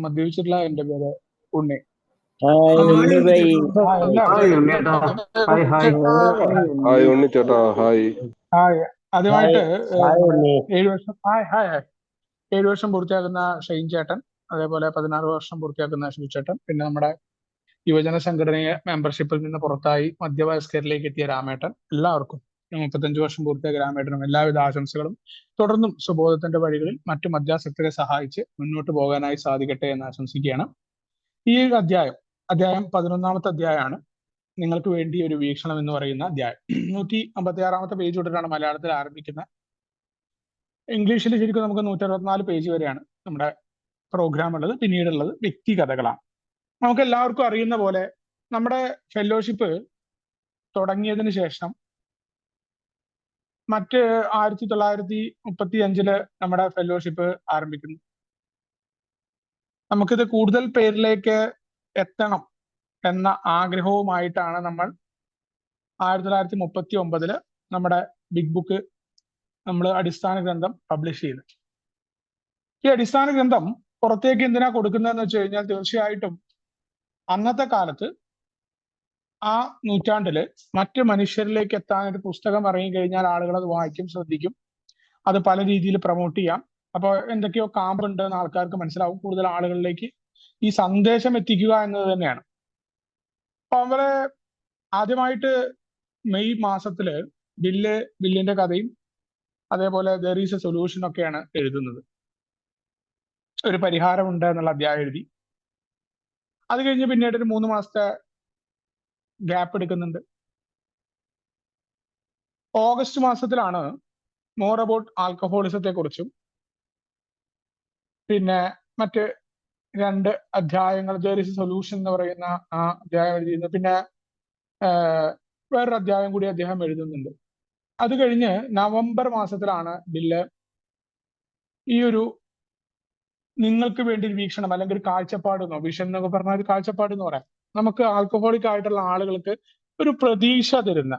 മദ്യപിച്ചിട്ടുള്ള എന്റെ പേര് ഉണ്ണി. ഹായ് ഹായ് ഉണ്ണി ഉണ്ണി ഭായി. ചേട്ടാ. ഹായ് ഉണ്ണിയേട്ടാ. Hi hi. Hi Unni. Hi ഉണ്ണിച്ചേട്ടാ, ഹായ്. ഹായ്. ഹായ് ആദ്യമായിട്ട് ഹായ് നമ്മുടെ ഉണ്ണി. 7 വർഷം, ഹായ് ഹായ് ഹായ്, 7 വർഷം പൂർത്തിയാക്കുന്ന ഷൈൻ ചേട്ടൻ, അതേപോലെ 16 വർഷം പൂർത്തിയാക്കുന്ന ഷിബു ചേട്ടൻ, പിന്നെ നമ്മുടെ യുവജന സംഘടനയെ മെമ്പർഷിപ്പിൽ നിന്ന് പുറത്തായി മധ്യവയസ്കരിലേക്ക് എത്തിയ രാമേട്ടൻ, എല്ലാവർക്കും 35 വർഷം പൂർത്തിയാക്കിയ രാമേട്ടനും എല്ലാവിധ ആശംസകളും. തുടർന്നും സുബോധത്തിന്റെ വഴികളിൽ മറ്റു മദ്യാസക്തരെ സഹായിച്ച് മുന്നോട്ട് പോകാനായി സാധിക്കട്ടെ എന്ന് ആശംസിക്കുകയാണ്. ഈ അധ്യായം 11-ാമത്തെ അധ്യായമാണ്. നിങ്ങൾക്ക് വേണ്ടി ഒരു വീക്ഷണം എന്ന് പറയുന്ന അധ്യായം 156-ാമത്തെ പേജ് തൊട്ടിട്ടാണ് മലയാളത്തിൽ ആരംഭിക്കുന്നത്. ഇംഗ്ലീഷിൽ ശരിക്കും നമുക്ക് 164 പേജ് വരെയാണ് നമ്മുടെ പ്രോഗ്രാം ഉള്ളത്. പിന്നീടുള്ളത് വ്യക്തികഥകളാണ്. നമുക്ക് എല്ലാവർക്കും അറിയുന്ന പോലെ നമ്മുടെ ഫെലോഷിപ്പ് തുടങ്ങിയതിന് ശേഷം മറ്റ് 1935 നമ്മുടെ ഫെലോഷിപ്പ് ആരംഭിക്കുന്നു. നമുക്കിത് കൂടുതൽ പേരിലേക്ക് എത്തണം എന്ന ആഗ്രഹവുമായിട്ടാണ് നമ്മൾ 1939 നമ്മുടെ ബിഗ് ബുക്ക്, നമ്മൾ അടിസ്ഥാന ഗ്രന്ഥം പബ്ലിഷ് ചെയ്തത്. ഈ അടിസ്ഥാന ഗ്രന്ഥം പുറത്തേക്ക് എന്തിനാ കൊടുക്കുന്നതെന്ന് വെച്ച് കഴിഞ്ഞാൽ, തീർച്ചയായിട്ടും അന്നത്തെ കാലത്ത് ആ നൂറ്റാണ്ടില് മറ്റ് മനുഷ്യരിലേക്ക് എത്താൻ ഒരു പുസ്തകം ഇറങ്ങിക്കഴിഞ്ഞാൽ ആളുകൾ അത് വായിക്കും, ശ്രദ്ധിക്കും, അത് പല രീതിയിൽ പ്രൊമോട്ട് ചെയ്യാം. അപ്പോൾ എന്തൊക്കെയോ കാമ്പുണ്ട് എന്ന് ആൾക്കാർക്ക് മനസ്സിലാവും. കൂടുതൽ ആളുകളിലേക്ക് ഈ സന്ദേശം എത്തിക്കുക എന്നത് തന്നെയാണ്. അപ്പൊ അവരെ ആദ്യമായിട്ട് മെയ് മാസത്തില് ബില്ലിന്റെ കഥയും അതേപോലെ ദർ ഈസ് എ സൊല്യൂഷൻ ഒക്കെയാണ് എഴുതുന്നത്. ഒരു പരിഹാരമുണ്ട് എന്നുള്ള അധ്യായം എഴുതി. അത് കഴിഞ്ഞ് പിന്നീട് ഒരു 3 മാസത്തെ ഗ്യാപ്പ് എടുക്കുന്നുണ്ട്. ഓഗസ്റ്റ് മാസത്തിലാണ് മോർ അബൌട്ട് ആൽക്കഹോളിസത്തെ കുറിച്ചും പിന്നെ മറ്റ് 2 അധ്യായങ്ങൾ ദർ ഈസ് എ സൊല്യൂഷൻ എന്ന് പറയുന്ന ആ അധ്യായം എഴുതിയിരുന്നത്. പിന്നെ വേറൊരു അധ്യായം കൂടി അദ്ദേഹം എഴുതുന്നുണ്ട്. അത് കഴിഞ്ഞ് നവംബർ മാസത്തിലാണ് ബില്ല് ഈ ഒരു നിങ്ങൾക്ക് വേണ്ടി ഒരു വീക്ഷണം അല്ലെങ്കിൽ ഒരു കാഴ്ചപ്പാട് എന്നോ വിഷൻ എന്നൊക്കെ പറഞ്ഞാൽ ഒരു കാഴ്ചപ്പാട് എന്ന് പറയാം. നമുക്ക് ആൽക്കഹോളിക് ആയിട്ടുള്ള ആളുകൾക്ക് ഒരു പ്രതീക്ഷ തരുന്ന,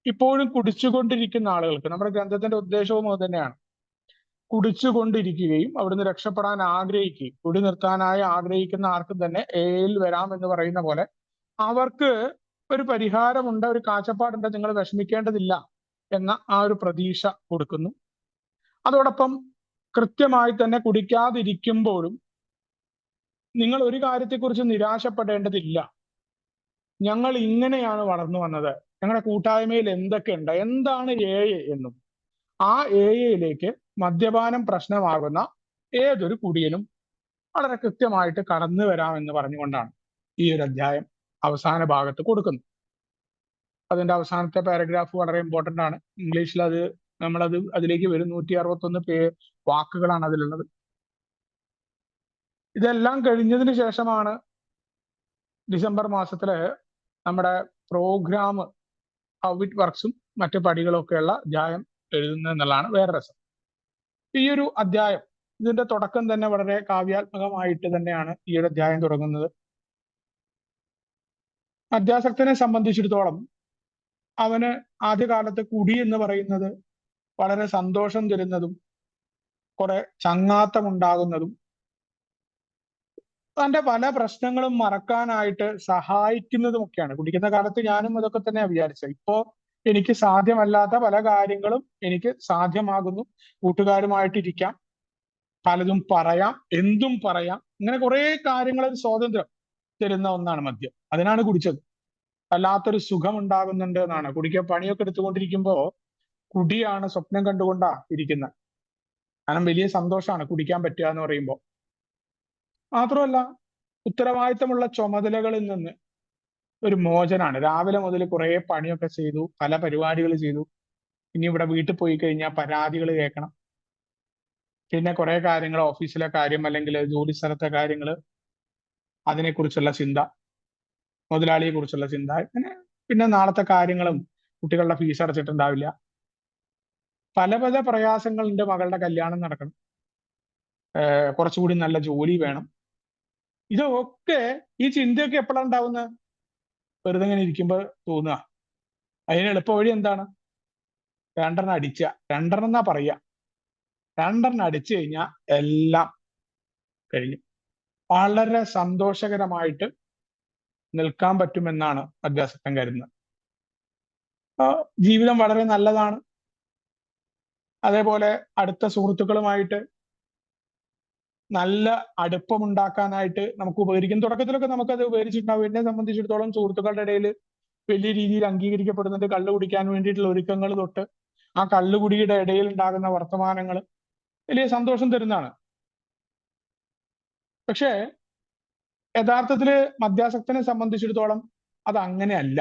ഇപ്പോഴും കുടിച്ചുകൊണ്ടിരിക്കുന്ന ആളുകൾക്ക്, നമ്മുടെ ഗ്രന്ഥത്തിന്റെ ഉദ്ദേശവും അത് തന്നെയാണ്. കുടിച്ചുകൊണ്ടിരിക്കുകയും അവിടുന്ന് രക്ഷപ്പെടാൻ ആഗ്രഹിക്കുകയും കുടി നിർത്താനായി ആഗ്രഹിക്കുന്ന ആർക്കും തന്നെ എയിൽ വരാം എന്ന് പറയുന്ന പോലെ അവർക്ക് ഒരു പരിഹാരമുണ്ട്, ഒരു കാഴ്ചപ്പാടുണ്ട്, നിങ്ങൾ വിഷമിക്കേണ്ടതില്ല എന്ന ആ ഒരു പ്രതീക്ഷ കൊടുക്കുന്നു. അതോടൊപ്പം കൃത്യമായി തന്നെ കുടിക്കാതിരിക്കുമ്പോഴും നിങ്ങൾ ഒരു കാര്യത്തെക്കുറിച്ച് നിരാശപ്പെടേണ്ടതില്ല. ഞങ്ങൾ ഇങ്ങനെയാണ് വളർന്നു വന്നത്, ഞങ്ങളുടെ കൂട്ടായ്മയിൽ എന്തൊക്കെയുണ്ട്, എന്താണ് AA എന്നും ആ AAയിലേക്ക് മദ്യപാനം പ്രശ്നമാകുന്ന ഏതൊരു കുടിയനും വളരെ കൃത്യമായിട്ട് കടന്നു വരാമെന്ന് പറഞ്ഞുകൊണ്ടാണ് ഈ ഒരു അധ്യായം അവസാന ഭാഗത്ത് കൊടുക്കുന്നത്. അതിന്റെ അവസാനത്തെ പാരഗ്രാഫ് വളരെ ഇമ്പോർട്ടന്റ് ആണ്. ഇംഗ്ലീഷിൽ അതിലേക്ക് വരും. 161 വാക്കുകളാണ് അതിലുള്ളത്. ഇതെല്ലാം കഴിഞ്ഞതിന് ശേഷമാണ് ഡിസംബർ മാസത്തില് നമ്മുടെ പ്രോഗ്രാം ഹൗ ഇറ്റ് വർക്ക്സും മറ്റു പടികളൊക്കെയുള്ള അധ്യായം എഴുതുന്നത് എന്നുള്ളതാണ് വേറെ രസം. ഈ ഒരു അധ്യായം, ഇതിന്റെ തുടക്കം തന്നെ വളരെ കാവ്യാത്മകമായിട്ട് തന്നെയാണ് ഈ ഒരു അധ്യായം തുടങ്ങുന്നത്. മദ്യാസക്തനെ സംബന്ധിച്ചിടത്തോളം അവന് ആദ്യകാലത്ത് കുടി എന്ന് പറയുന്നത് വളരെ സന്തോഷം തരുന്നതും കുറെ ചങ്ങാത്തമുണ്ടാകുന്നതും തന്റെ പല പ്രശ്നങ്ങളും മറക്കാനായിട്ട് സഹായിക്കുന്നതുമൊക്കെയാണ്. കുടിക്കുന്ന കാലത്ത് ഞാനും അതൊക്കെ തന്നെയാണ് വിചാരിച്ചത്. ഇപ്പോ എനിക്ക് സാധ്യമല്ലാത്ത പല കാര്യങ്ങളും എനിക്ക് സാധ്യമാകുന്നു. കൂട്ടുകാരുമായിട്ടിരിക്കാം, പലതും പറയാം, എന്തും പറയാം, ഇങ്ങനെ കുറെ കാര്യങ്ങളിൽ സ്വാതന്ത്ര്യം തരുന്ന ഒന്നാണ് മദ്യം. അതിനാണ് കുടിച്ചത്. വല്ലാത്തൊരു സുഖം ഉണ്ടാകുന്നുണ്ട് എന്നാണ്. പണിയൊക്കെ എടുത്തുകൊണ്ടിരിക്കുമ്പോ കുടിയാണ് സ്വപ്നം കണ്ടുകൊണ്ടാ ഇരിക്കുന്നത്. കാരണം വലിയ സന്തോഷമാണ് കുടിക്കാൻ പറ്റുക എന്ന് പറയുമ്പോൾ. മാത്രമല്ല, ഉത്തരവാദിത്തമുള്ള ചുമതലകളിൽ നിന്ന് ഒരു മോചനാണ്. രാവിലെ മുതൽ കുറെ പണിയൊക്കെ ചെയ്തു, പല പരിപാടികൾ ചെയ്തു. ഇനി ഇവിടെ വീട്ടിൽ പോയി കഴിഞ്ഞാൽ പരാതികൾ കേൾക്കണം, പിന്നെ കുറെ കാര്യങ്ങൾ, ഓഫീസിലെ കാര്യം അല്ലെങ്കിൽ ജോലി സ്ഥലത്തെ കാര്യങ്ങൾ, അതിനെക്കുറിച്ചുള്ള ചിന്ത, മുതലാളിയെ കുറിച്ചുള്ള ചിന്ത, അങ്ങനെ പിന്നെ നാളത്തെ കാര്യങ്ങളും, കുട്ടികളുടെ ഫീസ് അടച്ചിട്ടുണ്ടാവില്ല, പല പല പ്രയാസങ്ങൾ. എൻ്റെ മകളുടെ കല്യാണം നടക്കണം, കുറച്ചുകൂടി നല്ല ജോലി വേണം. ഇതൊക്കെ, ഈ ചിന്തയൊക്കെ എപ്പോഴാണ് ഉണ്ടാവുന്നത്? വെറുതെ ഇങ്ങനെ ഇരിക്കുമ്പോൾ തോന്നുക. അതിന് എളുപ്പ വഴി എന്താണ്? 2 അടിച്ച, 2 എന്നാ പറയുക. 2 അടിച്ചു കഴിഞ്ഞാൽ എല്ലാം കഴിഞ്ഞു. വളരെ സന്തോഷകരമായിട്ട് നിൽക്കാൻ പറ്റുമെന്നാണ് മദ്യാസക്തൻ കരുതുന്നത്. ജീവിതം വളരെ നല്ലതാണ്. അതേപോലെ അടുത്ത സുഹൃത്തുക്കളുമായിട്ട് നല്ല അടുപ്പമുണ്ടാക്കാനായിട്ട് നമുക്ക് ഉപകരിക്കും. തുടക്കത്തിലൊക്കെ നമുക്കത് ഉപകരിച്ചിട്ടുണ്ടാവും. എന്നെ സംബന്ധിച്ചിടത്തോളം സുഹൃത്തുക്കളുടെ ഇടയിൽ വലിയ രീതിയിൽ അംഗീകരിക്കപ്പെടുന്നുണ്ട്. കള്ളു കുടിക്കാൻ വേണ്ടിയിട്ടുള്ള ഒരുക്കങ്ങൾ തൊട്ട് ആ കള്ളുകുടിയുടെ ഇടയിൽ ഉണ്ടാകുന്ന വർത്തമാനങ്ങൾ വലിയ സന്തോഷം തരുന്നതാണ്. പക്ഷേ യഥാർത്ഥത്തില് മദ്യാസക്തനെ സംബന്ധിച്ചിടത്തോളം അത് അങ്ങനെയല്ല.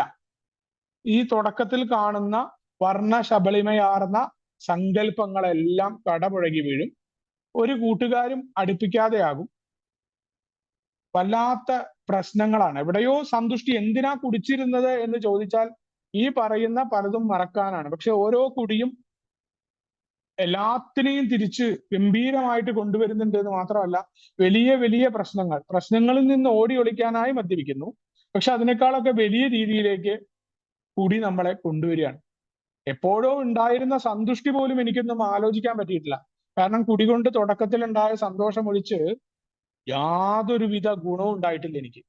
ഈ തുടക്കത്തിൽ കാണുന്ന വർണ്ണശബളിമയാർന്ന സങ്കല്പങ്ങളെല്ലാം കടപുഴകി വീഴും. ഒരു കൂട്ടുകാരും അടുപ്പിക്കാതെയാകും. വല്ലാത്ത പ്രശ്നങ്ങളാണ്. എവിടെയോ സന്തുഷ്ടി. എന്തിനാ കുടിച്ചിരുന്നത് എന്ന് ചോദിച്ചാൽ ഈ പറയുന്ന പലതും മറക്കാനാണ്. പക്ഷെ ഓരോ കുടിയും എല്ലാത്തിനെയും തിരിച്ച് ഗംഭീരമായിട്ട് കൊണ്ടുവരുന്നുണ്ട് എന്ന് മാത്രമല്ല, വലിയ വലിയ പ്രശ്നങ്ങളിൽ നിന്ന് ഓടി ഒളിക്കാനായി മദ്യപിക്കുന്നു. പക്ഷെ അതിനേക്കാളൊക്കെ വലിയ രീതിയിലേക്ക് കുടി നമ്മളെ കൊണ്ടുവരികയാണ്. എപ്പോഴോ ഉണ്ടായിരുന്ന സന്തുഷ്ടി പോലും എനിക്കൊന്നും ആലോചിക്കാൻ പറ്റിയിട്ടില്ല. കാരണം കുടി കൊണ്ട് തുടക്കത്തിൽ ഉണ്ടായ സന്തോഷം ഒഴിച്ച് യാതൊരുവിധ ഗുണവും ഉണ്ടായിട്ടില്ല എനിക്ക്.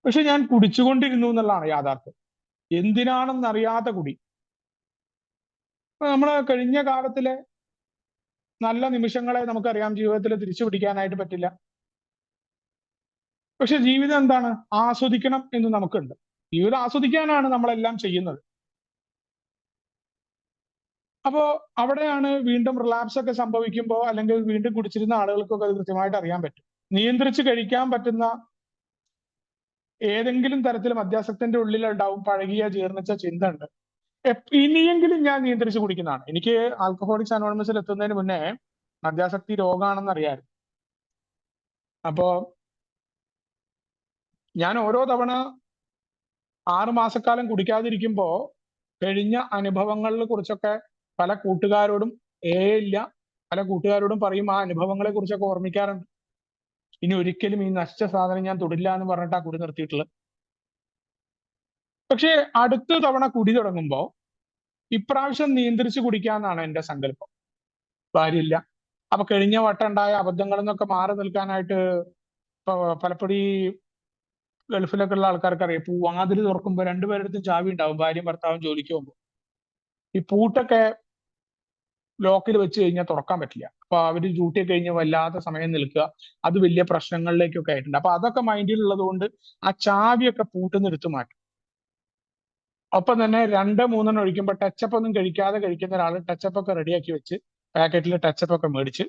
പക്ഷെ ഞാൻ കുടിച്ചുകൊണ്ടിരുന്നു എന്നുള്ളതാണ് യാഥാർത്ഥ്യം. എന്തിനാണെന്നറിയാത്ത കുടി. നമ്മള് കഴിഞ്ഞ കാലത്തിലെ നല്ല നിമിഷങ്ങളെ നമുക്കറിയാം ജീവിതത്തിൽ തിരിച്ചു പിടിക്കാനായിട്ട് പറ്റില്ല. പക്ഷെ ജീവിതം എന്താണ്? ആസ്വദിക്കണം എന്ന് നമുക്കുണ്ട്. ജീവിതം ആസ്വദിക്കാനാണ് നമ്മളെല്ലാം ചെയ്യുന്നത്. അപ്പോ അവിടെയാണ് വീണ്ടും റിലാപ്സ് ഒക്കെ സംഭവിക്കുമ്പോൾ, അല്ലെങ്കിൽ വീണ്ടും കുടിച്ചിരുന്ന ആളുകൾക്കൊക്കെ അത് കൃത്യമായിട്ട് അറിയാൻ പറ്റും. നിയന്ത്രിച്ച് കഴിക്കാൻ പറ്റുന്ന ഏതെങ്കിലും തരത്തിൽ മദ്യാസക്തന്റെ ഉള്ളിൽ ഉണ്ടാവും പഴകിയ ജീർണിച്ച ചിന്ത ഉണ്ട്. ഇനിയെങ്കിലും ഞാൻ നിയന്ത്രിച്ച് കുടിക്കുന്നതാണ്. എനിക്ക് ആൽക്കഹോളിക്സ് അനോണിമസിൽ എത്തുന്നതിന് മുന്നേ മദ്യാസക്തി രോഗമാണെന്ന് അറിയാമായിരുന്നു. അപ്പോ ഞാൻ ഓരോ തവണ 6 മാസക്കാലം കുടിക്കാതിരിക്കുമ്പോ കഴിഞ്ഞ അനുഭവങ്ങളെ കുറിച്ചൊക്കെ പല കൂട്ടുകാരോടും ഇല്ല, പല കൂട്ടുകാരോടും പറയും, ആ അനുഭവങ്ങളെ കുറിച്ചൊക്കെ ഓർമ്മിക്കാറുണ്ട്. ഇനി ഒരിക്കലും ഈ നശിച്ച സാധനം ഞാൻ തൊടില്ല എന്ന് പറഞ്ഞിട്ടാ കുടി നിർത്തിയിട്ടുള്ളത്. പക്ഷെ അടുത്ത തവണ കുടി തുടങ്ങുമ്പോ ഇപ്രാവശ്യം നിയന്ത്രിച്ച് കുടിക്കാന്നാണ് എന്റെ സങ്കല്പം. കാര്യമില്ല. അപ്പൊ കഴിഞ്ഞ വട്ടം ഉണ്ടായ അബദ്ധങ്ങളിൽ നിന്നൊക്കെ മാറി നിൽക്കാനായിട്ട് പലപ്പോഴും ഈ ഗൾഫിലൊക്കെ ഉള്ള ആൾക്കാർക്ക് അറിയാം, വാതിൽ തുറക്കുമ്പോൾ രണ്ടുപേരുടെ ചാവി ഉണ്ടാവും, ഭാര്യയും ഭർത്താവും ജോലിക്ക് പോകുമ്പോൾ. ഈ പൂട്ടൊക്കെ ലോക്കിൽ വെച്ച് കഴിഞ്ഞാൽ തുറക്കാൻ പറ്റില്ല. അപ്പൊ അവര് ഡ്യൂട്ടി കഴിഞ്ഞ് വല്ലാത്ത സമയം നിൽക്കുക, അത് വലിയ പ്രശ്നങ്ങളിലേക്കൊക്കെ ആയിട്ടുണ്ട്. അപ്പൊ അതൊക്കെ മൈൻഡിൽ ഉള്ളത് കൊണ്ട് ആ ചാവിയൊക്കെ പൂട്ടുന്ന എടുത്തു മാറ്റും. ഒപ്പം തന്നെ 2-3 ഒഴിക്കുമ്പോൾ ടച്ചപ്പ് ഒന്നും കഴിക്കാതെ കഴിക്കുന്ന ഒരാൾ ടച്ചപ്പ് ഒക്കെ റെഡിയാക്കി വെച്ച് പാക്കറ്റിൽ ടച്ചപ്പ് ഒക്കെ മേടിച്ച്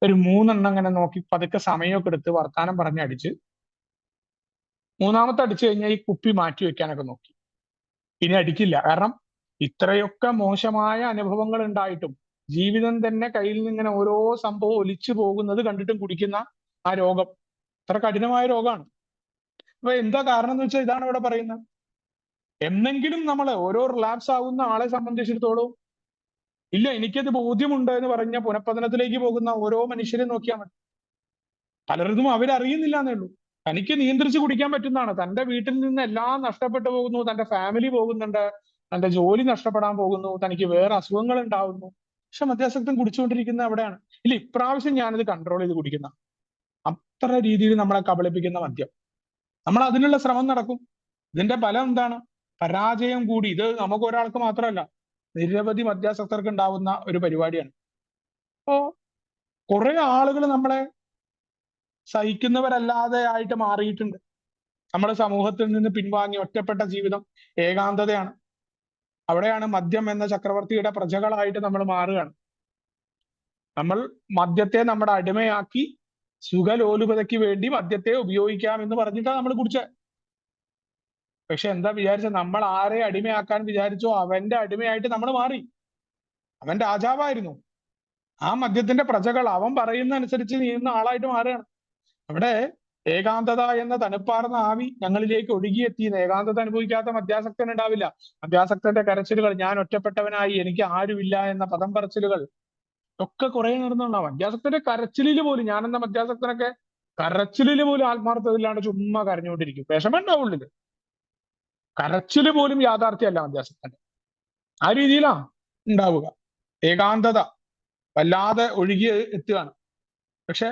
ഒരു 3 അങ്ങനെ നോക്കി പതുക്കെ സമയമൊക്കെ എടുത്ത് വർത്താനം പറഞ്ഞ് അടിച്ച് 3-മത്തെ അടിച്ചു കഴിഞ്ഞാൽ ഈ കുപ്പി മാറ്റി വെക്കാനൊക്കെ നോക്കി. ഇനി അടിക്കില്ല. കാരണം ഇത്രയൊക്കെ മോശമായ അനുഭവങ്ങൾ ഉണ്ടായിട്ടും ജീവിതം തന്നെ കയ്യിൽ നിന്ന് ഇങ്ങനെ ഓരോ സംഭവം ഒലിച്ചു പോകുന്നത് കണ്ടിട്ടും കുടിക്കുന്ന ആ രോഗം അത്ര കഠിനമായ രോഗമാണ്. അപ്പൊ എന്താ കാരണം എന്ന് വെച്ചാൽ ഇതാണ് ഇവിടെ പറയുന്നത്. എന്നെങ്കിലും നമ്മൾ ഓരോ റിലാപ്സ് ആവുന്ന ആളെ സംബന്ധിച്ചിടത്തോളം ഇല്ല എനിക്കത് ബോധ്യമുണ്ട് എന്ന് പറഞ്ഞ പുനഃപതനത്തിലേക്ക് പോകുന്ന ഓരോ മനുഷ്യരെയും നോക്കിയാൽ മതി. പലർക്കും അവരറിയുന്നില്ല എന്നേ ഉള്ളൂ. തനിക്ക് നിയന്ത്രിച്ച് കുടിക്കാൻ പറ്റുന്നതാണ്. തന്റെ വീട്ടിൽ നിന്ന് എല്ലാം നഷ്ടപ്പെട്ടു പോകുന്നു, തന്റെ ഫാമിലി പോകുന്നുണ്ട്, തന്റെ ജോലി നഷ്ടപ്പെടാൻ പോകുന്നു, തനിക്ക് വേറെ അസുഖങ്ങൾ ഉണ്ടാവുന്നു. പക്ഷെ മദ്യാസക്തൻ കുടിച്ചുകൊണ്ടിരിക്കുന്ന അവിടെയാണ്. ഇല്ല, ഇപ്രാവശ്യം ഞാനത് കൺട്രോൾ ചെയ്ത് കുടിക്കുന്ന അത്ര രീതിയിൽ നമ്മളെ കബളിപ്പിക്കുന്ന മദ്യം. നമ്മൾ അതിനുള്ള ശ്രമം നടക്കും. ഇതിന്റെ ഫലം എന്താണ്? പരാജയം കൂടി. ഇത് നമുക്ക് ഒരാൾക്ക് മാത്രമല്ല, നിരവധി മദ്യാസക്തർക്ക് ഉണ്ടാവുന്ന ഒരു പരിപാടിയാണ്. അപ്പോ കുറെ ആളുകൾ നമ്മളെ സഹിക്കുന്നവരല്ലാതെ ആയിട്ട് മാറിയിട്ടുണ്ട്. നമ്മുടെ സമൂഹത്തിൽ നിന്ന് പിൻവാങ്ങി ഒറ്റപ്പെട്ട ജീവിതം, ഏകാന്തതയാണ്. അവിടെയാണ് മദ്യം എന്ന ചക്രവർത്തിയുടെ പ്രജകളായിട്ട് നമ്മൾ മാറുകയാണ്. നമ്മൾ മദ്യത്തെ നമ്മുടെ അടിമയാക്കി സുഖലോലുപതയ്ക്ക് വേണ്ടി മദ്യത്തെ ഉപയോഗിക്കാം എന്ന് പറഞ്ഞിട്ടാണ് നമ്മൾ കുടിച്ചത്. പക്ഷെ എന്താ വിചാരിച്ച, നമ്മൾ ആരെ അടിമയാക്കാൻ വിചാരിച്ചോ അവന്റെ അടിമയായിട്ട് നമ്മൾ മാറി. അവൻ രാജാവായിരുന്നു. ആ മദ്യത്തിന്റെ പ്രജകൾ അവൻ പറയുന്ന അനുസരിച്ച് നീങ്ങുന്ന ആളായിട്ട് മാറുകയാണ്. അവിടെ ഏകാന്തത എന്ന തണുപ്പാർന്ന ആവി ഞങ്ങളിലേക്ക് ഒഴുകിയെത്തിയെന്ന്. ഏകാന്തത അനുഭവിക്കാത്ത മദ്യാസക്തൻ ഉണ്ടാവില്ല. മദ്യാസക്തന്റെ കരച്ചിലുകൾ, ഞാൻ ഒറ്റപ്പെട്ടവനായി, എനിക്ക് ആരുമില്ല എന്ന പദം പറച്ചിലുകൾ ഒക്കെ കുറെ നേർന്നുണ്ടാവും. മദ്യാസക്തന്റെ കരച്ചിലില് പോലും, ഞാനെന്ന മദ്യാസക്തനൊക്കെ കരച്ചിലില് പോലും ആത്മാർത്ഥതയില്ലാണ്ട് ചുമ്മാ കരഞ്ഞുകൊണ്ടിരിക്കും. വിഷമമുണ്ടാവുള്ളില്. കരച്ചില് പോലും യാഥാർത്ഥ്യമല്ല മദ്യാസക്തന്റെ. ആ രീതിയിലാണ് ഉണ്ടാവുക. ഏകാന്തത വല്ലാതെ ഒഴുകി എത്തുകയാണ്. പക്ഷെ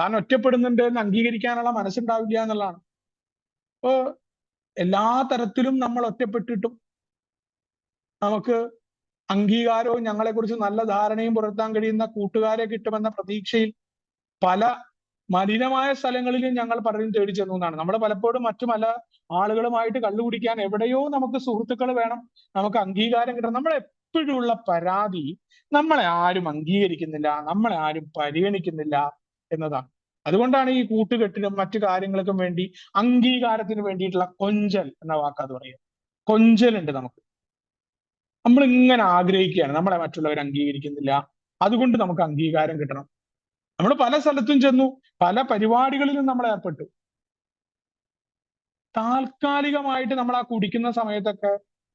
താൻ ഒറ്റപ്പെടുന്നുണ്ട് എന്ന് അംഗീകരിക്കാനുള്ള മനസ്സുണ്ടാവില്ല എന്നുള്ളതാണ്. അപ്പോ എല്ലാ തരത്തിലും നമ്മൾ ഒറ്റപ്പെട്ടിട്ടും നമുക്ക് അംഗീകാരവും ഞങ്ങളെക്കുറിച്ച് നല്ല ധാരണയും പുലർത്താൻ കഴിയുന്ന കൂട്ടുകാരെ കിട്ടുമെന്ന പ്രതീക്ഷയിൽ പല മലിനമായ സ്ഥലങ്ങളിലും ഞങ്ങൾ പലരും തേടി ചെന്നു എന്നാണ്. നമ്മൾ പലപ്പോഴും മറ്റു പല ആളുകളുമായിട്ട് കള്ളുകുടിക്കാൻ എവിടെയോ നമുക്ക് സുഹൃത്തുക്കൾ വേണം, നമുക്ക് അംഗീകാരം കിട്ടണം. നമ്മളെ എപ്പോഴുള്ള പരാതി നമ്മളെ ആരും അംഗീകരിക്കുന്നില്ല, നമ്മളെ ആരും പരിഗണിക്കുന്നില്ല എന്നതാണ്. അതുകൊണ്ടാണ് ഈ കൂട്ടുകെട്ടിനും മറ്റു കാര്യങ്ങൾക്കും വേണ്ടി അംഗീകാരത്തിന് വേണ്ടിയിട്ടുള്ള കൊഞ്ചൽ എന്ന വാക്ക് അത് പറയുക. കൊഞ്ചലുണ്ട് നമുക്ക്. നമ്മൾ ഇങ്ങനെ ആഗ്രഹിക്കുകയാണ്, നമ്മളെ മറ്റുള്ളവർ അംഗീകരിക്കുന്നില്ല, അതുകൊണ്ട് നമുക്ക് അംഗീകാരം കിട്ടണം. നമ്മൾ പല സ്ഥലത്തും ചെന്നു, പല പരിപാടികളിലും നമ്മൾ ഏർപ്പെട്ടു. താൽക്കാലികമായിട്ട് നമ്മൾ ആ കുടിക്കുന്ന സമയത്തൊക്കെ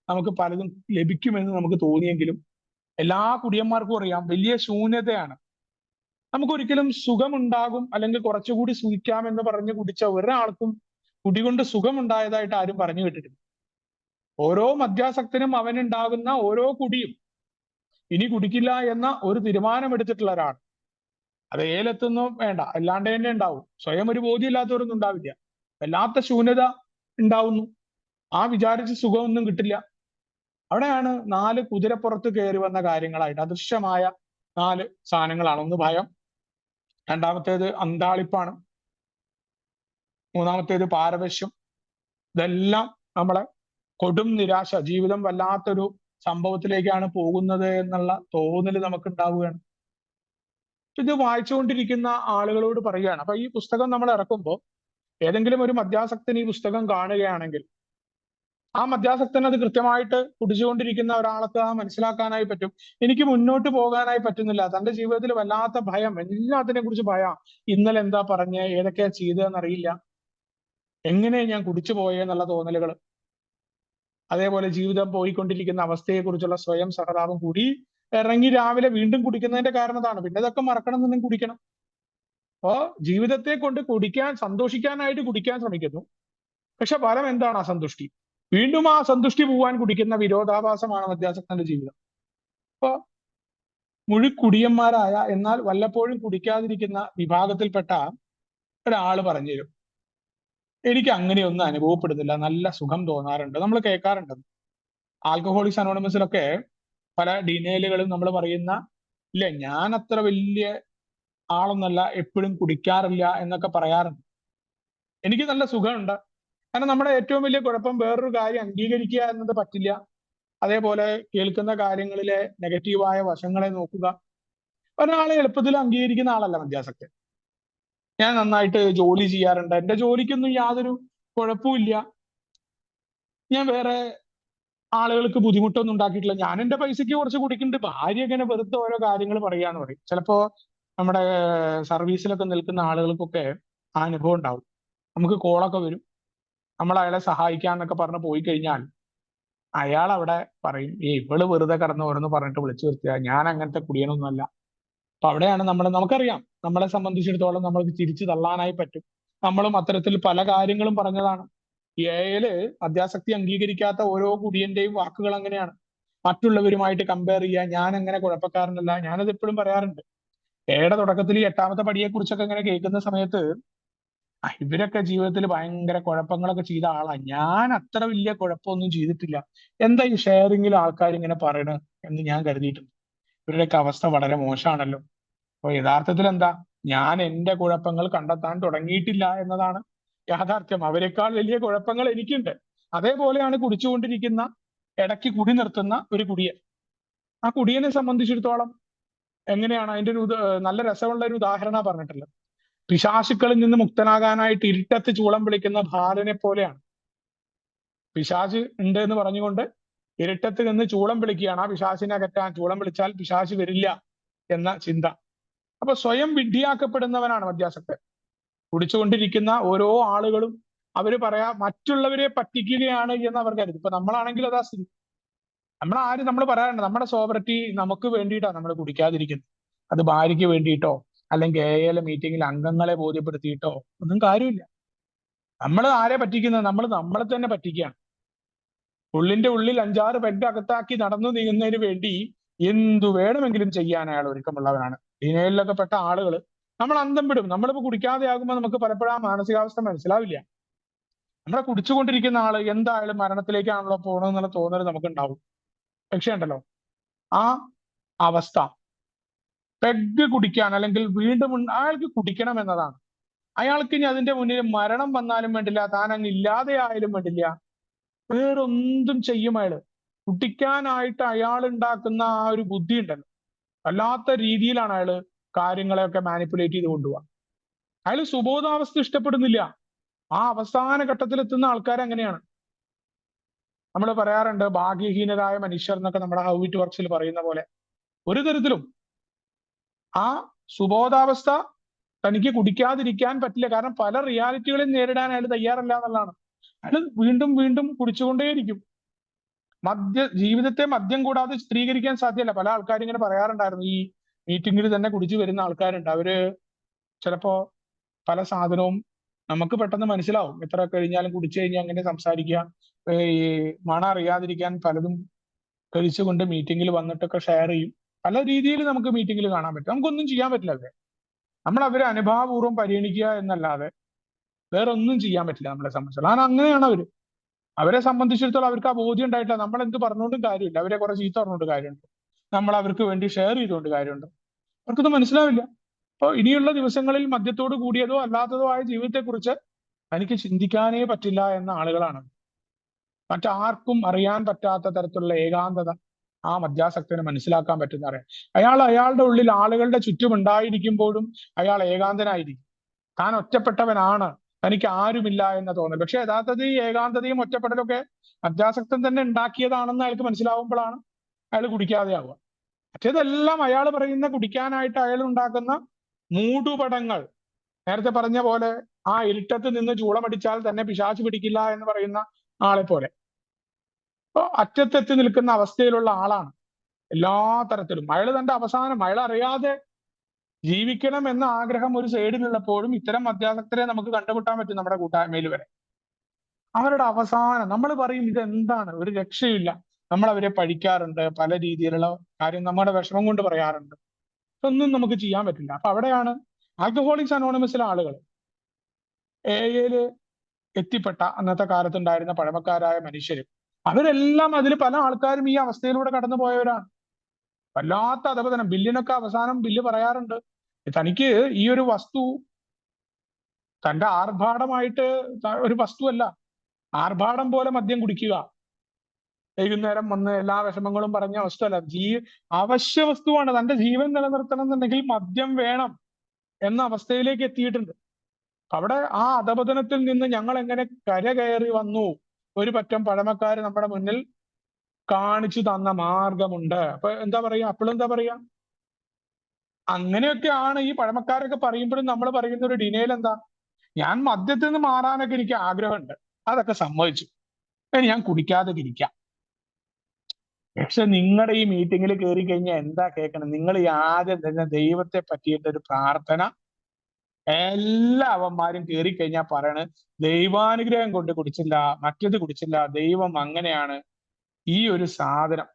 നമുക്ക് പലതും ലഭിക്കുമെന്ന് നമുക്ക് തോന്നിയെങ്കിലും എല്ലാ കുടിയന്മാർക്കും അറിയാം വലിയ ശൂന്യതയാണ്. നമുക്കൊരിക്കലും സുഖമുണ്ടാകും അല്ലെങ്കിൽ കുറച്ചുകൂടി സുഖിക്കാമെന്ന് പറഞ്ഞ് കുടിച്ച ഒരാൾക്കും കുടികൊണ്ട് സുഖമുണ്ടായതായിട്ട് ആരും പറഞ്ഞു കേട്ടിട്ടില്ല. ഓരോ മദ്യാസക്തനും അവനുണ്ടാകുന്ന ഓരോ കുടിയും ഇനി കുടിക്കില്ല എന്ന ഒരു തീരുമാനമെടുത്തിട്ടുള്ള ഒരാൾ. അത് ഏലെത്തൊന്നും വേണ്ട, അല്ലാണ്ട് തന്നെ ഉണ്ടാവും. സ്വയം ഒരു ബോധ്യമില്ലാത്തവരൊന്നും ഉണ്ടാവില്ല. വല്ലാത്ത ശൂന്യത ഉണ്ടാവുന്നു. ആ വിചാരിച്ച സുഖമൊന്നും കിട്ടില്ല. അവിടെയാണ് 4 കുതിരപ്പുറത്ത് കയറി വന്ന കാര്യങ്ങളായിട്ട് അദൃശ്യമായ 4 സാധനങ്ങളാണ്. ഒന്ന് ഭയം, രണ്ടാമത്തേത് അന്താളിപ്പാണ്, മൂന്നാമത്തേത് പാരവശ്യം. ഇതെല്ലാം നമ്മളെ കൊടും നിരാശ, ജീവിതം വല്ലാത്തൊരു സംഭവത്തിലേക്കാണ് പോകുന്നത് എന്നുള്ള തോന്നൽ നമുക്ക് ഉണ്ടാവുകയാണ്. ഇത് വായിച്ചുകൊണ്ടിരിക്കുന്ന ആളുകളോട് പറയുകയാണ്. അപ്പൊ ഈ പുസ്തകം നമ്മൾ ഇറക്കുമ്പോൾ ഏതെങ്കിലും ഒരു മദ്യാസക്തൻ ഈ പുസ്തകം കാണുകയാണെങ്കിൽ ആ മദ്യാസക്തൻ അത് കൃത്യമായിട്ട് കുടിച്ചുകൊണ്ടിരിക്കുന്ന ഒരാൾക്ക് ആ മനസ്സിലാക്കാനായി പറ്റും. എനിക്ക് മുന്നോട്ട് പോകാനായി പറ്റുന്നില്ല, തന്റെ ജീവിതത്തിൽ വല്ലാത്ത ഭയം, എല്ലാത്തിനെ കുറിച്ച് ഭയം. ഇന്നലെ എന്താ പറഞ്ഞ്, ഏതൊക്കെയാ ചെയ്തതെന്നറിയില്ല, എങ്ങനെ ഞാൻ കുടിച്ചു പോയെന്നുള്ള തോന്നലുകൾ, അതേപോലെ ജീവിതം പോയിക്കൊണ്ടിരിക്കുന്ന അവസ്ഥയെക്കുറിച്ചുള്ള സ്വയം സഹതാപം കൂടി ഇറങ്ങി രാവിലെ വീണ്ടും കുടിക്കുന്നതിന്റെ കാരണം അതാണ്. പിന്നെ ഇതൊക്കെ മറക്കണം എന്നുണ്ടെങ്കിൽ കുടിക്കണം. അപ്പോ ജീവിതത്തെ കൊണ്ട് കുടിക്കാൻ, സന്തോഷിക്കാനായിട്ട് കുടിക്കാൻ ശ്രമിക്കുന്നു. പക്ഷെ ഫലം എന്താണ്? അസന്തുഷ്ടി. വീണ്ടും ആ സന്തുഷ്ടി പോവാൻ കുടിക്കുന്ന വിരോധാഭാസമാണ് മദ്യാസക്തന്റെ ജീവിതം. അപ്പോ മുഴുക്കുടിയന്മാരായ എന്നാൽ വല്ലപ്പോഴും കുടിക്കാതിരിക്കുന്ന വിഭാഗത്തിൽപ്പെട്ട ഒരാൾ പറഞ്ഞു തരും, എനിക്ക് അങ്ങനെയൊന്നും അനുഭവപ്പെടുന്നില്ല, നല്ല സുഖം തോന്നാറുണ്ട്. നമ്മൾ കേൾക്കാറുണ്ട്. ആൽക്കഹോളിക്സ് അനോണിമസിലൊക്കെ പല ഡിനേലുകളും നമ്മൾ പറയുന്ന, ഇല്ല ഞാൻ അത്ര വലിയ ആളൊന്നല്ല, എപ്പോഴും കുടിക്കാറില്ല എന്നൊക്കെ പറയാറുണ്ട്. എനിക്ക് നല്ല സുഖമുണ്ട്. കാരണം നമ്മുടെ ഏറ്റവും വലിയ കുഴപ്പം വേറൊരു കാര്യം അംഗീകരിക്കുക എന്നത് പറ്റില്ല. അതേപോലെ കേൾക്കുന്ന കാര്യങ്ങളിലെ നെഗറ്റീവായ വശങ്ങളെ നോക്കുക. ഒരാളെ എളുപ്പത്തിൽ അംഗീകരിക്കുന്ന ആളല്ല മദ്യാസക്തൻ. ഞാൻ നന്നായിട്ട് ജോലി ചെയ്യാറുണ്ട്, എന്റെ ജോലിക്കൊന്നും യാതൊരു കുഴപ്പമില്ല, ഞാൻ വേറെ ആളുകൾക്ക് ബുദ്ധിമുട്ടൊന്നും ഉണ്ടാക്കിയിട്ടില്ല, ഞാൻ എന്റെ പൈസക്ക് കുറച്ച് കുടിക്കുന്നുണ്ട്. ഭാര്യ ഇങ്ങനെ വെറുതെ ഓരോ കാര്യങ്ങൾ പറയാന്ന് പറയും. ചിലപ്പോ നമ്മുടെ സർവീസിലൊക്കെ നിൽക്കുന്ന ആളുകൾക്കൊക്കെ ആ അനുഭവം ഉണ്ടാവും. നമുക്ക് കോളൊക്കെ വരും, നമ്മൾ അയാളെ സഹായിക്കാന്നൊക്കെ പറഞ്ഞ് പോയി കഴിഞ്ഞാൽ അയാൾ അവിടെ പറയും, ഇവള് വെറുതെ കടന്ന് ഓരോന്ന് പറഞ്ഞിട്ട് വിളിച്ചു വരുത്തുക, ഞാൻ അങ്ങനത്തെ കുടിയനൊന്നുമല്ല. അപ്പൊ അവിടെയാണ് നമുക്കറിയാം, നമ്മളെ സംബന്ധിച്ചിടത്തോളം നമ്മൾക്ക് തിരിച്ചു തള്ളാനായി പറ്റും. നമ്മളും അത്തരത്തിൽ പല കാര്യങ്ങളും പറഞ്ഞതാണ്. ഏല് അത്യാസക്തി അംഗീകരിക്കാത്ത ഓരോ കുടിയന്റെയും വാക്കുകൾ അങ്ങനെയാണ്. മറ്റുള്ളവരുമായിട്ട് കമ്പയർ ചെയ്യുക, ഞാൻ അങ്ങനെ കുഴപ്പക്കാരനല്ല. ഞാനത് എപ്പോഴും പറയാറുണ്ട്. ഏയുടെ തുടക്കത്തിൽ ഈ 8ാമത്തെ പടിയെ കുറിച്ചൊക്കെ ഇങ്ങനെ കേൾക്കുന്ന സമയത്ത് ഇവരൊക്കെ ജീവിതത്തിൽ ഭയങ്കര കുഴപ്പങ്ങളൊക്കെ ചെയ്ത ആളാ, ഞാൻ അത്ര വലിയ കുഴപ്പമൊന്നും ചെയ്തിട്ടില്ല, എന്താ ഈ ഷെയറിങ്ങിൽ ആൾക്കാർ ഇങ്ങനെ പറയണത് എന്ന് ഞാൻ കരുതിയിട്ടുണ്ട്. ഇവരുടെയൊക്കെ അവസ്ഥ വളരെ മോശമാണല്ലോ. അപ്പൊ യഥാർത്ഥത്തിൽ എന്താ, ഞാൻ എന്റെ കുഴപ്പങ്ങൾ കണ്ടെത്താൻ തുടങ്ങിയിട്ടില്ല എന്നതാണ് യാഥാർത്ഥ്യം. അവരെക്കാൾ വലിയ കുഴപ്പങ്ങൾ എനിക്കുണ്ട്. അതേപോലെയാണ് കുടിച്ചുകൊണ്ടിരിക്കുന്ന, ഇടയ്ക്ക് കുടി നിർത്തുന്ന ഒരു കുടിയൻ. ആ കുടിയനെ സംബന്ധിച്ചിടത്തോളം എങ്ങനെയാണ് അതിന്റെ ഒരു നല്ല രസമുള്ള ഒരു ഉദാഹരണം പറഞ്ഞിട്ടുള്ളത്. പിശാചുക്കളിൽ നിന്ന് മുക്തനാകാനായിട്ട് ഇരുട്ടത്ത് ചൂളം വിളിക്കുന്ന ബാലനെ പോലെയാണ്. പിശാച് ഉണ്ട് എന്ന് പറഞ്ഞുകൊണ്ട് ഇരുട്ടത്ത് നിന്ന് ചൂളം വിളിക്കുകയാണ്. ആ പിശാചിനെ അകറ്റാൻ ചൂളം വിളിച്ചാൽ പിശാച് വരില്ല എന്ന ചിന്ത. അപ്പൊ സ്വയം വിഡ്ഢിയാക്കപ്പെടുന്നവനാണ് മദ്യാസക്തൻ. കുടിച്ചുകൊണ്ടിരിക്കുന്ന ഓരോ ആളുകളും അവര് പറയാ മറ്റുള്ളവരെ പറ്റിക്കുകയാണ് എന്ന് അവർ കരുതും. ഇപ്പൊ നമ്മളാണെങ്കിൽ അതാ സ്ഥിതി. നമ്മൾ പറയാറുണ്ട്, നമ്മുടെ സോബറിറ്റി നമുക്ക് വേണ്ടിയിട്ടാണ് നമ്മൾ കുടിക്കാതിരിക്കുന്നത്. അത് ഭാര്യയ്ക്ക് വേണ്ടിയിട്ടോ അല്ലെങ്കിൽ AL മീറ്റിംഗിൽ അംഗങ്ങളെ ബോധ്യപ്പെടുത്തിയിട്ടോ ഒന്നും കാര്യമില്ല. നമ്മൾ ആരെ പറ്റിക്കുന്നത്? നമ്മൾ നമ്മളെ തന്നെ പറ്റിക്കുകയാണ്. ഉള്ളിന്റെ ഉള്ളിൽ 5-6 പെഗ് അകത്താക്കി നടന്നു നീങ്ങുന്നതിന് വേണ്ടി എന്തു വേണമെങ്കിലും ചെയ്യാൻ അയാൾ ഒരുക്കമുള്ളവരാണ്. ഡിനയിലൊക്കെ പെട്ട ആളുകൾ നമ്മൾ അന്തം വിടും. നമ്മളിപ്പോ കുടിക്കാതെ ആകുമ്പോൾ നമുക്ക് പലപ്പോഴും ആ മാനസികാവസ്ഥ മനസ്സിലാവില്ല. നമ്മളെ കുടിച്ചുകൊണ്ടിരിക്കുന്ന ആള് എന്തായാലും മരണത്തിലേക്കാണല്ലോ പോകണമെന്നുള്ള തോന്നൽ നമുക്ക് ഉണ്ടാവും. പക്ഷേ ഉണ്ടല്ലോ, ആ അവസ്ഥ പെഗ് കുടിക്കാൻ അല്ലെങ്കിൽ വീണ്ടും അയാൾക്ക് കുടിക്കണം എന്നതാണ്. അയാൾക്ക് ഇനി അതിന്റെ മുന്നിൽ മരണം വന്നാലും വേണ്ടില്ല, താൻ അങ്ങ് ഇല്ലാതെ ആയാലും വേണ്ടില്ല, വേറൊന്തും ചെയ്യും അയാള്. കുടിക്കാനായിട്ട് അയാൾ ഉണ്ടാക്കുന്ന ആ ഒരു ബുദ്ധി ഉണ്ടല്ലോ, അല്ലാത്ത രീതിയിലാണ് അയാള് കാര്യങ്ങളെയൊക്കെ മാനിപ്പുലേറ്റ് ചെയ്ത് കൊണ്ടുപോവുക. അയാൾ സുബോധാവസ്ഥ ഇഷ്ടപ്പെടുന്നില്ല. ആ അവസാന ഘട്ടത്തിൽ എത്തുന്ന ആൾക്കാർ അങ്ങനെയാണ്. നമ്മൾ പറയാറുണ്ട് ഭാഗ്യഹീനരായ മനുഷ്യർ എന്നൊക്കെ നമ്മുടെ ഹൗ ഇറ്റ് വർക്സിൽ പറയുന്ന പോലെ. ഒരു തരത്തിലും ആ സുബോധാവസ്ഥ തനിക്ക് കുടിക്കാതിരിക്കാൻ പറ്റില്ല. കാരണം പല റിയാലിറ്റികളെയും നേരിടാൻ അയാൾ തയ്യാറല്ല എന്നുള്ളതാണ്. അയാൾ വീണ്ടും വീണ്ടും കുടിച്ചുകൊണ്ടേയിരിക്കും. ജീവിതത്തെ മദ്യം കൂടാതെ ചിത്രീകരിക്കാൻ സാധ്യമല്ല. പല ആൾക്കാരും ഇങ്ങനെ പറയാറുണ്ടായിരുന്നു, ഈ മീറ്റിംഗിൽ തന്നെ കുടിച്ചു വരുന്ന ആൾക്കാരുണ്ട്. അവര് ചിലപ്പോ പല സാധനവും നമുക്ക് പെട്ടെന്ന് മനസ്സിലാവും, എത്ര കഴിഞ്ഞാലും കുടിച്ചു കഴിഞ്ഞാൽ അങ്ങനെ സംസാരിക്കുക, ഈ മണം അറിയാതിരിക്കാൻ പലതും കഴിച്ചുകൊണ്ട് മീറ്റിംഗിൽ വന്നിട്ടൊക്കെ ഷെയർ ചെയ്യും. പല രീതിയിൽ നമുക്ക് മീറ്റിംഗിൽ കാണാൻ പറ്റും. നമുക്കൊന്നും ചെയ്യാൻ പറ്റില്ല അവരെ. നമ്മൾ അവരെ അനുഭാവപൂർവ്വം പരിഗണിക്കുക എന്നല്ലാതെ വേറെ ഒന്നും ചെയ്യാൻ പറ്റില്ല നമ്മളെ സംബന്ധിച്ചിടത്തോളം. കാരണം അങ്ങനെയാണ് അവര്. അവരെ സംബന്ധിച്ചിടത്തോളം അവർക്ക് ആ ബോധ്യം ഉണ്ടായിട്ടില്ല. നമ്മൾ എന്ത് പറഞ്ഞുകൊണ്ടും കാര്യമില്ല, അവരെ കുറെ ചീത്ത പറഞ്ഞുകൊണ്ട് കാര്യമുണ്ട്, നമ്മൾ അവർക്ക് വേണ്ടി ഷെയർ ചെയ്തുകൊണ്ട് കാര്യമുണ്ട്, അവർക്കൊന്നും മനസ്സിലാവില്ല. അപ്പോൾ ഇനിയുള്ള ദിവസങ്ങളിൽ മദ്യത്തോട് കൂടിയതോ അല്ലാത്തതോ ആയ ജീവിതത്തെക്കുറിച്ച് എനിക്ക് ചിന്തിക്കാനേ പറ്റില്ല എന്ന ആളുകളാണ്. മറ്റാർക്കും അറിയാൻ പറ്റാത്ത തരത്തിലുള്ള ഏകാന്തത ആ മദ്യാസക്തന് മനസ്സിലാക്കാൻ പറ്റുന്ന അറിയാം. അയാളുടെ ഉള്ളിൽ ആളുകളുടെ ചുറ്റും ഉണ്ടായിരിക്കുമ്പോഴും അയാൾ ഏകാന്തനായിരിക്കും. താൻ ഒറ്റപ്പെട്ടവനാണ്, തനിക്ക് ആരുമില്ല എന്ന തോന്നൽ. പക്ഷെ യഥാർത്ഥത്തിൽ ഈ ഏകാന്തതയും ഒറ്റപ്പെടലൊക്കെ മദ്യാസക്തൻ തന്നെ ഉണ്ടാക്കിയതാണെന്ന് അയാൾക്ക് മനസ്സിലാവുമ്പോഴാണ് അയാൾ കുടിക്കാതെയാവുക. മറ്റേതെല്ലാം അയാൾ പറയുന്ന കുടിക്കാനായിട്ട് അയാൾ ഉണ്ടാക്കുന്ന മൂടുപടങ്ങൾ. നേരത്തെ പറഞ്ഞ പോലെ ആ ഇരുട്ടത്ത് നിന്ന് ചൂളമടിച്ചാൽ തന്നെ പിശാച് പിടിക്കില്ല എന്ന് പറയുന്ന ആളെ പോലെ. അപ്പൊ അറ്റത്തെത്തി നിൽക്കുന്ന അവസ്ഥയിലുള്ള ആളാണ് എല്ലാ തരത്തിലും. അയാൾ തന്റെ അവസാനം അയാൾ അറിയാതെ ജീവിക്കണം എന്ന ആഗ്രഹം ഒരു സൈഡിലുള്ളപ്പോഴും ഇത്തരം മദ്യാസക്തരെ നമുക്ക് കണ്ടുമുട്ടാൻ പറ്റും നമ്മുടെ കൂട്ടായ്മയിൽ വരെ. അവരുടെ അവസാനം നമ്മൾ പറയും ഇതെന്താണ്, ഒരു രക്ഷയില്ല. നമ്മൾ അവരെ പഴിക്കാറുണ്ട്, പല രീതിയിലുള്ള കാര്യം നമ്മുടെ വിഷമം കൊണ്ട് പറയാറുണ്ട്. ഒന്നും നമുക്ക് ചെയ്യാൻ പറ്റില്ല. അപ്പൊ അവിടെയാണ് ആൽക്കഹോളിക്സ് അനോണിമസിലെ ആളുകൾ, എയില് എത്തിപ്പെട്ട അന്നത്തെ കാലത്തുണ്ടായിരുന്ന പഴമക്കാരായ മനുഷ്യര്, അവരെല്ലാം അതിൽ പല ആൾക്കാരും ഈ അവസ്ഥയിലൂടെ കടന്നു പോയവരാണ്. വല്ലാത്ത അധപതനം. ബില്ലിനൊക്കെ അവസാനം ബില്ല് പറയാറുണ്ട്, തനിക്ക് ഈ ഒരു വസ്തു തന്റെ ആർഭാടമായിട്ട് ഒരു വസ്തുവല്ല, ആർഭാടം പോലെ മദ്യം കുടിക്കുക, വൈകുന്നേരം വന്ന് എല്ലാ വിഷമങ്ങളും പറഞ്ഞ വസ്തുവല്ല, അവശ്യ വസ്തുവാണ്. തന്റെ ജീവൻ നിലനിർത്തണം എന്നുണ്ടെങ്കിൽ മദ്യം വേണം എന്ന അവസ്ഥയിലേക്ക് എത്തിയിട്ടുണ്ട്. അവിടെ ആ അധപതനത്തിൽ നിന്ന് ഞങ്ങൾ എങ്ങനെ കരകയറി വന്നു, ഒരു പറ്റം പഴമക്കാര് നമ്മുടെ മുന്നിൽ കാണിച്ചു തന്ന മാർഗമുണ്ട്. അപ്പൊ എന്താ പറയാ, അപ്പോഴും എന്താ പറയാ, അങ്ങനെയൊക്കെയാണ് ഈ പഴമക്കാരൊക്കെ പറയുമ്പോഴും നമ്മൾ പറയുന്ന ഒരു ഡിനയിൽ എന്താ, ഞാൻ മദ്യത്തിൽ നിന്ന് മാറാനൊക്കെ എനിക്ക് ആഗ്രഹമുണ്ട്, അതൊക്കെ സമ്മതിച്ചു, ഇനി ഞാൻ കുടിക്കാതെ ഇരിക്കാം. പക്ഷെ നിങ്ങളുടെ ഈ മീറ്റിങ്ങിൽ കയറി കഴിഞ്ഞാൽ എന്താ കേൾക്കണം, നിങ്ങൾ ഈ ആദ്യം തന്നെ ദൈവത്തെ പറ്റിയിട്ട് ഒരു പ്രാർത്ഥന. എല്ലാ അവന്മാരും കയറി കഴിഞ്ഞാൽ പറയണ് ദൈവാനുഗ്രഹം കൊണ്ട് കുടിച്ചില്ല, മറ്റേത് കുടിച്ചില്ല, ദൈവം അങ്ങനെയാണ്. ഈ ഒരു സാധനം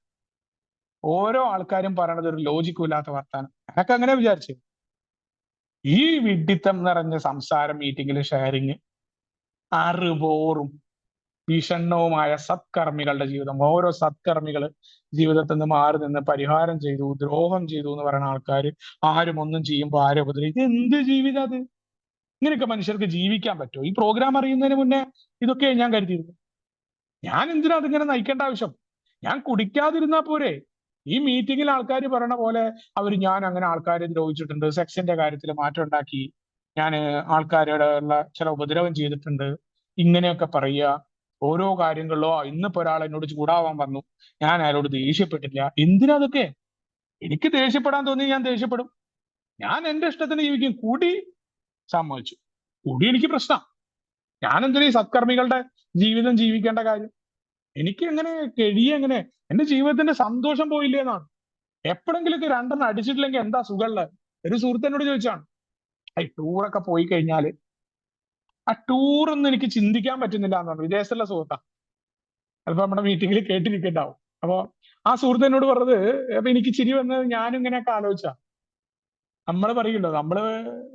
ഓരോ ആൾക്കാരും പറയണത് ഒരു ലോജിക്കും ഇല്ലാത്ത വർത്താനം. എനക്ക് അങ്ങനെ വിചാരിച്ചു. ഈ വിഡ്ഢിത്തം നിറഞ്ഞ സംസാരം, മീറ്റിംഗിൽ ഷെയറിങ്, അറിവോറും ഭീഷണവുമായ സത്കർമ്മികളുടെ ജീവിതം. ഓരോ സത്കർമ്മികൾ ജീവിതത്തിൽ നിന്ന് മാറി നിന്ന് പരിഹാരം ചെയ്തു, ദ്രോഹം ചെയ്തു എന്ന് പറയുന്ന ആൾക്കാർ ആരും ഒന്നും ചെയ്യുമ്പോൾ ആരും ഉപദ്രവിക്കും. ഇത് എന്ത് ജീവിതം അത്? ഇങ്ങനെയൊക്കെ മനുഷ്യർക്ക് ജീവിക്കാൻ പറ്റുമോ? ഈ പ്രോഗ്രാം അറിയുന്നതിന് മുന്നേ ഇതൊക്കെ ഞാൻ കരുതിയിരുന്നു. ഞാൻ എന്തിനാ അതിങ്ങനെ നയിക്കേണ്ട ആവശ്യം? ഞാൻ കുടിക്കാതിരുന്നാ പോരെ? ഈ മീറ്റിംഗിൽ ആൾക്കാർ പറയണ പോലെ ഞാൻ അങ്ങനെ ആൾക്കാരെ ദ്രോഹിച്ചിട്ടുണ്ട്, സെക്സിന്റെ കാര്യത്തിൽ മാറ്റം ഉണ്ടാക്കി, ഞാൻ ആൾക്കാരോട് ഉള്ള ചില ഉപദ്രവം ചെയ്തിട്ടുണ്ട്, ഇങ്ങനെയൊക്കെ പറയുക. ഓരോ കാര്യങ്ങളിലോ ഇന്നിപ്പോ ഒരാൾ എന്നോട് ചൂടാവാൻ വന്നു, ഞാൻ അയാളോട് ദേഷ്യപ്പെട്ടില്ല. എന്തിനാ അതൊക്കെ? എനിക്ക് ദേഷ്യപ്പെടാൻ തോന്നി ഞാൻ ദേഷ്യപ്പെടും. ഞാൻ എന്റെ ഇഷ്ടത്തിന് ജീവിക്കും. കൂടി സമ്മതിച്ചു, കൂടി എനിക്ക് പ്രശ്നം. ഞാൻ എന്തിനാ ഈ സത്കർമ്മികളുടെ ജീവിതം ജീവിക്കേണ്ട കാര്യം? എനിക്ക് എങ്ങനെ എങ്ങനെ എന്റെ ജീവിതത്തിന്റെ സന്തോഷം പോയില്ലേ എന്നാണ്. എപ്പോഴെങ്കിലൊക്കെ രണ്ടെണ്ണം അടിച്ചിട്ടില്ലെങ്കിൽ എന്താ സുഖമുള്ളത്? ഒരു സുഹൃത്തിനോട് ചോദിച്ചാണ്, ടൂറൊക്കെ പോയി കഴിഞ്ഞാല് ആ ടൂറൊന്നും എനിക്ക് ചിന്തിക്കാൻ പറ്റുന്നില്ല എന്ന് പറഞ്ഞു. വിദേശത്തുള്ള സുഹൃത്താ, ചിലപ്പോ നമ്മുടെ മീറ്റിംഗിൽ കേട്ടിരിക്കണ്ടാവും. അപ്പൊ ആ സുഹൃത്ത് എന്നോട് പറഞ്ഞത്, അപ്പൊ എനിക്ക് ചിരി വന്നത് ഞാനും ഇങ്ങനെയൊക്കെ ആലോചിച്ച, നമ്മൾ പറയല്ലോ, നമ്മള്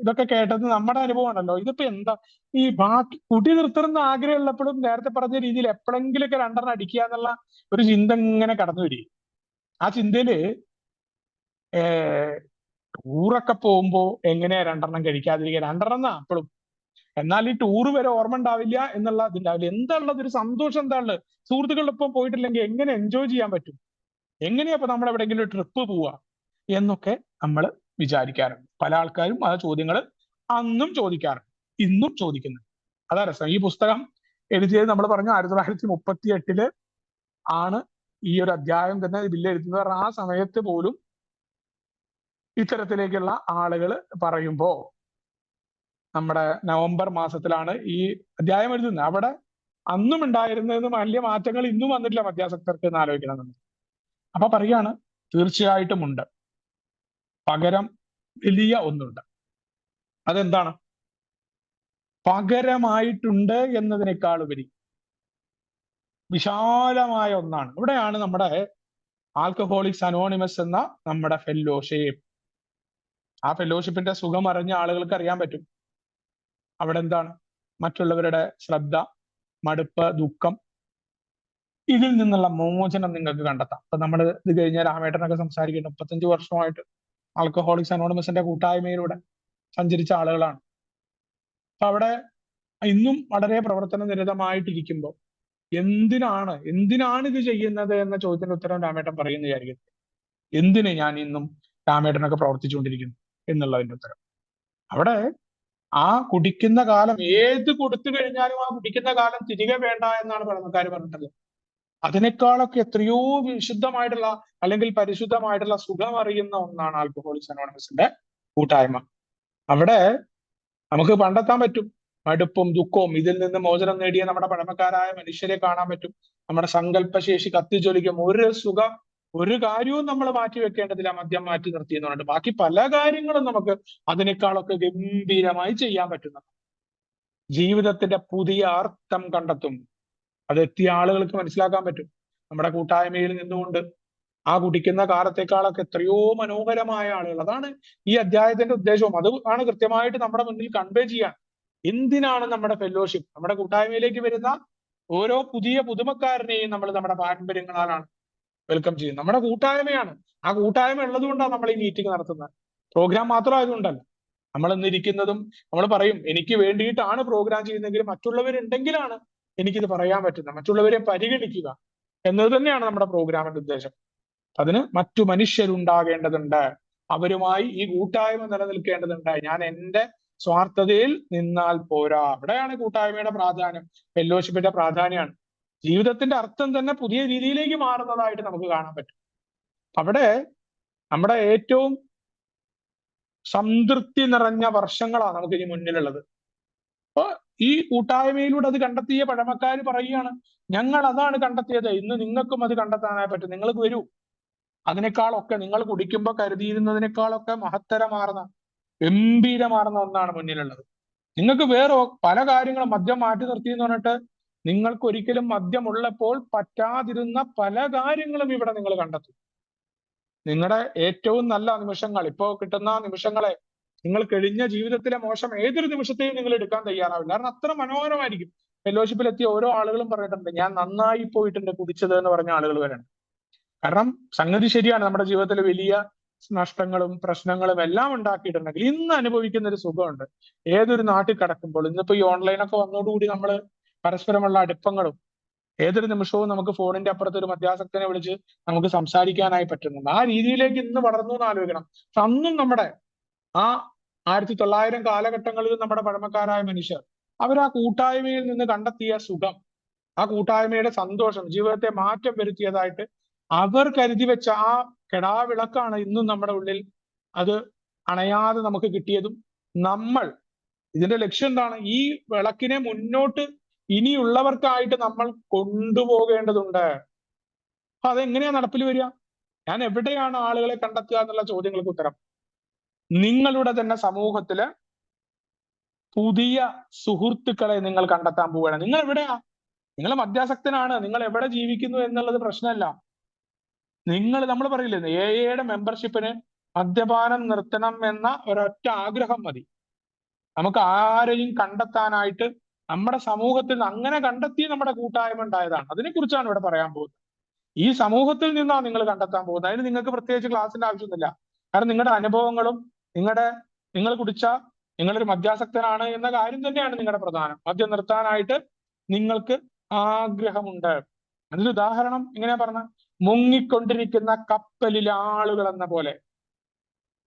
ഇതൊക്കെ കേട്ടത് നമ്മുടെ അനുഭവമാണല്ലോ. ഇതിപ്പോ എന്താ ഈ ബാക്കി കുടി നിർത്തണമെന്ന് ആഗ്രഹമുള്ളപ്പോഴും നേരത്തെ പറഞ്ഞ രീതിയിൽ എപ്പോഴെങ്കിലൊക്കെ രണ്ടെണ്ണം അടിക്കുക എന്നുള്ള ഒരു ചിന്ത ഇങ്ങനെ കടന്നു വരിക. ആ ചിന്തയില് ടൂറൊക്കെ പോകുമ്പോ എങ്ങനെയാ രണ്ടെണ്ണം കഴിക്കാതിരിക്കുക? രണ്ടെണ്ണം എന്നാ അപ്പോഴും. എന്നാൽ ഈ ടൂറ് വരെ ഓർമ്മ ഉണ്ടാവില്ല എന്നുള്ള ഇതുണ്ടാവില്ല. എന്താ ഉള്ളത്? ഒരു സന്തോഷം എന്താ ഉള്ളത്? സുഹൃത്തുക്കളുടെ ഒപ്പം പോയിട്ടില്ലെങ്കിൽ എങ്ങനെ എൻജോയ് ചെയ്യാൻ പറ്റും? എങ്ങനെയാ ഇപ്പൊ നമ്മൾ എവിടെയെങ്കിലും ഒരു ട്രിപ്പ് പോവുക എന്നൊക്കെ നമ്മൾ വിചാരിക്കാറുണ്ട്. പല ആൾക്കാരും ആ ചോദ്യങ്ങൾ അന്നും ചോദിക്കാറുണ്ട്, ഇന്നും ചോദിക്കുന്നു. അതാ രസം. ഈ പുസ്തകം എഴുതിയത് നമ്മൾ പറഞ്ഞു 1938 ആണ് ഈ ഒരു അധ്യായം തന്നെ ബില്ല് എഴുതുന്നത്. പറഞ്ഞാൽ ആ സമയത്ത് പോലും ഇത്തരത്തിലേക്കുള്ള ആളുകൾ പറയുമ്പോ നമ്മുടെ നവംബർ മാസത്തിലാണ് ഈ അധ്യായം എഴുതുന്നത്. അവിടെ അന്നും ഉണ്ടായിരുന്നതിന് വലിയ മാറ്റങ്ങൾ ഇന്നും വന്നിട്ടില്ല മദ്യാസക്തർക്ക് എന്ന് ആലോചിക്കണം നമ്മൾ. അപ്പൊ പറയാണ്, തീർച്ചയായിട്ടും ഉണ്ട്. പകരം വലിയ ഒന്നുണ്ട്. അതെന്താണ്? പകരമായിട്ടുണ്ട് എന്നതിനേക്കാൾ ഉപരി വിശാലമായ ഒന്നാണ്. ഇവിടെയാണ് നമ്മുടെ ആൽക്കഹോളിക്സ് അനോണിമസ് എന്ന നമ്മുടെ ഫെല്ലോഷിപ്പ്. ആ ഫെല്ലോഷിപ്പിന്റെ സുഖം അറിഞ്ഞ ആളുകൾക്ക് അറിയാൻ പറ്റും അവിടെ എന്താണ് മറ്റുള്ളവരുടെ ശ്രദ്ധ, മടുപ്പ്, ദുഃഖം, ഇതിൽ നിന്നുള്ള മോചനം നിങ്ങൾക്ക് കണ്ടെത്താം. അപ്പൊ നമ്മൾ ഇത് കഴിഞ്ഞ രാമേട്ടനൊക്കെ സംസാരിക്കുന്നു. 35 വർഷമായിട്ട് ആൽക്കഹോളിക്സ് അനോണിമസിന്റെ കൂട്ടായ്മയിലൂടെ സഞ്ചരിച്ച ആളുകളാണ്. അപ്പൊ അവിടെ ഇന്നും വളരെ പ്രവർത്തന നിരതമായിട്ടിരിക്കുമ്പോൾ എന്തിനാണ് ഇത് ചെയ്യുന്നത് എന്ന ചോദ്യത്തിന്റെ ഉത്തരം രാമേട്ടൻ പറയുന്ന വിചാരിക്കുന്നത്. എന്തിന് ഞാൻ ഇന്നും രാമേട്ടനൊക്കെ പ്രവർത്തിച്ചുകൊണ്ടിരിക്കുന്നു എന്നുള്ളതിന്റെ ഉത്തരം. അവിടെ ആ കുടിക്കുന്ന കാലം ഏത് കൊടുത്തു കഴിഞ്ഞാലും ആ കുടിക്കുന്ന കാലം തിരികെ വേണ്ട എന്നാണ് പഴമക്കാർ പറഞ്ഞിട്ടുള്ളത്. അതിനേക്കാളൊക്കെ എത്രയോ വിശുദ്ധമായിട്ടുള്ള അല്ലെങ്കിൽ പരിശുദ്ധമായിട്ടുള്ള സുഖം അറിയുന്ന ഒന്നാണ് ആൽക്കഹോളിക്സ് അനോണിമസിന്റെ കൂട്ടായ്മ. അവിടെ നമുക്ക് കണ്ടെത്താൻ പറ്റും മടുപ്പും ദുഃഖവും. ഇതിൽ നിന്ന് മോചനം നേടിയ നമ്മുടെ പഴമക്കാരായ മനുഷ്യരെ കാണാൻ പറ്റും. നമ്മുടെ സങ്കല്പശേഷി കത്തിജ്വലിക്കും. ഒരു കാര്യവും നമ്മൾ മാറ്റി വെക്കേണ്ടതില്ല, മദ്യം മാറ്റി നിർത്തി എന്ന് പറഞ്ഞിട്ട്. ബാക്കി പല കാര്യങ്ങളും നമുക്ക് അതിനേക്കാളൊക്കെ ഗംഭീരമായി ചെയ്യാൻ പറ്റുന്ന ജീവിതത്തിന്റെ പുതിയ അർത്ഥം കണ്ടെത്തും. അതെത്തിയ ആളുകൾക്ക് മനസ്സിലാക്കാൻ പറ്റും. നമ്മുടെ കൂട്ടായ്മയിൽ നിന്നുകൊണ്ട് ആ കുടിക്കുന്ന കാലത്തെക്കാളൊക്കെ എത്രയോ മനോഹരമായ ആളുകൾ. അതാണ് ഈ അധ്യായത്തിന്റെ ഉദ്ദേശവും. അത് ആണ് കൃത്യമായിട്ട് നമ്മുടെ മുന്നിൽ കൺവേ ചെയ്യാൻ. എന്തിനാണ് നമ്മുടെ ഫെല്ലോഷിപ്പ്? നമ്മുടെ കൂട്ടായ്മയിലേക്ക് വരുന്ന ഓരോ പുതിയ പുതുമക്കാരനെയും നമ്മൾ നമ്മുടെ പാരമ്പര്യങ്ങളാലാണ് വെൽക്കം ചെയ്യുന്നത്. നമ്മുടെ കൂട്ടായ്മയാണ്. ആ കൂട്ടായ്മ ഉള്ളത് കൊണ്ടാണ് നമ്മൾ ഈ മീറ്റിംഗ് നടത്തുന്നത്. പ്രോഗ്രാം മാത്രമായതുകൊണ്ടല്ല. നമ്മൾ ഇന്നിരിക്കുന്നതും നമ്മൾ പറയും എനിക്ക് വേണ്ടിയിട്ടാണ് പ്രോഗ്രാം ചെയ്യുന്നതെങ്കിൽ മറ്റുള്ളവരുണ്ടെങ്കിലാണ് എനിക്കിത് പറയാൻ പറ്റുന്നത്. മറ്റുള്ളവരെ പരിഗണിക്കുക എന്നത് തന്നെയാണ് നമ്മുടെ പ്രോഗ്രാമിന്റെ ഉദ്ദേശം. അതിന് മറ്റു മനുഷ്യരുണ്ടാകേണ്ടതുണ്ട്. അവരുമായി ഈ കൂട്ടായ്മ നിലനിൽക്കേണ്ടതുണ്ട്. ഞാൻ എന്റെ സ്വാർത്ഥതയിൽ നിന്നാൽ പോരാ. അവിടെയാണ് കൂട്ടായ്മയുടെ പ്രാധാന്യം, ഫെല്ലോഷിപ്പിന്റെ പ്രാധാന്യമാണ്. ജീവിതത്തിന്റെ അർത്ഥം തന്നെ പുതിയ രീതിയിലേക്ക് മാറുന്നതായിട്ട് നമുക്ക് കാണാൻ പറ്റും. അവിടെ നമ്മുടെ ഏറ്റവും സംതൃപ്തി നിറഞ്ഞ വർഷങ്ങളാണ് നമുക്ക് ഇനി മുന്നിലുള്ളത്. അപ്പൊ ഈ കൂട്ടായ്മയിലൂടെ അത് കണ്ടെത്തിയ പഴമക്കാർ പറയുകയാണ്, ഞങ്ങൾ അതാണ് കണ്ടെത്തിയത്, ഇന്ന് നിങ്ങൾക്കും അത് കണ്ടെത്താനായി പറ്റും. നിങ്ങൾക്ക് വരൂ. അതിനേക്കാളൊക്കെ നിങ്ങൾ കുടിക്കുമ്പോൾ കരുതിയിരുന്നതിനേക്കാളൊക്കെ മഹത്തരമാർന്ന ഗംഭീരമാർന്ന ഒന്നാണ് മുന്നിലുള്ളത്. നിങ്ങൾക്ക് വേറെ പല കാര്യങ്ങളും മദ്യം മാറ്റി നിർത്തി എന്ന് പറഞ്ഞിട്ട് നിങ്ങൾക്ക് ഒരിക്കലും മദ്യം ഉള്ളപ്പോൾ പറ്റാതിരുന്ന പല കാര്യങ്ങളും ഇവിടെ നിങ്ങൾ കണ്ടെത്തും. നിങ്ങളുടെ ഏറ്റവും നല്ല നിമിഷങ്ങൾ, ഇപ്പോ കിട്ടുന്ന നിമിഷങ്ങളെ നിങ്ങൾ കഴിഞ്ഞ ജീവിതത്തിലെ മോശം ഏതൊരു നിമിഷത്തെയും നിങ്ങൾ എടുക്കാൻ തയ്യാറാവില്ല. കാരണം അത്ര മനോഹരമായിരിക്കും. ഫെലോഷിപ്പിൽ എത്തിയ ഓരോ ആളുകളും പറഞ്ഞിട്ടുണ്ട്, ഞാൻ നന്നായി പോയിട്ടുണ്ട് കുടിച്ചത് എന്ന് പറഞ്ഞ ആളുകൾ വരെയുണ്ട്. കാരണം സംഗതി ശരിയാണ്, നമ്മുടെ ജീവിതത്തിൽ വലിയ നഷ്ടങ്ങളും പ്രശ്നങ്ങളും എല്ലാം ഉണ്ടാക്കിയിട്ടുണ്ടെങ്കിൽ ഇന്ന് അനുഭവിക്കുന്ന ഒരു സുഖമുണ്ട്. ഏതൊരു നാട്ടിൽ കിടക്കുമ്പോൾ, ഇന്നിപ്പോ ഈ ഓൺലൈനൊക്കെ വന്നതോടുകൂടി നമ്മൾ പരസ്പരമുള്ള അടുപ്പങ്ങളും ഏതൊരു നിമിഷവും നമുക്ക് ഫോണിന്റെ അപ്പുറത്ത് ഒരു മദ്യാസക്തനെ വിളിച്ച് നമുക്ക് സംസാരിക്കാനായി പറ്റുന്നുണ്ട്. ആ രീതിയിലേക്ക് ഇന്ന് വളർന്നു എന്ന് ആലോചിക്കണം. പക്ഷെ അന്നും നമ്മുടെ ആ 1900 കാലഘട്ടങ്ങളിൽ നമ്മുടെ പഴമക്കാരായ മനുഷ്യർ അവർ ആ കൂട്ടായ്മയിൽ നിന്ന് കണ്ടെത്തിയ സുഖം, ആ കൂട്ടായ്മയുടെ സന്തോഷം ജീവിതത്തെ മാറ്റം വരുത്തിയതായിട്ട് അവർ കരുതി വെച്ച ആ കെടാവിളക്കാണ് ഇന്നും നമ്മുടെ ഉള്ളിൽ അത് അണയാതെ നമുക്ക് കിട്ടിയതും. നമ്മൾ ഇതിന്റെ ലക്ഷ്യം എന്താണ്? ഈ വിളക്കിനെ മുന്നോട്ട് ഇനിയുള്ളവർക്കായിട്ട് നമ്മൾ കൊണ്ടുപോകേണ്ടതുണ്ട്. അപ്പൊ അതെങ്ങനെയാ നടപ്പിൽ വരിക? ഞാൻ എവിടെയാണ് ആളുകളെ കണ്ടെത്തുക എന്നുള്ള ചോദ്യങ്ങൾക്ക് ഉത്തരം നിങ്ങളുടെ തന്നെ സമൂഹത്തില് പുതിയ സുഹൃത്തുക്കളെ നിങ്ങൾ കണ്ടെത്താൻ പോവുകയാണ്. നിങ്ങൾ എവിടെയാ? നിങ്ങൾ മദ്യാസക്തനാണ്, നിങ്ങൾ എവിടെ ജീവിക്കുന്നു എന്നുള്ളത് പ്രശ്നമല്ല. നമ്മൾ പറയില്ലേ, എയുടെ മെമ്പർഷിപ്പിന് മദ്യപാനം നിർത്തണം എന്ന ഒരൊറ്റ ആഗ്രഹം മതി. നമുക്ക് ആരെയും കണ്ടെത്താനായിട്ട് നമ്മുടെ സമൂഹത്തിൽ നിന്ന് അങ്ങനെ കണ്ടെത്തി നമ്മുടെ കൂട്ടായ്മ ഉണ്ടായതാണ്. അതിനെക്കുറിച്ചാണ് ഇവിടെ പറയാൻ പോകുന്നത്. ഈ സമൂഹത്തിൽ നിന്നാണ് നിങ്ങൾ കണ്ടെത്താൻ പോകുന്നത്. അതിന് നിങ്ങൾക്ക് പ്രത്യേകിച്ച് ക്ലാസിന്റെ ആവശ്യമൊന്നുമില്ല. കാരണം നിങ്ങളുടെ അനുഭവങ്ങളും നിങ്ങൾ കുടിച്ച നിങ്ങളൊരു മദ്യാസക്തനാണ് എന്ന കാര്യം തന്നെയാണ് നിങ്ങളുടെ പ്രധാനം. മദ്യം നിർത്താനായിട്ട് നിങ്ങൾക്ക് ആഗ്രഹമുണ്ട്. അതിന് ഉദാഹരണം ഇങ്ങനെയാ പറഞ്ഞ, മുങ്ങിക്കൊണ്ടിരിക്കുന്ന കപ്പലിലെ ആളുകൾ എന്ന പോലെ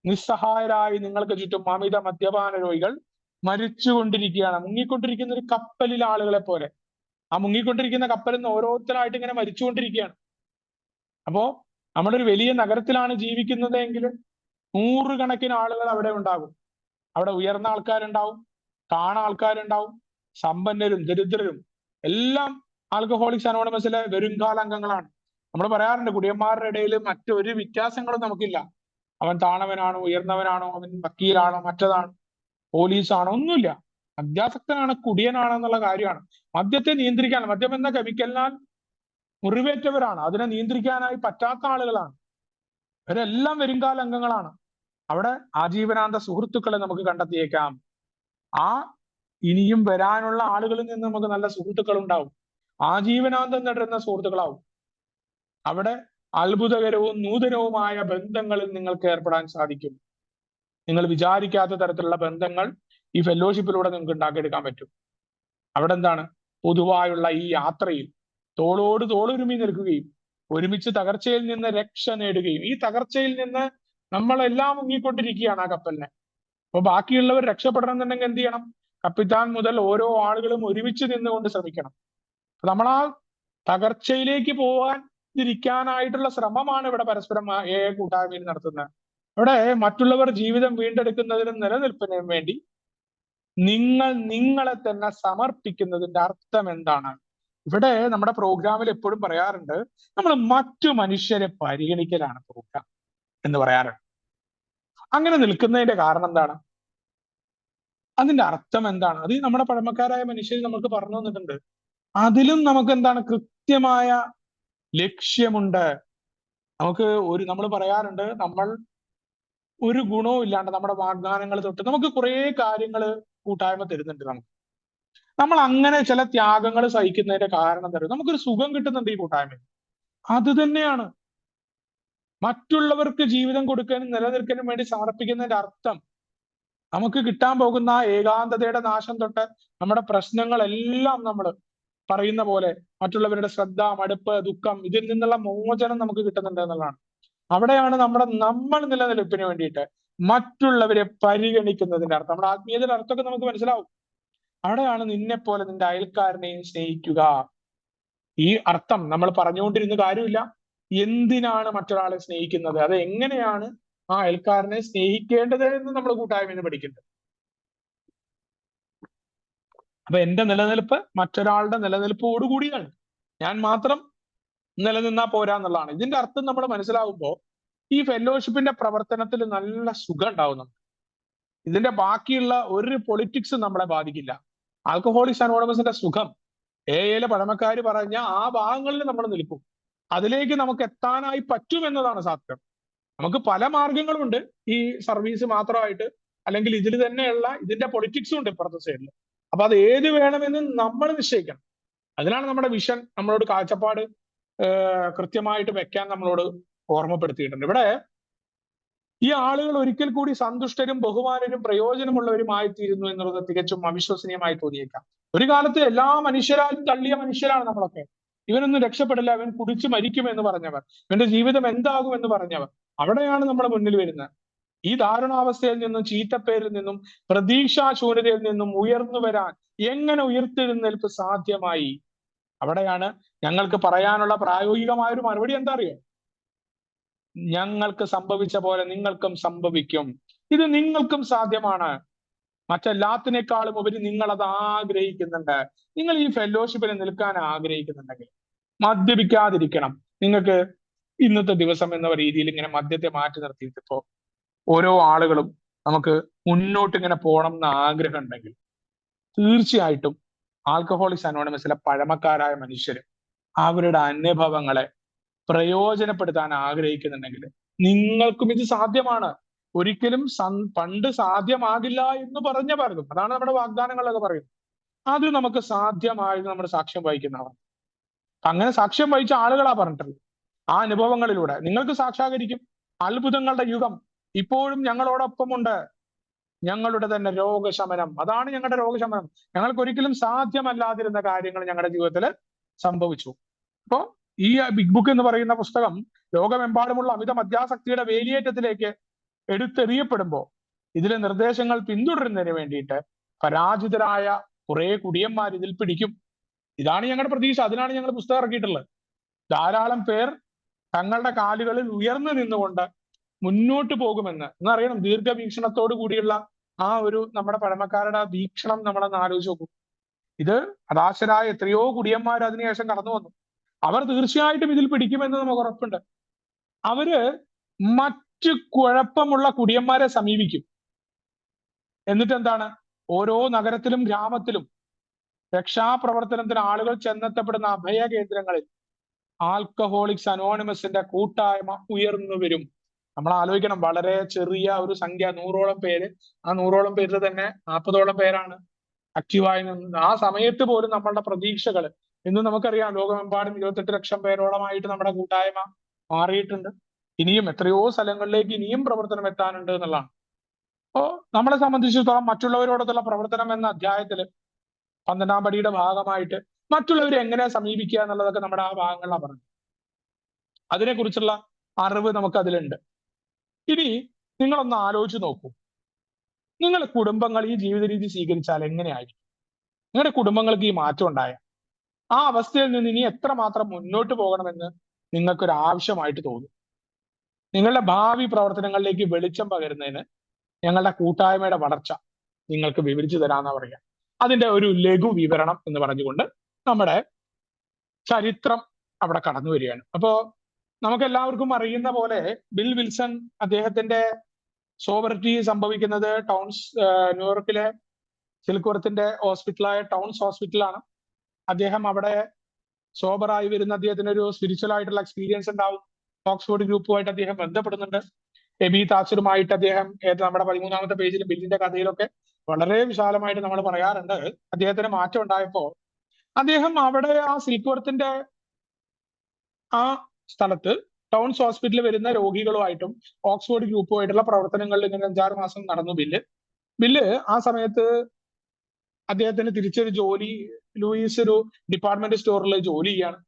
നിസ്സഹായരായി നിങ്ങൾക്ക് ചുറ്റും അമിത മദ്യപാന രോഗികൾ മരിച്ചുകൊണ്ടിരിക്കുകയാണ്. മുങ്ങിക്കൊണ്ടിരിക്കുന്ന ഒരു കപ്പലിലെ ആളുകളെ പോലെ. ആ മുങ്ങിക്കൊണ്ടിരിക്കുന്ന കപ്പലിൽ നിന്ന് ഓരോരുത്തരായിട്ട് ഇങ്ങനെ മരിച്ചുകൊണ്ടിരിക്കുകയാണ്. അപ്പോ നമ്മളൊരു വലിയ നഗരത്തിലാണ് ജീവിക്കുന്നത് എങ്കിൽ നൂറുകണക്കിന് ആളുകൾ അവിടെ ഉണ്ടാകും. അവിടെ ഉയർന്ന ആൾക്കാരുണ്ടാവും, താണ ആൾക്കാരുണ്ടാവും, സമ്പന്നരും ദരിദ്രരും എല്ലാം ആൽക്കഹോളിക്സ് അനോണിമസിലെ വരുംകാല അംഗങ്ങളാണ്. നമ്മൾ പറയാറുണ്ട്, കുടിയന്മാരുടെ ഇടയിൽ മറ്റൊരു വ്യത്യാസങ്ങളും നമുക്കില്ല. അവൻ താണവനാണോ, ഉയർന്നവനാണോ, അവൻ വക്കീലാണോ, മറ്റതാണോ, പോലീസാണോ, ഒന്നുമില്ല. മദ്യാസക്തനാണ്, കുടിയനാണ് എന്നുള്ള കാര്യമാണ്. മദ്യത്തെ നിയന്ത്രിക്കാൻ, മദ്യം എന്ന കെമിക്കലിനാൽ മുറിവേറ്റവരാണ്, അതിനെ നിയന്ത്രിക്കാനായി പറ്റാത്ത ആളുകളാണ്. ഇവരെല്ലാം വരുംകാല അംഗങ്ങളാണ്. അവിടെ ആജീവനാന്ത സുഹൃത്തുക്കളെ നമുക്ക് കണ്ടെത്തിയേക്കാം. ആ ഇനിയും വരാനുള്ള ആളുകളിൽ നിന്ന് നമുക്ക് നല്ല സുഹൃത്തുക്കൾ ഉണ്ടാവും. ആജീവനാന്തം നേടുന്ന സുഹൃത്തുക്കളാവും. അവിടെ അത്ഭുതകരവും നൂതനവുമായ ബന്ധങ്ങളിൽ നിങ്ങൾക്ക് ഏർപ്പെടാൻ സാധിക്കും. നിങ്ങൾ വിചാരിക്കാത്ത തരത്തിലുള്ള ബന്ധങ്ങൾ ഈ ഫെലോഷിപ്പിലൂടെ നിങ്ങൾക്ക് ഉണ്ടാക്കിയെടുക്കാൻ പറ്റും. അവിടെ എന്താണ്, പൊതുവായുള്ള ഈ യാത്രയിൽ തോളോട് തോളൊരുമി നിൽക്കുകയും ഒരുമിച്ച് തകർച്ചയിൽ നിന്ന് രക്ഷ നേടുകയും, ഈ തകർച്ചയിൽ നിന്ന് നമ്മളെല്ലാം മുങ്ങിക്കൊണ്ടിരിക്കുകയാണ് ആ കപ്പലിനെ. അപ്പൊ ബാക്കിയുള്ളവർ രക്ഷപ്പെടണം എന്നുണ്ടെങ്കിൽ എന്ത് ചെയ്യണം? കപ്പിത്താൻ മുതൽ ഓരോ ആളുകളും ഒരുമിച്ച് നിന്നുകൊണ്ട് ശ്രമിക്കണം. നമ്മൾ ആ തകർച്ചയിലേക്ക് പോകാതിരിക്കാനായിട്ടുള്ള ശ്രമമാണ് ഇവിടെ പരസ്പരം കൂട്ടായ്മയിൽ നടത്തുന്നത്. ഇവിടെ മറ്റുള്ളവർ ജീവിതം വീണ്ടെടുക്കുന്നതിനും നിലനിൽപ്പിനും വേണ്ടി നിങ്ങളെ തന്നെ സമർപ്പിക്കുന്നതിന്റെ അർത്ഥം എന്താണ്? ഇവിടെ നമ്മുടെ പ്രോഗ്രാമിൽ എപ്പോഴും പറയാറുണ്ട്, നമ്മൾ മറ്റു മനുഷ്യരെ പരിഗണിക്കലാണ് പ്രോഗ്രാം എന്ന് പറയാറുണ്ട്. അങ്ങനെ നിൽക്കുന്നതിന്റെ കാരണം എന്താണ്? അതിന്റെ അർത്ഥം എന്താണ്? അത് നമ്മുടെ പഴമക്കാരായ മനുഷ്യർ നമുക്ക് പറഞ്ഞു തന്നിട്ടുണ്ട്. അതിലും നമുക്ക് എന്താണ്, കൃത്യമായ ലക്ഷ്യമുണ്ട്. നമ്മൾ പറയാറുണ്ട്, നമ്മൾ ഒരു ഗുണവും ഇല്ലാണ്ട് നമ്മുടെ വാഗ്ദാനങ്ങൾ തൊട്ട് നമുക്ക് കുറെ കാര്യങ്ങൾ കൂട്ടായ്മ തരുന്നുണ്ട്. നമ്മൾ അങ്ങനെ ചില ത്യാഗങ്ങൾ സഹിക്കുന്നതിന്റെ കാരണം തരും, നമുക്കൊരു സുഖം കിട്ടുന്നുണ്ട് ഈ കൂട്ടായ്മയിൽ. അത് തന്നെയാണ് മറ്റുള്ളവർക്ക് ജീവിതം കൊടുക്കാനും നിലനിൽക്കാനും വേണ്ടി സമർപ്പിക്കുന്നതിന്റെ അർത്ഥം. നമുക്ക് കിട്ടാൻ പോകുന്ന ആ ഏകാന്തതയുടെ നാശം തൊട്ട് നമ്മുടെ പ്രശ്നങ്ങളെല്ലാം നമ്മൾ പറയുന്ന പോലെ മറ്റുള്ളവരുടെ ശ്രദ്ധ, മടുപ്പ്, ദുഃഖം, ഇതിൽ നിന്നുള്ള മോചനം നമുക്ക് കിട്ടുന്നുണ്ട് എന്നുള്ളതാണ്. അവിടെയാണ് നമ്മൾ നിലനിൽപ്പിന് വേണ്ടിയിട്ട് മറ്റുള്ളവരെ പരിഗണിക്കുന്നതിന്റെ അർത്ഥം. നമ്മുടെ ആത്മീയതയുടെ അർത്ഥമൊക്കെ നമുക്ക് മനസ്സിലാവും. അവിടെയാണ് നിന്നെപ്പോലെ നിന്റെ അയൽക്കാരനെയും സ്നേഹിക്കുക. ഈ അർത്ഥം നമ്മൾ പറഞ്ഞുകൊണ്ടിരുന്ന കാര്യമില്ല. എന്തിനാണ് മറ്റൊരാളെ സ്നേഹിക്കുന്നത്, അത് എങ്ങനെയാണ് ആ അയൽക്കാരനെ സ്നേഹിക്കേണ്ടത് എന്ന് നമ്മൾ കൂട്ടായ്മയിൽ നിന്ന് പഠിക്കുന്നത്. അപ്പൊ എന്റെ നിലനിൽപ്പ് മറ്റൊരാളുടെ നിലനിൽപ്പോടുകൂടിയാണ്. ഞാൻ മാത്രം നിലനിന്നാ പോരാന്നുള്ളതാണ് ഇതിന്റെ അർത്ഥം. നമ്മൾ മനസ്സിലാവുമ്പോൾ ഈ ഫെലോഷിപ്പിന്റെ പ്രവർത്തനത്തിൽ നല്ല സുഖം ഉണ്ടാവും നമുക്ക്. ഇതിന്റെ ബാക്കിയുള്ള ഒരു പൊളിറ്റിക്സ് നമ്മളെ ബാധിക്കില്ല. ആൽക്കഹോളിക്സ് അനോണിമസിന്റെ സുഖം ഏയിലെ പഴമക്കാര് പറഞ്ഞ ആ ഭാഗങ്ങളിൽ നമ്മൾ നിൽക്കും. അതിലേക്ക് നമുക്ക് എത്താനായി പറ്റുമെന്നതാണ് സത്യം. നമുക്ക് പല മാർഗങ്ങളുമുണ്ട് ഈ സർവീസ് മാത്രമായിട്ട്, അല്ലെങ്കിൽ ഇതിൽ തന്നെയുള്ള ഇതിന്റെ പൊളിറ്റിക്സും ഉണ്ട് ഇപ്പുറത്തെ സൈഡിൽ. അപ്പൊ അത് ഏത് വേണമെന്ന് നമ്മൾ നിശ്ചയിക്കണം. അതിനാണ് നമ്മുടെ വിഷൻ, നമ്മളോട് കാഴ്ചപ്പാട് കൃത്യമായിട്ട് വെക്കാൻ നമ്മളോട് ഓർമ്മപ്പെടുത്തിയിട്ടുണ്ട്. ഇവിടെ ഈ ആളുകൾ ഒരിക്കൽ കൂടി സന്തുഷ്ടരും ബഹുമാനരും പ്രയോജനമുള്ളവരുമായി തീരുന്നു എന്നുള്ളത് തികച്ചും അവിശ്വസനീയമായി തോന്നിയേക്കാം. ഒരു കാലത്ത് എല്ലാ മനുഷ്യരാലും തള്ളിയ മനുഷ്യരാണ് നമ്മളൊക്കെ. ഇവനൊന്നും രക്ഷപ്പെടില്ല, അവൻ കുടിച്ചു മരിക്കുമെന്ന് പറഞ്ഞവർ, ഇവന്റെ ജീവിതം എന്താകുമെന്ന് പറഞ്ഞവർ, അവിടെയാണ് നമ്മുടെ മുന്നിൽ വരുന്നത്. ഈ ദാരുണാവസ്ഥയിൽ നിന്നും, ചീത്തപ്പേരിൽ നിന്നും, പ്രതീക്ഷാശൂന്യതയിൽ നിന്നും ഉയർന്നു വരാൻ എങ്ങനെ ഉയർത്തെഴുന്നേൽപ്പ് സാധ്യമായി? അവിടെയാണ് ഞങ്ങൾക്ക് പറയാനുള്ള പ്രായോഗികമായ ഒരു മറുപടി. എന്താ അറിയോ? ഞങ്ങൾക്ക് സംഭവിച്ച പോലെ നിങ്ങൾക്കും സംഭവിക്കും. ഇത് നിങ്ങൾക്കും സാധ്യമാണ്. മറ്റെല്ലാത്തിനേക്കാളും ഉപരി നിങ്ങൾ അത് ആഗ്രഹിക്കുന്നുണ്ട്. നിങ്ങൾ ഈ ഫെലോഷിപ്പിൽ നിൽക്കാൻ ആഗ്രഹിക്കുന്നുണ്ടെങ്കിൽ മദ്യപിക്കാതിരിക്കണം. നിങ്ങൾക്ക് ഇന്നത്തെ ദിവസം എന്ന രീതിയിൽ ഇങ്ങനെ മദ്യത്തെ മാറ്റി നിർത്തിയിട്ട് ഇപ്പോ ഓരോ ആളുകളും നമുക്ക് മുന്നോട്ട് ഇങ്ങനെ പോകണം എന്ന് ആഗ്രഹം ഉണ്ടെങ്കിൽ തീർച്ചയായിട്ടും ആൽക്കഹോളിക്സ് അനോണിമസിലെ പഴമക്കാരായ മനുഷ്യർ അവരുടെ അനുഭവങ്ങളെ പ്രയോജനപ്പെടുത്താൻ ആഗ്രഹിക്കുന്നുണ്ടെങ്കിൽ നിങ്ങൾക്കും ഇത് സാധ്യമാണ്. ഒരിക്കലും പണ്ട് സാധ്യമാകില്ല എന്ന് പറഞ്ഞ പലതും, അതാണ് നമ്മുടെ വാഗ്ദാനങ്ങളൊക്കെ പറയുന്നത്, അത് നമുക്ക് സാധ്യമായെന്ന് നമ്മൾ സാക്ഷ്യം വഹിക്കുന്നവർ. അങ്ങനെ സാക്ഷ്യം വഹിച്ച ആളുകളാ പറഞ്ഞിട്ടുള്ളത്. ആ അനുഭവങ്ങളിലൂടെ നിങ്ങൾക്ക് സാക്ഷാത്കരിക്കും. അത്ഭുതങ്ങളുടെ യുഗം ഇപ്പോഴും ഞങ്ങളോടൊപ്പമുണ്ട്. ഞങ്ങളുടെ തന്നെ രോഗശമനം, അതാണ് ഞങ്ങളുടെ രോഗശമനം. ഞങ്ങൾക്ക് ഒരിക്കലും സാധ്യമല്ലാതിരുന്ന കാര്യങ്ങൾ ഞങ്ങളുടെ ജീവിതത്തിൽ സംഭവിച്ചു. അപ്പോ ഈ ബിഗ് ബുക്ക് എന്ന് പറയുന്ന പുസ്തകം ലോകമെമ്പാടുമുള്ള അമിത മദ്യാസക്തിയുടെ വേലിയേറ്റത്തിലേക്ക് എടുത്തെറിയപ്പെടുമ്പോൾ ഇതിലെ നിർദ്ദേശങ്ങൾ പിന്തുടരുന്നതിന് വേണ്ടിയിട്ട് പരാജിതരായ കുറെ കുടിയന്മാർ ഇതിൽ പിടിക്കും. ഇതാണ് ഞങ്ങളുടെ പ്രതീക്ഷ. അതിനാണ് ഞങ്ങൾ പുസ്തകം ഇറക്കിയിട്ടുള്ളത്. ധാരാളം പേർ തങ്ങളുടെ കാലുകളിൽ ഉയർന്നു നിന്നുകൊണ്ട് മുന്നോട്ട് പോകുമെന്ന് എന്നറിയണം. ദീർഘവീക്ഷണത്തോടു കൂടിയുള്ള ആ ഒരു നമ്മുടെ പഴമക്കാരുടെ വീക്ഷണം നമ്മളൊന്ന് ആലോചിച്ച് നോക്കും. ഇത് ഹതാശരായ എത്രയോ കുടിയന്മാർ അതിനുശേഷം കടന്നു വന്നു. അവർ തീർച്ചയായിട്ടും ഇതിൽ പിടിക്കുമെന്ന് നമുക്ക് ഉറപ്പുണ്ട്. അവര് മറ്റു കുഴപ്പമുള്ള കുടിയന്മാരെ സമീപിക്കും. എന്നിട്ട് എന്താണ്, ഓരോ നഗരത്തിലും ഗ്രാമത്തിലും രക്ഷാപ്രവർത്തനത്തിന് ആളുകൾ ചെന്നെത്തപ്പെടുന്ന അഭയ കേന്ദ്രങ്ങളിൽ ആൽക്കഹോളിക്സ് അനോണിമസിന്റെ കൂട്ടായ്മ ഉയർന്നു വരും. നമ്മൾ ആലോചിക്കണം, വളരെ ചെറിയ ഒരു സംഖ്യ, 100ഓളം പേര്. ആ 100ഓളം പേരിൽ തന്നെ 40ഓളം പേരാണ് ആക്റ്റീവായി നിന്നത്. ആ സമയത്ത് പോലും നമ്മളുടെ പ്രതീക്ഷകൾ, ഇന്ന് നമുക്കറിയാം ലോകമെമ്പാടും 28 ലക്ഷം പേരോളമായിട്ട് നമ്മുടെ കൂട്ടായ്മ മാറിയിട്ടുണ്ട്. ഇനിയും എത്രയോ സ്ഥലങ്ങളിലേക്ക് ഇനിയും പ്രവർത്തനം എത്താനുണ്ട് എന്നുള്ളതാണ്. അപ്പോ നമ്മളെ സംബന്ധിച്ചിടത്തോളം മറ്റുള്ളവരോടൊത്തുള്ള പ്രവർത്തനം എന്ന അധ്യായത്തിൽ 12ാം പടിയുടെ ഭാഗമായിട്ട് മറ്റുള്ളവരെ എങ്ങനെ സമീപിക്കുക എന്നുള്ളതൊക്കെ നമ്മുടെ ആ ഭാഗങ്ങളിലാണ് പറഞ്ഞത്. അതിനെക്കുറിച്ചുള്ള അറിവ് നമുക്ക് അതിലുണ്ട്. ഇനി നിങ്ങളൊന്ന് ആലോചിച്ച് നോക്കൂ, നിങ്ങളുടെ കുടുംബങ്ങൾ ഈ ജീവിത രീതി സ്വീകരിച്ചാൽ എങ്ങനെയായിരിക്കും? നിങ്ങളുടെ കുടുംബങ്ങൾക്ക് ഈ മാറ്റം ഉണ്ടായ ആ അവസ്ഥയിൽ നിന്ന് ഇനി എത്രമാത്രം മുന്നോട്ട് പോകണമെന്ന് നിങ്ങൾക്കൊരു ആവശ്യമായിട്ട് തോന്നും. നിങ്ങളുടെ ഭാവി പ്രവർത്തനങ്ങളിലേക്ക് വെളിച്ചം പകരുന്നതിന് ഞങ്ങളുടെ കൂട്ടായ്മയുടെ വളർച്ച നിങ്ങൾക്ക് വിവരിച്ചു തരാമെന്നാ പറയാം. അതിന്റെ ഒരു ലഘു വിവരണം എന്ന് പറഞ്ഞുകൊണ്ട് നമ്മുടെ ചരിത്രം അവിടെ കടന്നു വരികയാണ്. അപ്പോ നമുക്ക് എല്ലാവർക്കും അറിയുന്ന പോലെ ബിൽ വിൽസൺ അദ്ദേഹത്തിന്റെ സോബറിറ്റി സംഭവിക്കുന്നത് ന്യൂയോർക്കിലെ സിൽക്വർത്തിന്റെ ഹോസ്പിറ്റലായ ടൗൺസ് ഹോസ്പിറ്റലാണ്. അദ്ദേഹം അവിടെ സോബറായി വരുന്ന അദ്ദേഹത്തിന് ഒരു സ്പിരിച്വൽ ആയിട്ടുള്ള എക്സ്പീരിയൻസ് ഉണ്ടാവും. ഓക്സ്ഫോർഡ് ഗ്രൂപ്പുമായിട്ട് അദ്ദേഹം ബന്ധപ്പെടുന്നുണ്ട്. എബി താച്ചറുമായിട്ട് അദ്ദേഹം നമ്മുടെ 13ാമത്തെ പേജിൽ ബില്ലിന്റെ കഥയിലൊക്കെ വളരെ വിശാലമായിട്ട് നമ്മൾ പറയാറുണ്ട്. അദ്ദേഹത്തിന് മാറ്റം ഉണ്ടായപ്പോ അദ്ദേഹം അവിടെ ആ സിൽക്വർത്തിന്റെ ആ സ്ഥലത്ത് ടൗൺസ് ഹോസ്പിറ്റലിൽ വരുന്ന രോഗികളുമായിട്ടും ഓക്സ്ഫോർഡ് ഗ്രൂപ്പുമായിട്ടുള്ള പ്രവർത്തനങ്ങളിൽ ഇങ്ങനെ 5-6 മാസം നടന്നു. ബില്ല് ആ സമയത്ത് അദ്ദേഹത്തിന് തിരിച്ചൊരു ജോലി, ലൂയിസ് ഒരു ഡിപ്പാർട്ട്മെന്റ് സ്റ്റോറിൽ ജോലി ചെയ്യാണ്.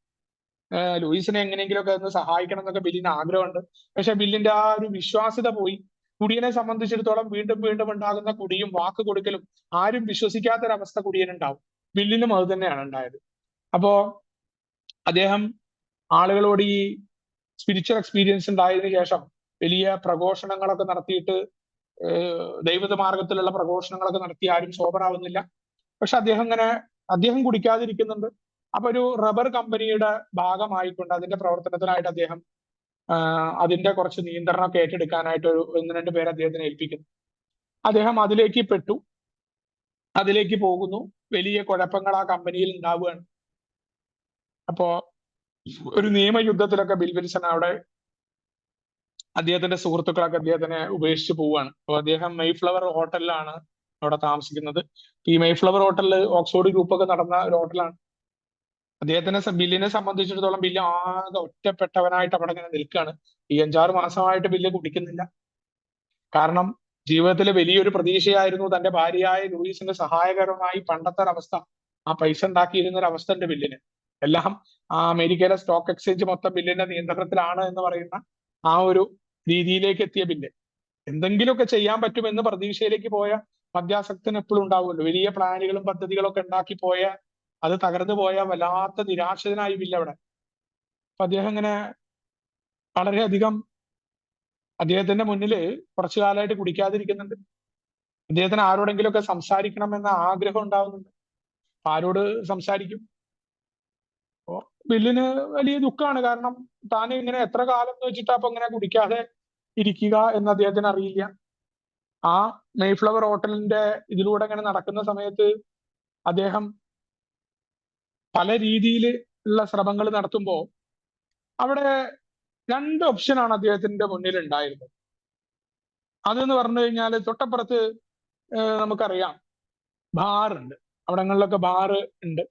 ലൂയിസിനെ എങ്ങനെയെങ്കിലുമൊക്കെ ഒന്ന് സഹായിക്കണം എന്നൊക്കെ ബില്ലിന് ആഗ്രഹമുണ്ട്. പക്ഷെ ബില്ലിന്റെ ആ ഒരു വിശ്വാസ്യത പോയി. കുടിയനെ സംബന്ധിച്ചിടത്തോളം വീണ്ടും വീണ്ടും ഉണ്ടാകുന്ന കുടിയും വാക്ക് കൊടുക്കലും ആരും വിശ്വസിക്കാത്തൊരവസ്ഥ കുടിയനുണ്ടാവും. ബില്ലിനും അത് തന്നെയാണ് ഉണ്ടായത്. അപ്പോ അദ്ദേഹം ആളുകളോട് ഈ സ്പിരിച്വൽ എക്സ്പീരിയൻസ് ഉണ്ടായതിനു ശേഷം വലിയ പ്രഘോഷണങ്ങളൊക്കെ നടത്തിയിട്ട് ദൈവത മാർഗത്തിലുള്ള പ്രഘോഷണങ്ങളൊക്കെ നടത്തി ആരും സോബറാവുന്നില്ല. പക്ഷെ അദ്ദേഹം കുടിക്കാതിരിക്കുന്നുണ്ട്. അപ്പൊ ഒരു റബ്ബർ കമ്പനിയുടെ ഭാഗമായിക്കൊണ്ട് അതിന്റെ പ്രവർത്തനത്തിനായിട്ട് അദ്ദേഹം അതിന്റെ കുറച്ച് നിയന്ത്രണമൊക്കെ ഏറ്റെടുക്കാനായിട്ട് 1-2 പേര് അദ്ദേഹത്തിനെ ഏൽപ്പിക്കുന്നു. അദ്ദേഹം അതിലേക്ക് പെട്ടു, അതിലേക്ക് പോകുന്നു. വലിയ കുഴപ്പങ്ങൾ ആ കമ്പനിയിൽ ഉണ്ടാവുകയാണ്. അപ്പോ ഒരു നിയമയുദ്ധത്തിലൊക്കെ ബിൽ വിൽസൺ അവിടെ അദ്ദേഹത്തിന്റെ സുഹൃത്തുക്കളൊക്കെ അദ്ദേഹത്തിനെ ഉപേക്ഷിച്ച് പോവുകയാണ്. അപ്പോൾ അദ്ദേഹം മെയ്ഫ്ലവർ ഹോട്ടലിലാണ് അവിടെ താമസിക്കുന്നത്. ഈ മെയ്ഫ്ലവർ ഹോട്ടലിൽ ഓക്സ്ഫോർഡ് ഗ്രൂപ്പൊക്കെ നടന്ന ഒരു ഹോട്ടലാണ്. ബില്ലിനെ സംബന്ധിച്ചിടത്തോളം ബില്ല് ആകെ ഒറ്റപ്പെട്ടവനായിട്ട് അവിടെ ഇങ്ങനെ നിൽക്കുകയാണ്. ഈ 5-6 മാസമായിട്ട് ബില്ല് കുടിക്കുന്നില്ല. കാരണം ജീവിതത്തിലെ വലിയൊരു പ്രതീക്ഷയായിരുന്നു തന്റെ ഭാര്യയായ ലൂയിസിന്റെ സഹായകരമായി പണ്ടത്തെ ഒരവസ്ഥ, ആ പൈസ ഉണ്ടാക്കിയിരുന്ന ഒരു അവസ്ഥ ഉണ്ട് ബില്ലിന്. എല്ലാം ആ അമേരിക്കയിലെ സ്റ്റോക്ക് എക്സ്ചേഞ്ച് മൊത്തം ബില്ലിന്റെ നിയന്ത്രണത്തിലാണ് എന്ന് പറയുന്ന ആ ഒരു രീതിയിലേക്ക് എത്തിയ ബില്ല്. എന്തെങ്കിലുമൊക്കെ ചെയ്യാൻ പറ്റുമെന്ന് പ്രതീക്ഷയിലേക്ക് പോയ മദ്യാസക്തന് എപ്പോഴും ഉണ്ടാവുമല്ലോ. വലിയ പ്ലാനുകളും പദ്ധതികളൊക്കെ ഉണ്ടാക്കി പോയ, അത് തകർന്നു പോയ വല്ലാത്ത നിരാശനായി ബില്ല് അവിടെ. അപ്പൊ അദ്ദേഹം ഇങ്ങനെ വളരെയധികം അദ്ദേഹത്തിന്റെ മുന്നിൽ കുറച്ചു കാലമായിട്ട് കുടിക്കാതിരിക്കുന്നുണ്ട്. അദ്ദേഹത്തിന് ആരോടെങ്കിലുമൊക്കെ സംസാരിക്കണം എന്ന ആഗ്രഹം ഉണ്ടാവുന്നുണ്ട്. ആരോട് സംസാരിക്കും? അപ്പോ ബില്ലിന് വലിയ ദുഃഖമാണ്. കാരണം താൻ ഇങ്ങനെ എത്ര കാലം എന്ന് വെച്ചിട്ടാ അപ്പൊ ഇങ്ങനെ കുടിക്കാതെ ഇരിക്കുക എന്ന് അദ്ദേഹത്തിന് അറിയില്ല. ആ മെയ്ഫ്ലവർ ഹോട്ടലിന്റെ ഇതിലൂടെ ഇങ്ങനെ നടക്കുന്ന സമയത്ത് അദ്ദേഹം പല രീതിയിൽ ഉള്ള ശ്രമങ്ങൾ നടത്തുമ്പോൾ അവിടെ രണ്ട് ഓപ്ഷനാണ് അദ്ദേഹത്തിന്റെ മുന്നിൽ ഉണ്ടായിരുന്നത്. അതെന്ന് പറഞ്ഞു കഴിഞ്ഞാൽ തൊട്ടപ്പുറത്ത് നമുക്കറിയാം ബാറുണ്ട്, അവിടങ്ങളിലൊക്കെ ബാറ് ഉണ്ട്.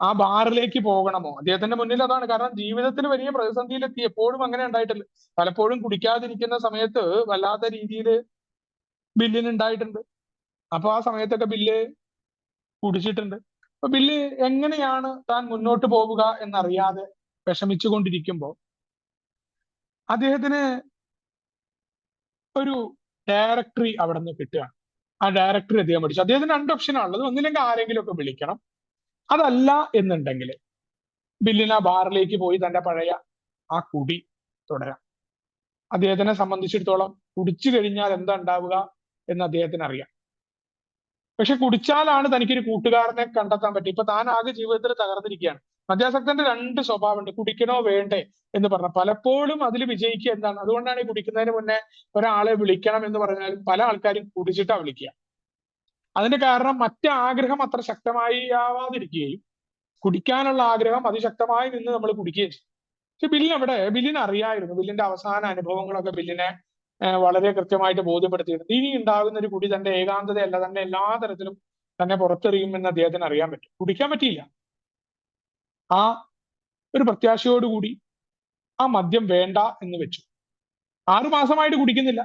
ആ ബാറിലേക്ക് പോകണമോ? അദ്ദേഹത്തിന്റെ മുന്നിൽ അതാണ്. കാരണം ജീവിതത്തിൽ വലിയ പ്രതിസന്ധിയിലെത്തി. എപ്പോഴും അങ്ങനെ ഉണ്ടായിട്ടില്ല. പലപ്പോഴും കുടിക്കാതിരിക്കുന്ന സമയത്ത് വല്ലാത്ത രീതിയിൽ ബില്ലിന് ഉണ്ടായിട്ടുണ്ട്. അപ്പൊ ആ സമയത്തൊക്കെ ബില്ല് കുടിച്ചിട്ടുണ്ട്. അപ്പൊ ബില്ല് എങ്ങനെയാണ് താൻ മുന്നോട്ട് പോവുക എന്നറിയാതെ വിഷമിച്ചുകൊണ്ടിരിക്കുമ്പോൾ അദ്ദേഹത്തിന് ഒരു ഡയറക്ടറി അവിടെ നിന്ന് കിട്ടുകയാണ്. ആ ഡയറക്ടറി അദ്ദേഹം പഠിച്ചു. അദ്ദേഹത്തിന് രണ്ട് ഓപ്ഷനാണുള്ളത്. ഒന്നില്ലെങ്കിൽ ആരെങ്കിലും ഒക്കെ വിളിക്കണം, അതല്ല എന്നുണ്ടെങ്കിൽ ബില്ലിന് ആ ബാറിലേക്ക് പോയി തന്റെ പഴയ ആ കുടി തുടരാം. അദ്ദേഹത്തിനെ സംബന്ധിച്ചിടത്തോളം കുടിച്ചു കഴിഞ്ഞാൽ എന്താ ഉണ്ടാവുക എന്ന് അദ്ദേഹത്തിന് അറിയാം. പക്ഷെ കുടിച്ചാലാണ് തനിക്കൊരു കൂട്ടുകാരനെ കണ്ടെത്താൻ പറ്റും. ഇപ്പൊ താൻ ആകെ ജീവിതത്തിൽ തകർന്നിരിക്കുകയാണ്. മദ്യാസക്തന്റെ രണ്ട് സ്വഭാവമുണ്ട്. കുടിക്കണോ വേണ്ടേ എന്ന് പറഞ്ഞ പലപ്പോഴും അതിൽ വിജയിക്കുക എന്താണ്? അതുകൊണ്ടാണ് ഈ കുടിക്കുന്നതിന് മുന്നേ ഒരാളെ വിളിക്കണം എന്ന് പറഞ്ഞാൽ പല ആൾക്കാരും കുടിച്ചിട്ടാ വിളിക്കുക. അതിന്റെ കാരണം മറ്റു ആഗ്രഹം അത്ര ശക്തമായി ആവാതിരിക്കുകയും കുടിക്കാനുള്ള ആഗ്രഹം അതിശക്തമായി നിന്ന് നമ്മൾ കുടിക്കുകയും ചെയ്യും. പക്ഷെ ബില്ലിന് അറിയായിരുന്നു. ബില്ലിന്റെ അവസാന അനുഭവങ്ങളൊക്കെ ബില്ലിനെ വളരെ കൃത്യമായിട്ട് ബോധ്യപ്പെടുത്തിയിട്ടുണ്ട്. ഇനി ഉണ്ടാകുന്ന ഒരു കുടി തന്റെ ഏകാന്തതയല്ല, തന്റെ എല്ലാ തരത്തിലും തന്നെ പുറത്തെറിയുമെന്ന് അദ്ദേഹത്തിന് അറിയാൻ പറ്റും. കുടിക്കാൻ പറ്റിയില്ല. ആ ഒരു പ്രത്യാശയോടുകൂടി ആ മദ്യം വേണ്ട എന്ന് വെച്ചു. 6 മാസമായിട്ട് കുടിക്കുന്നില്ല.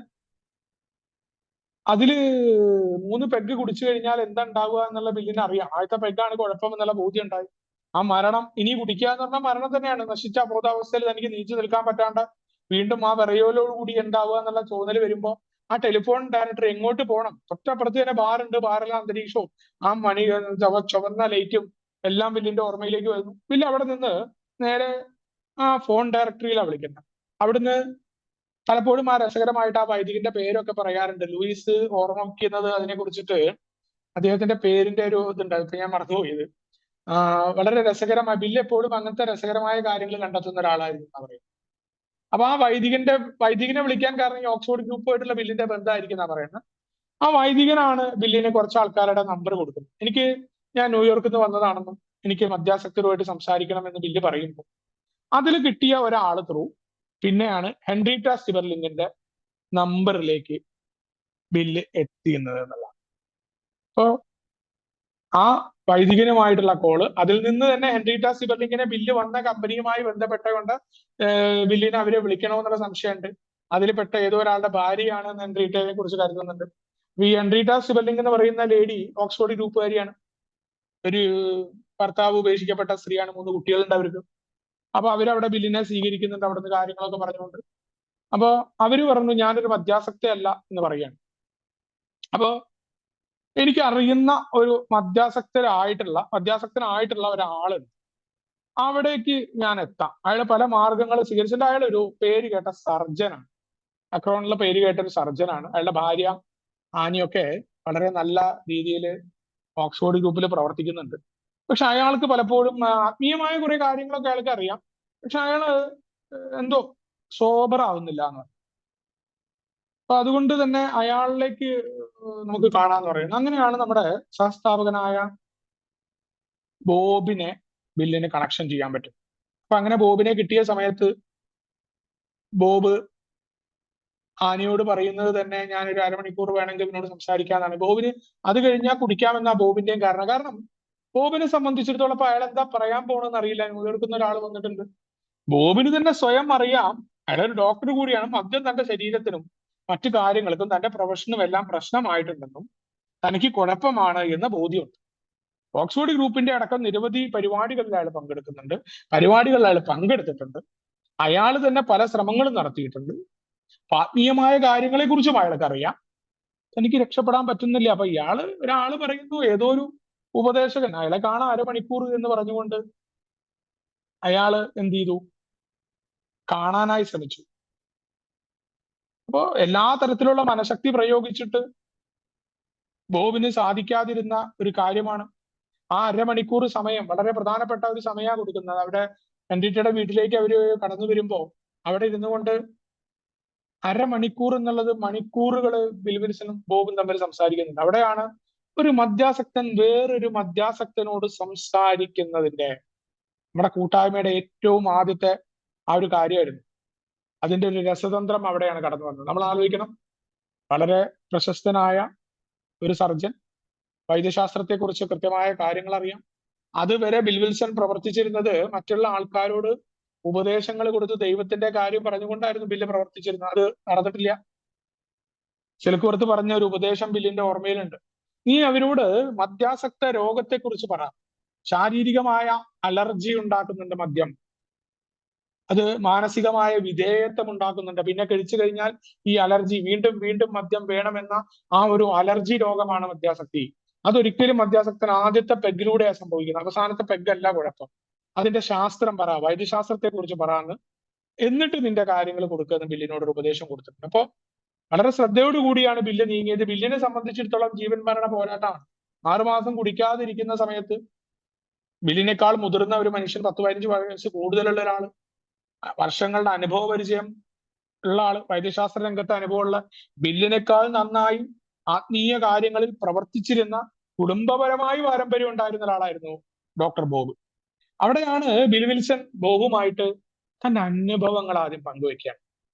അതില് 3 പെഗ് കുടിച്ചു കഴിഞ്ഞാൽ എന്താ ഉണ്ടാവുക എന്നുള്ള ബില്ലിന് അറിയാം. ആദ്യത്തെ പെഗ്ഗാണ് കുഴപ്പം എന്നുള്ള ബോധ്യം ഉണ്ടായി. ആ മരണം ഇനി കുടിക്കുക എന്ന് പറഞ്ഞാൽ മരണം തന്നെയാണ്. നശിച്ച അബോധാവസ്ഥയിൽ തനിക്ക് നീച്ചു നിൽക്കാൻ പറ്റാണ്ട് വീണ്ടും ആ വിറയലോടുകൂടി ഉണ്ടാവുക എന്നുള്ള തോന്നൽ വരുമ്പോൾ ആ ടെലിഫോൺ ഡയറക്ടർ എങ്ങോട്ട് പോകണം? തൊട്ടപ്പുറത്ത് തന്നെ ബാറുണ്ട്. ബാറിലെ അന്തരീക്ഷവും ആ മണി ചുവന്ന ലൈറ്റും എല്ലാം ബില്ലിന്റെ ഓർമ്മയിലേക്ക് വരുന്നു. ബില്ല് അവിടെ നിന്ന് നേരെ ആ ഫോൺ ഡയറക്ടറിയിലാണ് വിളിക്കുന്നത്. അവിടുന്ന് പലപ്പോഴും ആ രസകരമായിട്ട് ആ വൈദികന്റെ പേരൊക്കെ പറയാറുണ്ട്. ലൂയിസ് ഓർമ്മിക്കുന്നത് അതിനെ കുറിച്ചിട്ട് അദ്ദേഹത്തിന്റെ പേരിന്റെ ഒരു ഇതുണ്ട്. ഇപ്പൊ ഞാൻ മറന്നുപോയത്. വളരെ രസകരമായ ബില്ല് എപ്പോഴും അങ്ങനത്തെ രസകരമായ കാര്യങ്ങൾ കണ്ടെത്തുന്ന ഒരാളായിരുന്നു എന്നാ പറയുന്നത്. അപ്പൊ ആ വൈദികനെ വിളിക്കാൻ കാരണം ഈ ഓക്സ്ഫോർഡ് ഗ്രൂപ്പുമായിട്ടുള്ള ബില്ലിന്റെ ബന്ധമായിരിക്കും എന്നാ പറയുന്നത്. ആ വൈദികനാണ് ബില്ലിന് കുറച്ച് ആൾക്കാരുടെ നമ്പർ കൊടുക്കുന്നത്. ഞാൻ ന്യൂയോർക്കിൽ നിന്ന് വന്നതാണെന്നും എനിക്ക് മദ്യാസക്തരുമായിട്ട് സംസാരിക്കണം എന്ന് ബില്ല് പറയുമ്പോൾ അതിൽ കിട്ടിയ ഒരാൾ ത്രൂ പിന്നെയാണ് ഹെൻറിറ്റ സ്റ്റിബർലിങ്ങിന്റെ നമ്പറിലേക്ക് ബില്ല് എത്തിയുന്നത് എന്നുള്ളതാണ്. അപ്പോ ആ വൈദികനുമായിട്ടുള്ള കോള്, അതിൽ നിന്ന് തന്നെ ഹെൻറിറ്റ സ്റ്റിബർലിങ്ങിനെ ബില്ല് വന്ന കമ്പനിയുമായി ബന്ധപ്പെട്ടുകൊണ്ട് ബില്ലിനെ അവരെ വിളിക്കണമെന്നുള്ള സംശയമുണ്ട്. അതിൽ പെട്ട ഏതോ ഒരാളുടെ ഭാര്യയാണ് ഹെൻറിറ്റയെ കുറിച്ച് കരുതുന്നുണ്ട്. ഈ ഹെൻറിറ്റ സ്റ്റിബർലിംഗ് എന്ന് പറയുന്ന ലേഡി ഓക്സ്ഫോർഡ് ഗ്രൂപ്പുകാരിയാണ്. ഒരു ഭർത്താവ് ഉപേക്ഷിക്കപ്പെട്ട സ്ത്രീയാണ്. 3 കുട്ടികളുണ്ട് അവർക്ക്. അപ്പൊ അവരവിടെ ബില്ലിനെ സ്വീകരിക്കുന്നുണ്ട്, അവിടുന്ന് കാര്യങ്ങളൊക്കെ പറഞ്ഞുകൊണ്ട്. അപ്പൊ അവര് പറഞ്ഞു ഞാനൊരു മദ്യാസക്തയല്ല എന്ന് പറയാണ്. അപ്പോ എനിക്ക് അറിയുന്ന ഒരു മദ്യാസക്തനായിട്ടുള്ള ഒരാളുണ്ട്, അവിടേക്ക് ഞാൻ എത്താം. അയാൾ പല മാർഗങ്ങൾ സ്വീകരിച്ചിട്ട് അയാൾ ഒരു പേര് കേട്ട സർജനാണ്. അക്രോണിലുള്ള പേര് കേട്ട ഒരു സർജനാണ്. അയാളുടെ ഭാര്യ ആനിയൊക്കെ വളരെ നല്ല രീതിയിൽ ഓക്സ്ഫോർഡ് ഗ്രൂപ്പിൽ പ്രവർത്തിക്കുന്നുണ്ട്. പക്ഷെ അയാൾക്ക് പലപ്പോഴും ആത്മീയമായ കുറെ കാര്യങ്ങളൊക്കെ അയാൾക്ക് അറിയാം. പക്ഷെ അയാള് എന്തോ സോബർ ആവുന്നില്ല എന്ന്. അപ്പൊ അതുകൊണ്ട് തന്നെ അയാളിലേക്ക് നമുക്ക് കാണാന്ന് പറയുന്നത്. അങ്ങനെയാണ് നമ്മുടെ സഹസ്ഥാപകനായ ബോബിനെ ബില്ലിന് കണക്ഷൻ ചെയ്യാൻ പറ്റും. അപ്പൊ അങ്ങനെ ബോബിനെ കിട്ടിയ സമയത്ത് ബോബ് ആനിയോട് പറയുന്നത് തന്നെ ഞാനൊരു അരമണിക്കൂർ വേണമെങ്കിൽ ഇവനോട് സംസാരിക്കാന്നാണ്. ബോബിന് അത് കഴിഞ്ഞാൽ കുടിക്കാമെന്നാ ബോബിന്റെയും കാരണം ബോബിനെ സംബന്ധിച്ചിടത്തോളം അപ്പൊ അയാൾ എന്താ പറയാൻ പോണെന്ന് അറിയില്ല. കേൾക്കുന്ന ഒരാൾ വന്നിട്ടുണ്ട്. ബോബിന് തന്നെ സ്വയം അറിയാം, അയാളൊരു ഡോക്ടർ കൂടിയാണ്. മദ്യം തന്റെ ശരീരത്തിനും മറ്റു കാര്യങ്ങൾക്കും തന്റെ പ്രൊഫഷനും എല്ലാം പ്രശ്നമായിട്ടുണ്ടെന്നും തനിക്ക് കുഴപ്പമാണ് എന്ന ബോധ്യമുണ്ട്. ഓക്സ്ഫോർഡ് ഗ്രൂപ്പിന്റെ അടക്കം നിരവധി പരിപാടികളിൽ അയാൾ പങ്കെടുക്കുന്നുണ്ട്. പരിപാടികളിൽ അയാൾ പങ്കെടുത്തിട്ടുണ്ട്. അയാൾ തന്നെ പല ശ്രമങ്ങളും നടത്തിയിട്ടുണ്ട്. ആത്മീയമായ കാര്യങ്ങളെ കുറിച്ചും അയാൾക്ക് അറിയാം. തനിക്ക് രക്ഷപ്പെടാൻ പറ്റുന്നില്ല. അപ്പൊ ഒരാള് പറയുന്നു, ഏതോ ഒരു ഉപദേശകൻ അയാളെ കാണാൻ അരമണിക്കൂർ എന്ന് പറഞ്ഞുകൊണ്ട് അയാള് എന്ത് ചെയ്തു, കാണാനായി ശ്രമിച്ചു. അപ്പോ എല്ലാ തരത്തിലുള്ള മനഃശക്തി പ്രയോഗിച്ചിട്ട് ബോബിന് സാധിക്കാതിരുന്ന ഒരു കാര്യമാണ്. ആ അരമണിക്കൂർ സമയം വളരെ പ്രധാനപ്പെട്ട ഒരു സമയമാണ് കൊടുക്കുന്നത്. അവിടെ ഹെൻറിറ്റയുടെ വീട്ടിലേക്ക് അവര് കടന്നു വരുമ്പോ അവിടെ ഇരുന്നു കൊണ്ട് അരമണിക്കൂർ എന്നുള്ളത് മണിക്കൂറുകൾ ബിൽവിൻസനും ബോബും തമ്മിൽ സംസാരിക്കുന്നുണ്ട്. അവിടെയാണ് ഒരു മദ്യാസക്തൻ വേറൊരു മദ്യാസക്തനോട് സംസാരിക്കുന്നതിന്റെ നമ്മുടെ കൂട്ടായ്മയുടെ ഏറ്റവും ആദ്യത്തെ ആ ഒരു കാര്യമായിരുന്നു. അതിന്റെ ഒരു രസതന്ത്രം അവിടെയാണ് കടന്നു വന്നത്. നമ്മൾ ആലോചിക്കണം, വളരെ പ്രശസ്തനായ ഒരു സർജൻ, വൈദ്യശാസ്ത്രത്തെക്കുറിച്ച് കൃത്യമായ കാര്യങ്ങൾ അറിയാം. അതുവരെ ബിൽ വിൽസൺ പ്രവർത്തിച്ചിരുന്നത് മറ്റുള്ള ആൾക്കാരോട് ഉപദേശങ്ങൾ കൊടുത്ത് ദൈവത്തിന്റെ കാര്യം പറഞ്ഞുകൊണ്ടായിരുന്നു ബില്ല് പ്രവർത്തിച്ചിരുന്നത്. അത് നടന്നിട്ടില്ല. ചിലക്കുപുറത്ത് പറഞ്ഞ ഒരു ഉപദേശം ബില്ലിന്റെ ഓർമ്മയിലുണ്ട്. നീ അവരോട് മദ്യാസക്ത രോഗത്തെക്കുറിച്ച് പറ. ശാരീരികമായ അലർജി ഉണ്ടാക്കുന്നുണ്ട് മദ്യം. അത് മാനസികമായ വിധേയത്വം ഉണ്ടാക്കുന്നുണ്ട്. പിന്നെ കഴിച്ചു കഴിഞ്ഞാൽ ഈ അലർജി വീണ്ടും വീണ്ടും മദ്യം വേണമെന്ന ആ ഒരു അലർജി രോഗമാണ് മദ്യാസക്തി. അതൊരിക്കലും മദ്യാസക്തൻ ആദ്യത്തെ പെഗിലൂടെയാണ് സംഭവിക്കുന്നത്. അവസാനത്തെ പെഗല്ല കുഴപ്പം. അതിന്റെ ശാസ്ത്രം പറ, വൈദ്യശാസ്ത്രത്തെ കുറിച്ച് പറയാന്ന്, എന്നിട്ട് നിന്റെ കാര്യങ്ങൾ കൊടുക്കുന്ന ബില്ലിനോട് ഒരു ഉപദേശം കൊടുത്തിട്ടുണ്ട്. അപ്പോ വളരെ ശ്രദ്ധയോടുകൂടിയാണ് ബില്ല് നീങ്ങിയത്. ബില്ലിനെ സംബന്ധിച്ചിടത്തോളം ജീവൻ മരണ പോരാട്ടമാണ്. 6 മാസം കുടിക്കാതിരിക്കുന്ന സമയത്ത് ബില്ലിനേക്കാൾ മുതിർന്ന ഒരു മനുഷ്യൻ, 10-15 വയസ്സ് കൂടുതലുള്ള ഒരാൾ, വർഷങ്ങളുടെ അനുഭവ പരിചയം ഉള്ള ആള്, വൈദ്യശാസ്ത്ര രംഗത്തെ അനുഭവമുള്ള, ബില്ലിനേക്കാൾ നന്നായി ആത്മീയ കാര്യങ്ങളിൽ പ്രവർത്തിച്ചിരുന്ന, കുടുംബപരമായി പാരമ്പര്യം ഉണ്ടായിരുന്ന ഒരാളായിരുന്നു ഡോക്ടർ ബോബ്. അവിടെയാണ് ബിൽ വിൽസൺ ബോബുമായിട്ട് തന്റെ അനുഭവങ്ങൾ ആദ്യം പങ്കുവെക്കുകയാണ്.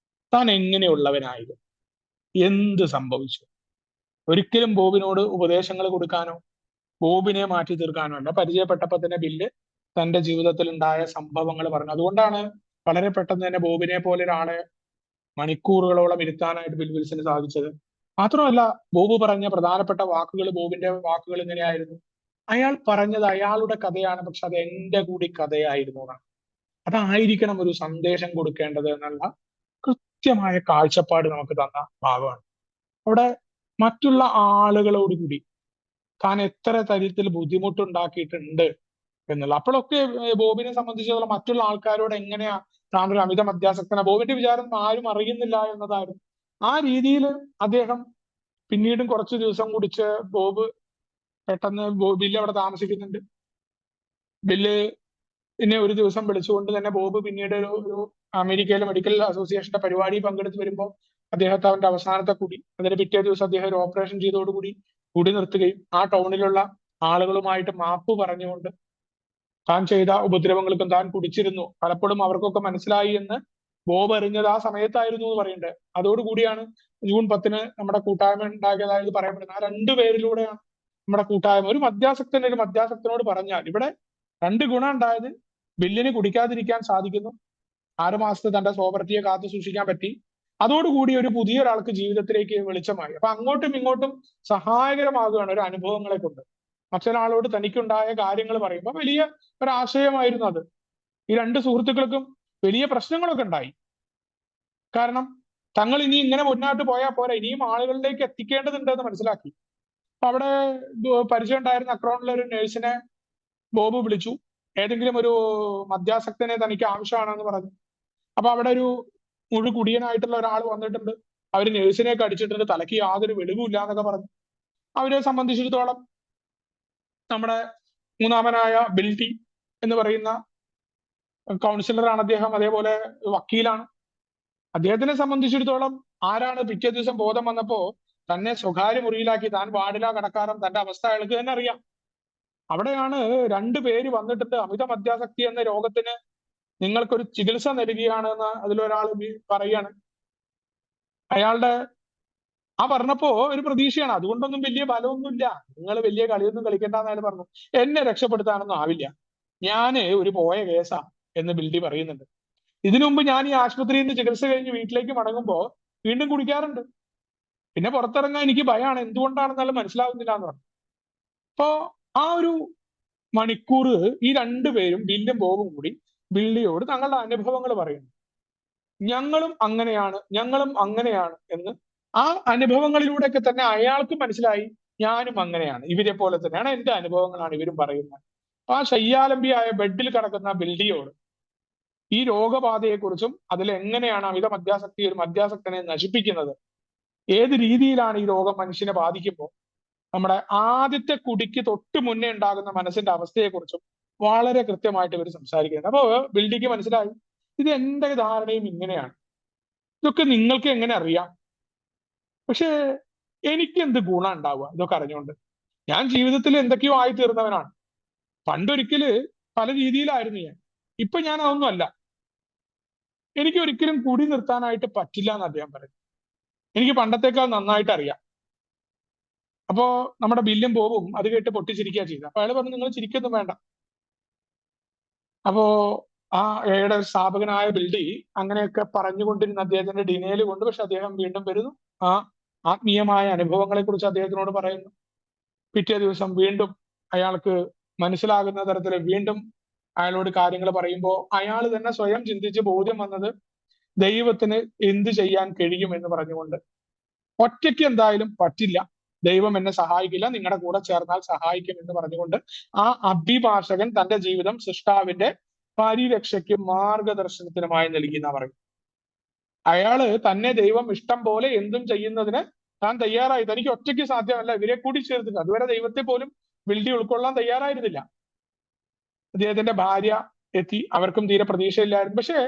താൻ എങ്ങനെയുള്ളവനായിരുന്നു, എന്ത് സംഭവിച്ചു. ഒരിക്കലും ബോബിനോട് ഉപദേശങ്ങൾ കൊടുക്കാനോ ബോബിനെ മാറ്റി തീർക്കാനോ അല്ല. പരിചയപ്പെട്ടപ്പോൾ തന്നെ ബില്ല് തന്റെ ജീവിതത്തിൽ ഉണ്ടായ സംഭവങ്ങൾ പറഞ്ഞു. അതുകൊണ്ടാണ് വളരെ പെട്ടെന്ന് തന്നെ ബോബിനെ പോലെ ഒരാളെ മണിക്കൂറുകളോളം ഇരുത്താനായിട്ട് ബിൽ വിൽസന് സാധിച്ചത്. മാത്രമല്ല, ബോബ് പറഞ്ഞ പ്രധാനപ്പെട്ട വാക്കുകൾ, ബോബിന്റെ വാക്കുകൾ ഇങ്ങനെയായിരുന്നു: അയാൾ പറഞ്ഞത് അയാളുടെ കഥയാണ്, പക്ഷെ അത് എന്റെ കൂടി കഥയായിരുന്നു എന്നാണ്. അതായിരിക്കണം ഒരു സന്ദേശം കൊടുക്കേണ്ടത് എന്നുള്ള കൃത്യമായ കാഴ്ചപ്പാട് നമുക്ക് തന്ന ഭാഗമാണ്. അവിടെ മറ്റുള്ള ആളുകളോട് കൂടി താൻ എത്ര തരത്തിൽ ബുദ്ധിമുട്ടുണ്ടാക്കിയിട്ടുണ്ട് എന്നുള്ള, അപ്പോഴൊക്കെ ബോബിനെ സംബന്ധിച്ചിടത്തോളം മറ്റുള്ള ആൾക്കാരോട് എങ്ങനെയാ താൻ ഒരു അമിത മദ്യാസക്തന, ബോബിന്റെ വിചാരം ആരും അറിയുന്നില്ല എന്നതായിരുന്നു. ആ രീതിയിൽ അദ്ദേഹം പിന്നീടും കുറച്ചു ദിവസം കുടിച്ച് ബോബ് പെട്ടെന്ന് ബില്ല് അവിടെ താമസിക്കുന്നുണ്ട്. ബില്ല് പിന്നെ ഒരു ദിവസം വിളിച്ചുകൊണ്ട് തന്നെ ബോബ് പിന്നീട് ഒരു അമേരിക്കയിലെ മെഡിക്കൽ അസോസിയേഷന്റെ പരിപാടി പങ്കെടുത്ത് വരുമ്പോൾ അദ്ദേഹത്തെ അവന്റെ അവസാനത്തെ കുടി, അതിന് പിറ്റേ ദിവസം അദ്ദേഹം ഒരു ഓപ്പറേഷൻ ചെയ്തതോടുകൂടി കുടി നിർത്തുകയും ആ ടൗണിലുള്ള ആളുകളുമായിട്ട് മാപ്പ് പറഞ്ഞുകൊണ്ട് താൻ ചെയ്ത ഉപദ്രവങ്ങൾക്കും താൻ കുടിച്ചിരുന്നു, പലപ്പോഴും അവർക്കൊക്കെ മനസ്സിലായി എന്ന് ബോബ് അറിഞ്ഞത് ആ സമയത്തായിരുന്നു എന്ന് പറയുന്നുണ്ട്. അതോടുകൂടിയാണ് ജൂൺ 10 നമ്മുടെ കൂട്ടായ്മ ഉണ്ടാക്കിയതായത് പറയപ്പെടുന്നത്. ആ രണ്ടുപേരിലൂടെയാണ് നമ്മുടെ കൂട്ടായ്മ. ഒരു മദ്യാസക്തനോട് പറഞ്ഞാൽ ഇവിടെ രണ്ട് ഗുണം ഉണ്ടായത്: ബില്ലിന് കുടിക്കാതിരിക്കാൻ സാധിക്കുന്നു, 6 മാസത്തെ തന്റെ സോബർത്തിയെ കാത്തു സൂക്ഷിക്കാൻ പറ്റി. അതോടുകൂടി ഒരു പുതിയ ഒരാൾക്ക് ജീവിതത്തിലേക്ക് വെളിച്ചമായി. അപ്പൊ അങ്ങോട്ടും ഇങ്ങോട്ടും സഹായകരമാകുകയാണ് ഒരു അനുഭവങ്ങളെ കൊണ്ട്. മറ്റൊരാളോട് തനിക്കുണ്ടായ കാര്യങ്ങൾ പറയുമ്പോൾ വലിയ ഒരാശയമായിരുന്നു അത്. ഈ രണ്ട് സുഹൃത്തുക്കൾക്കും വലിയ പ്രശ്നങ്ങളൊക്കെ ഉണ്ടായി. കാരണം തങ്ങൾ ഇനി ഇങ്ങനെ മുന്നോട്ട് പോയാൽ പോരാ, ഇനിയും ആളുകളിലേക്ക് എത്തിക്കേണ്ടതുണ്ട് എന്ന് മനസ്സിലാക്കി. അപ്പൊ അവിടെ പരിചയം ഉണ്ടായിരുന്ന അക്രൗണ്ടിലെ ഒരു നഴ്സിനെ ബോബ് വിളിച്ചു. ഏതെങ്കിലും ഒരു മദ്യാസക്തനെ തനിക്ക് ആവശ്യമാണെന്ന് പറഞ്ഞു. അപ്പൊ അവിടെ ഒരു കുടിയനായിട്ടുള്ള ഒരാൾ വന്നിട്ടുണ്ട്. അവര് നഴ്സിനെ കടിച്ചിട്ടുണ്ട്, തലയ്ക്ക് യാതൊരു വെളിവുമില്ല എന്നൊക്കെ പറഞ്ഞു. അവരെ സംബന്ധിച്ചിടത്തോളം നമ്മുടെ മൂന്നാമനായ ബിൽറ്റി എന്ന് പറയുന്ന കൗൺസിലറാണ് അദ്ദേഹം, അതേപോലെ വക്കീലാണ്. അദ്ദേഹത്തിനെ സംബന്ധിച്ചിടത്തോളം ആരാണ് പിറ്റേ ദിവസം ബോധം വന്നപ്പോ തന്നെ സ്വകാര്യ മുറിയിലാക്കി, താൻ വാർഡിലാ കിടക്കാറും, തന്റെ അവസ്ഥ അയാൾക്ക് തന്നെ അറിയാം. അവിടെയാണ് രണ്ടുപേര് വന്നിട്ടുണ്ട്. അമിത മദ്യാസക്തി എന്ന രോഗത്തിന് നിങ്ങൾക്കൊരു ചികിത്സ നൽകുകയാണെന്ന് അതിലൊരാൾ പറയാണ്. അയാളുടെ ആ പറഞ്ഞപ്പോ ഒരു പ്രതീക്ഷയാണ്, അതുകൊണ്ടൊന്നും വലിയ ബലമൊന്നുമില്ല, നിങ്ങൾ വലിയ കളിയൊന്നും കളിക്കണ്ടെന്ന് അയാൾ പറഞ്ഞു. എന്നെ രക്ഷപ്പെടുത്താനൊന്നും ആവില്ല, ഞാന് ഒരു പോയ കേസാ എന്ന് ബിൽഡി പറയുന്നുണ്ട്. ഇതിനു മുമ്പ് ഞാൻ ഈ ആശുപത്രിയിൽ നിന്ന് ചികിത്സ കഴിഞ്ഞ് വീട്ടിലേക്ക് മടങ്ങുമ്പോ വീണ്ടും കുടിക്കാറുണ്ട്. പിന്നെ പുറത്തിറങ്ങാൻ എനിക്ക് ഭയമാണ്, എന്തുകൊണ്ടാണെന്നാലും മനസ്സിലാവുന്നില്ല എന്ന് പറഞ്ഞു. അപ്പോ ആ ഒരു മണിക്കൂർ ഈ രണ്ടുപേരും, ബില്ലും ബോബും കൂടി ബില്ലിയോട് തങ്ങളുടെ അനുഭവങ്ങൾ പറയുന്നു. ഞങ്ങളും അങ്ങനെയാണ് എന്ന്. ആ അനുഭവങ്ങളിലൂടെയൊക്കെ തന്നെ അയാൾക്ക് മനസ്സിലായി, ഞാനും അങ്ങനെയാണ്, ഇവരെ പോലെ തന്നെയാണ്, എന്റെ അനുഭവങ്ങളാണ് ഇവരും പറയുന്നത്. അപ്പൊ ആ ശയ്യാലംബിയായ ബെഡിൽ കിടക്കുന്ന ബിൽഡിയോട് ഈ രോഗബാധയെക്കുറിച്ചും അതിലെങ്ങനെയാണ് അമിത മദ്യാസക്തി ഒരു മദ്യാസക്തനെ നശിപ്പിക്കുന്നത്, ഏത് രീതിയിലാണ് ഈ രോഗം മനുഷ്യനെ ബാധിക്കുമ്പോൾ നമ്മുടെ ആദ്യത്തെ കുടിക്ക് തൊട്ട് മുന്നേ ഉണ്ടാകുന്ന മനസ്സിന്റെ അവസ്ഥയെക്കുറിച്ചും വളരെ കൃത്യമായിട്ട് ഇവർ സംസാരിക്കുന്നത്. അപ്പോ ബിൽഡിക്ക് മനസ്സിലായി, ഇത് എന്റെ ധാരണയും ഇങ്ങനെയാണ്, ഇതൊക്കെ നിങ്ങൾക്ക് എങ്ങനെ അറിയാം, പക്ഷേ എനിക്ക് എന്ത് ഗുണം ഉണ്ടാവുക ഇതൊക്കെ അറിഞ്ഞുകൊണ്ട്? ഞാൻ ജീവിതത്തിൽ എന്തൊക്കെയോ ആയി തീർന്നവനാണ്. പണ്ടൊരിക്കല് പല രീതിയിലായിരുന്നു ഞാൻ, ഇപ്പൊ ഞാൻ അതൊന്നും അല്ല. എനിക്ക് ഒരിക്കലും കുടി നിർത്താനായിട്ട് പറ്റില്ല എന്ന് അദ്ദേഹം പറയും. എനിക്ക് പണ്ടത്തേക്കാൾ നന്നായിട്ട് അറിയാം. അപ്പോ നമ്മുടെ ബില്ലും ബോബും അത് കേട്ട് പൊട്ടിച്ചിരിക്കുക ചെയ്തത്. അപ്പൊ അയാൾ പറഞ്ഞു, നിങ്ങൾ ചിരിക്കൊന്നും വേണ്ട. അപ്പോ ആ എയുടെ സ്ഥാപകനായ ബിൽഡി അങ്ങനെയൊക്കെ പറഞ്ഞുകൊണ്ടിരുന്ന അദ്ദേഹത്തിന്റെ ഡിനയിൽ കൊണ്ട്, പക്ഷെ അദ്ദേഹം വീണ്ടും വരുന്നു. ആ ആത്മീയമായ അനുഭവങ്ങളെ കുറിച്ച് അദ്ദേഹത്തിനോട് പറയുന്നു. പിറ്റേ ദിവസം വീണ്ടും അയാൾക്ക് മനസ്സിലാകുന്ന തരത്തിൽ വീണ്ടും അയാളോട് കാര്യങ്ങൾ പറയുമ്പോൾ അയാൾ തന്നെ സ്വയം ചിന്തിച്ച് ബോധ്യം വന്നത് ദൈവത്തിന് എന്ത് ചെയ്യാൻ കഴിയും എന്ന് പറഞ്ഞുകൊണ്ട്, ഒറ്റയ്ക്ക് എന്തായാലും പറ്റില്ല, ദൈവം എന്നെ സഹായിക്കില്ല, നിങ്ങളുടെ കൂടെ ചേർന്നാൽ സഹായിക്കും എന്ന് പറഞ്ഞുകൊണ്ട് ആ അഭിഭാഷകൻ തന്റെ ജീവിതം സൃഷ്ടാവിന്റെ പരിരക്ഷയ്ക്കും മാർഗദർശനത്തിനുമായി നൽകി എന്നാ പറയും. അയാള് തന്നെ ദൈവം ഇഷ്ടം പോലെ എന്തും ചെയ്യുന്നതിന് താൻ തയ്യാറായി. തനിക്ക് ഒറ്റയ്ക്ക് സാധ്യമല്ല, ഇവരെ കൂടി ചേർത്തില്ല. അതുവരെ ദൈവത്തെ പോലും ബിൽഡി ഉൾക്കൊള്ളാൻ തയ്യാറായിരുന്നില്ല. അദ്ദേഹത്തിന്റെ ഭാര്യ എത്തി, അവർക്കും തീരെ പ്രതീക്ഷയില്ലായിരുന്നു. പക്ഷേ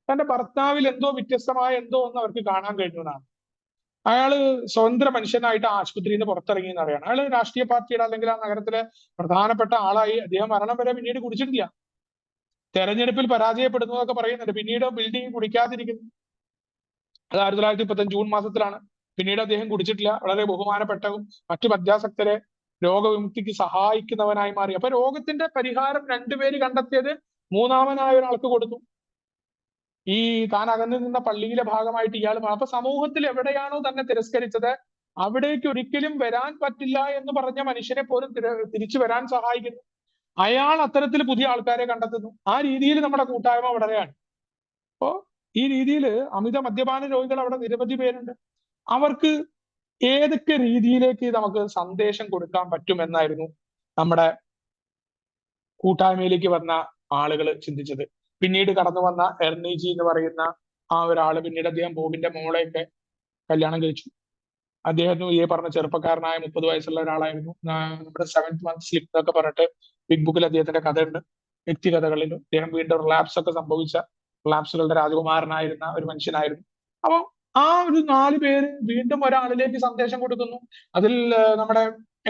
തന്റെ ഭർത്താവിൽ എന്തോ വ്യത്യസ്തമായ എന്തോ ഒന്ന് അവർക്ക് കാണാൻ കഴിഞ്ഞതാണ്. അയാള് സ്വതന്ത്ര മനുഷ്യനായിട്ട് ആശുപത്രിയിൽ നിന്ന് പുറത്തിറങ്ങി എന്ന് അറിയണം. അയാള് രാഷ്ട്രീയ പാർട്ടിയുടെ അല്ലെങ്കിൽ ആ നഗരത്തിലെ പ്രധാനപ്പെട്ട ആളായി. അദ്ദേഹം മരണം വരെ പിന്നീട് കുടിച്ചിട്ടില്ല. തെരഞ്ഞെടുപ്പിൽ പരാജയപ്പെടുന്നതൊക്കെ പറയുന്നുണ്ട്. പിന്നീട് ബിൽഡിംഗ് കുടിക്കാതിരിക്കുന്നു. അത് 1935 ജൂൺ മാസത്തിലാണ്. പിന്നീട് അദ്ദേഹം കുടിച്ചിട്ടില്ല. വളരെ ബഹുമാനപ്പെട്ടവും മറ്റു മദ്യാസക്തരെ രോഗവിമുക്തിക്ക് സഹായിക്കുന്നവനായി മാറി. അപ്പൊ രോഗത്തിന്റെ പരിഹാരം രണ്ടുപേര് കണ്ടെത്തിയത് മൂന്നാമനായ ഒരാൾക്ക് കൊടുത്തു. ഈ താൻ അകന്നു നിന്ന പള്ളിയിലെ ഭാഗമായിട്ട് ഇയാൾ. അപ്പൊ സമൂഹത്തിൽ എവിടെയാണോ തന്നെ തിരസ്കരിച്ചത് അവിടേക്ക് ഒരിക്കലും വരാൻ പറ്റില്ല എന്ന് പറഞ്ഞ മനുഷ്യനെ പോലും തിരിച്ചു വരാൻ സഹായിക്കുന്നു. അയാൾ അത്തരത്തിൽ പുതിയ ആൾക്കാരെ കണ്ടെത്തുന്നു. ആ രീതിയിൽ നമ്മുടെ കൂട്ടായ്മ വളരെയാണ്. അപ്പോ ഈ രീതിയിൽ അമിത മദ്യപാന രോഗികൾ അവിടെ നിരവധി പേരുണ്ട്. അവർക്ക് ഏതൊക്കെ രീതിയിലേക്ക് നമുക്ക് സന്ദേശം കൊടുക്കാൻ പറ്റുമെന്നായിരുന്നു നമ്മുടെ കൂട്ടായ്മയിലേക്ക് വന്ന ആളുകൾ ചിന്തിച്ചത്. പിന്നീട് കടന്നു വന്ന എർണിജി എന്ന് പറയുന്ന ആ ഒരാള്, പിന്നീട് അദ്ദേഹം ബോബിന്റെ മോളെയൊക്കെ കല്യാണം കഴിച്ചു. അദ്ദേഹത്തിന് ഈ പറഞ്ഞ ചെറുപ്പക്കാരനായ 30 വയസ്സുള്ള ഒരാളായിരുന്നു. നമ്മുടെ 7th month സ്ലിപ്പ് എന്നൊക്കെ പറഞ്ഞിട്ട് ബിഗ് ബുക്കിൽ അദ്ദേഹത്തിന്റെ കഥയുണ്ട്. വ്യക്തികഥകളിൽ അദ്ദേഹം വീണ്ടും റിലാപ്സ് ഒക്കെ സംഭവിച്ച, റിലാപ്സുകളുടെ രാജകുമാരനായിരുന്ന ഒരു മനുഷ്യനായിരുന്നു. അപ്പൊ ആ ഒരു 4 പേര് വീണ്ടും ഒരാളിലേക്ക് സന്ദേശം കൊടുക്കുന്നു. അതിൽ നമ്മുടെ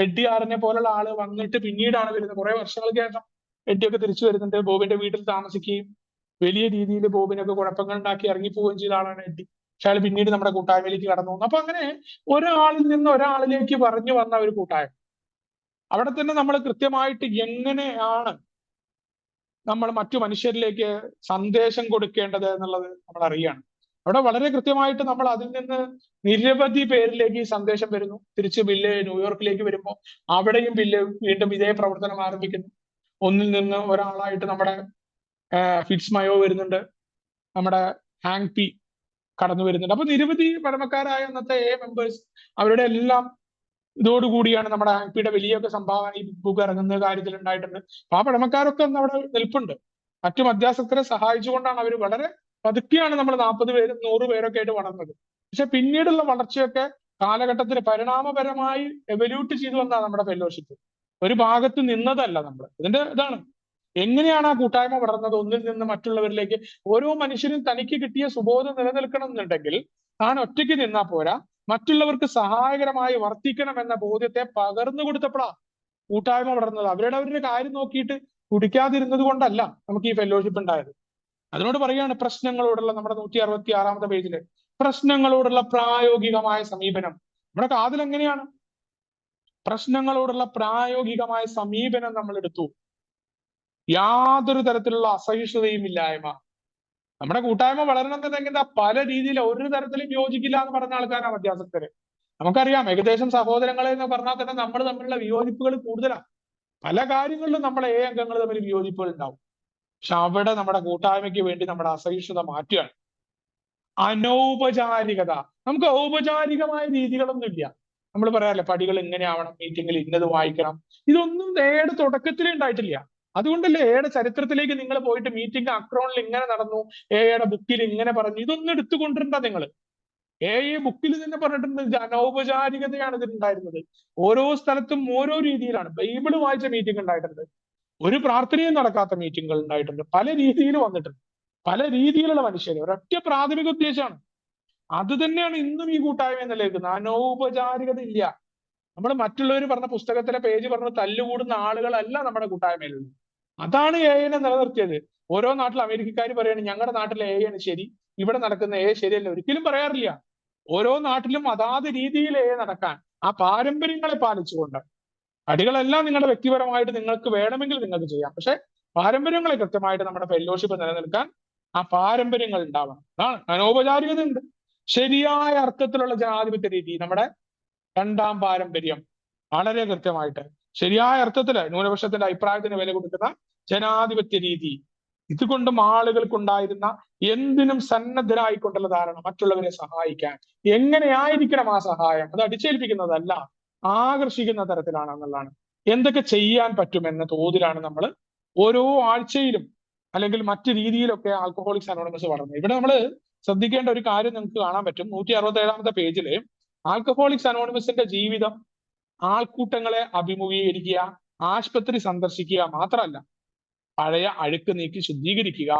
എഡ്ഡി ആറിനെ പോലുള്ള ആള് വന്നിട്ട് പിന്നീടാണ് വരുന്നത്. കുറെ വർഷങ്ങൾക്ക് ശേഷം എഡ്ഡിയൊക്കെ തിരിച്ചു വരുന്നുണ്ട്. ബോബിന്റെ വീട്ടിൽ താമസിക്കുകയും വലിയ രീതിയിൽ ബോബിനൊക്കെ കുഴപ്പങ്ങൾ ഉണ്ടാക്കി ഇറങ്ങിപ്പോവുകയും ചെയ്ത ആളാണ് എഡ്ഡി. പക്ഷെ അയാൾ പിന്നീട് നമ്മുടെ കൂട്ടായ്മയിലേക്ക് കടന്നു വന്നു. അപ്പൊ അങ്ങനെ ഒരാളിൽ നിന്ന് ഒരാളിലേക്ക് പറഞ്ഞു വന്ന ഒരു കൂട്ടായ്മ. അവിടെ തന്നെ നമ്മൾ കൃത്യമായിട്ട് എങ്ങനെയാണ് നമ്മൾ മറ്റു മനുഷ്യരിലേക്ക് സന്ദേശം കൊടുക്കേണ്ടത് എന്നുള്ളത് നമ്മൾ അറിയാണ്. അവിടെ വളരെ കൃത്യമായിട്ട് നമ്മൾ അതിൽ നിന്ന് നിരവധി പേരിലേക്ക് ഈ സന്ദേശം വരുന്നു. തിരിച്ച് ബില്ല് ന്യൂയോർക്കിലേക്ക് വരുമ്പോൾ അവിടെയും ബില്ല് വീണ്ടും ഇതേ പ്രവർത്തനം ആരംഭിക്കുന്നു. ഒന്നിൽ നിന്ന് ഒരാളായിട്ട് നമ്മുടെ ഫിറ്റ്സ് മയോ വരുന്നുണ്ട്, നമ്മുടെ ഹാങ് പി കടന്നു വരുന്നുണ്ട്. അപ്പൊ നിരവധി പഴമക്കാരായ അന്നത്തെ മെമ്പേഴ്സ്, അവരുടെ എല്ലാം ഇതോടുകൂടിയാണ് നമ്മുടെ ഹാങ് പിയുടെ വലിയൊക്കെ സംഭാവന ഈ ബുക്ക് ഇറങ്ങുന്ന കാര്യത്തിൽ ഉണ്ടായിട്ടുണ്ട്. അപ്പൊ ആ പഴമക്കാരൊക്കെ അന്ന് അവിടെ നിൽപ്പുണ്ട്. മറ്റു മദ്യാസക്തരെ സഹായിച്ചുകൊണ്ടാണ് അവർ വളരെ പതുക്കെയാണ് നമ്മൾ 40 പേരും 100 പേരൊക്കെ ആയിട്ട് വളർന്നത്. പക്ഷെ പിന്നീടുള്ള വളർച്ചയൊക്കെ കാലഘട്ടത്തിൽ പരിണാമപരമായി എവല്യൂട്ട് ചെയ്തു വന്നതാണ് നമ്മുടെ ഫെലോഷിപ്പ്. ഒരു ഭാഗത്ത് നിന്നതല്ല നമ്മൾ. ഇതിന്റെ ഇതാണ് എങ്ങനെയാണ് ആ കൂട്ടായ്മ വളർന്നത്. ഒന്നിൽ നിന്ന് മറ്റുള്ളവരിലേക്ക് ഓരോ മനുഷ്യനും തനിക്ക് കിട്ടിയ സുബോധം നിലനിൽക്കണം എന്നുണ്ടെങ്കിൽ താൻ ഒറ്റയ്ക്ക് നിന്നാ പോരാ, മറ്റുള്ളവർക്ക് സഹായകരമായി വർത്തിക്കണം എന്ന ബോധ്യത്തെ പകർന്നു കൊടുത്തപ്പോഴാ കൂട്ടായ്മ വളർന്നത്. അവരുടെ കാര്യം നോക്കിയിട്ട് കുടിക്കാതിരുന്നത് കൊണ്ടല്ല നമുക്ക് ഈ ഫെലോഷിപ്പ് ഉണ്ടായത്. അതിനോട് പറയാണ് പ്രശ്നങ്ങളോടുള്ള നമ്മുടെ 166-ാമത്തെ പേജില് പ്രശ്നങ്ങളോടുള്ള പ്രായോഗികമായ സമീപനം. നമ്മുടെ കാതിൽ എങ്ങനെയാണ് പ്രശ്നങ്ങളോടുള്ള പ്രായോഗികമായ സമീപനം നമ്മൾ എടുത്തു. യാതൊരു തരത്തിലുള്ള അസഹിഷ്ണുതയും ഇല്ലായ്മ. നമ്മുടെ കൂട്ടായ്മ വളരണമെന്നുണ്ടെങ്കിൽ പല രീതിയിൽ ഒരു തരത്തിലും യോജിക്കില്ല എന്ന് പറഞ്ഞ ആൾക്കാരാണ് മദ്യാസക്തര്. നമുക്കറിയാം, ഏകദേശം സഹോദരങ്ങളെ എന്ന് പറഞ്ഞാൽ തന്നെ നമ്മൾ തമ്മിലുള്ള വിയോജിപ്പുകൾ കൂടുതലാണ്. പല കാര്യങ്ങളിലും നമ്മളെ അംഗങ്ങൾ തമ്മിൽ വിയോജിപ്പുകൾ ഉണ്ടാവും. പക്ഷെ അവിടെ നമ്മുടെ കൂട്ടായ്മയ്ക്ക് വേണ്ടി നമ്മുടെ അസഹിഷ്ണുത മാറ്റുകയാണ്. അനൗപചാരികത. നമുക്ക് ഔപചാരികമായ രീതികളൊന്നും ഇല്ല. നമ്മൾ പറയാറില്ല പടികൾ ഇങ്ങനെ ആവണം, മീറ്റിംഗിൽ ഇന്നത് വായിക്കണം. ഇതൊന്നും ഏടെ തുടക്കത്തിലേ ഉണ്ടായിട്ടില്ല. അതുകൊണ്ടല്ലേ എയുടെ ചരിത്രത്തിലേക്ക് നിങ്ങൾ പോയിട്ട് മീറ്റിംഗ് അക്രോണിൽ ഇങ്ങനെ നടന്നു, എയുടെ ബുക്കിൽ ഇങ്ങനെ പറഞ്ഞു, ഇതൊന്നും എടുത്തുകൊണ്ടിരുന്ന നിങ്ങൾ ബുക്കിൽ തന്നെ പറഞ്ഞിട്ടുണ്ട്. അനൗപചാരികതയാണ് ഇതിലുണ്ടായിരുന്നത്. ഓരോ സ്ഥലത്തും ഓരോ രീതിയിലാണ്. ബൈബിള് വായിച്ച മീറ്റിംഗ് ഉണ്ടായിട്ടുണ്ട്, ഒരു പ്രാർത്ഥനയും നടക്കാത്ത മീറ്റിങ്ങുകൾ ഉണ്ടായിട്ടുണ്ട്. പല രീതിയിൽ വന്നിട്ടുണ്ട്, പല രീതിയിലുള്ള മനുഷ്യര്. ഒരൊറ്റ പ്രാഥമിക ഉദ്ദേശമാണ്. അത് തന്നെയാണ് ഇന്നും ഈ കൂട്ടായ്മ നിലനിൽക്കുന്നത്. അനൗപചാരികത ഇല്ല. നമ്മൾ മറ്റുള്ളവർ പറഞ്ഞ പുസ്തകത്തിലെ പേജ് പറഞ്ഞ് തല്ലുകൂടുന്ന ആളുകളല്ല നമ്മുടെ കൂട്ടായ്മയിലുള്ളത്. അതാണ് എ ഐനെ നിലനിർത്തിയത്. ഓരോ നാട്ടിൽ അമേരിക്കക്കാർ പറയാണ് ഞങ്ങളുടെ നാട്ടിലെ എ ഐ ആണ് ശരി, ഇവിടെ നടക്കുന്ന എ ശരിയല്ല ഒരിക്കലും പറയാറില്ല. ഓരോ നാട്ടിലും അതാത് രീതിയിലേ നടക്കാൻ, ആ പാരമ്പര്യങ്ങളെ പാലിച്ചുകൊണ്ട്. അടികളെല്ലാം നിങ്ങളുടെ വ്യക്തിപരമായിട്ട് നിങ്ങൾക്ക് വേണമെങ്കിൽ നിങ്ങൾക്ക് ചെയ്യാം. പക്ഷെ പാരമ്പര്യങ്ങളെ കൃത്യമായിട്ട് നമ്മുടെ ഫെല്ലോഷിപ്പ് നിലനിൽക്കാൻ ആ പാരമ്പര്യങ്ങൾ ഉണ്ടാവണം. അതാണ് അനൗപചാരികത ഉണ്ട്. ശരിയായ അർത്ഥത്തിലുള്ള ജനാധിപത്യ രീതി, നമ്മുടെ രണ്ടാം പാരമ്പര്യം, വളരെ കൃത്യമായിട്ട് ശരിയായ അർത്ഥത്തില് ന്യൂനപക്ഷത്തിന്റെ അഭിപ്രായത്തിന് വില കൊടുക്കുന്ന ജനാധിപത്യ രീതി, ഇതുകൊണ്ടും ആളുകൾക്കുണ്ടായിരുന്ന എന്തിനും സന്നദ്ധരായിക്കൊണ്ടുള്ള ധാരണ, മറ്റുള്ളവരെ സഹായിക്കാൻ. എങ്ങനെയായിരിക്കണം ആ സഹായം? അത് അടിച്ചേൽപ്പിക്കുന്നതല്ല, ആകർഷിക്കുന്ന തരത്തിലാണ് എന്നുള്ളതാണ്. എന്തൊക്കെ ചെയ്യാൻ പറ്റുമെന്ന തോതിലാണ് നമ്മൾ ഓരോ ആഴ്ചയിലും അല്ലെങ്കിൽ മറ്റു രീതിയിലൊക്കെ ആൽക്കഹോളിക്സ് അനോണിമസ് വളർന്നത്. ഇവിടെ നമ്മൾ ശ്രദ്ധിക്കേണ്ട ഒരു കാര്യം നിങ്ങൾക്ക് കാണാൻ പറ്റും. 167 പേജില് ആൽക്കഹോളിക്സ് അനോണിമസിന്റെ ജീവിതം ആൾക്കൂട്ടങ്ങളെ അഭിമുഖീകരിക്കുക, ആശുപത്രി സന്ദർശിക്കുക മാത്രമല്ല, പഴയ അഴുക്ക് നീക്കി ശുദ്ധീകരിക്കുക,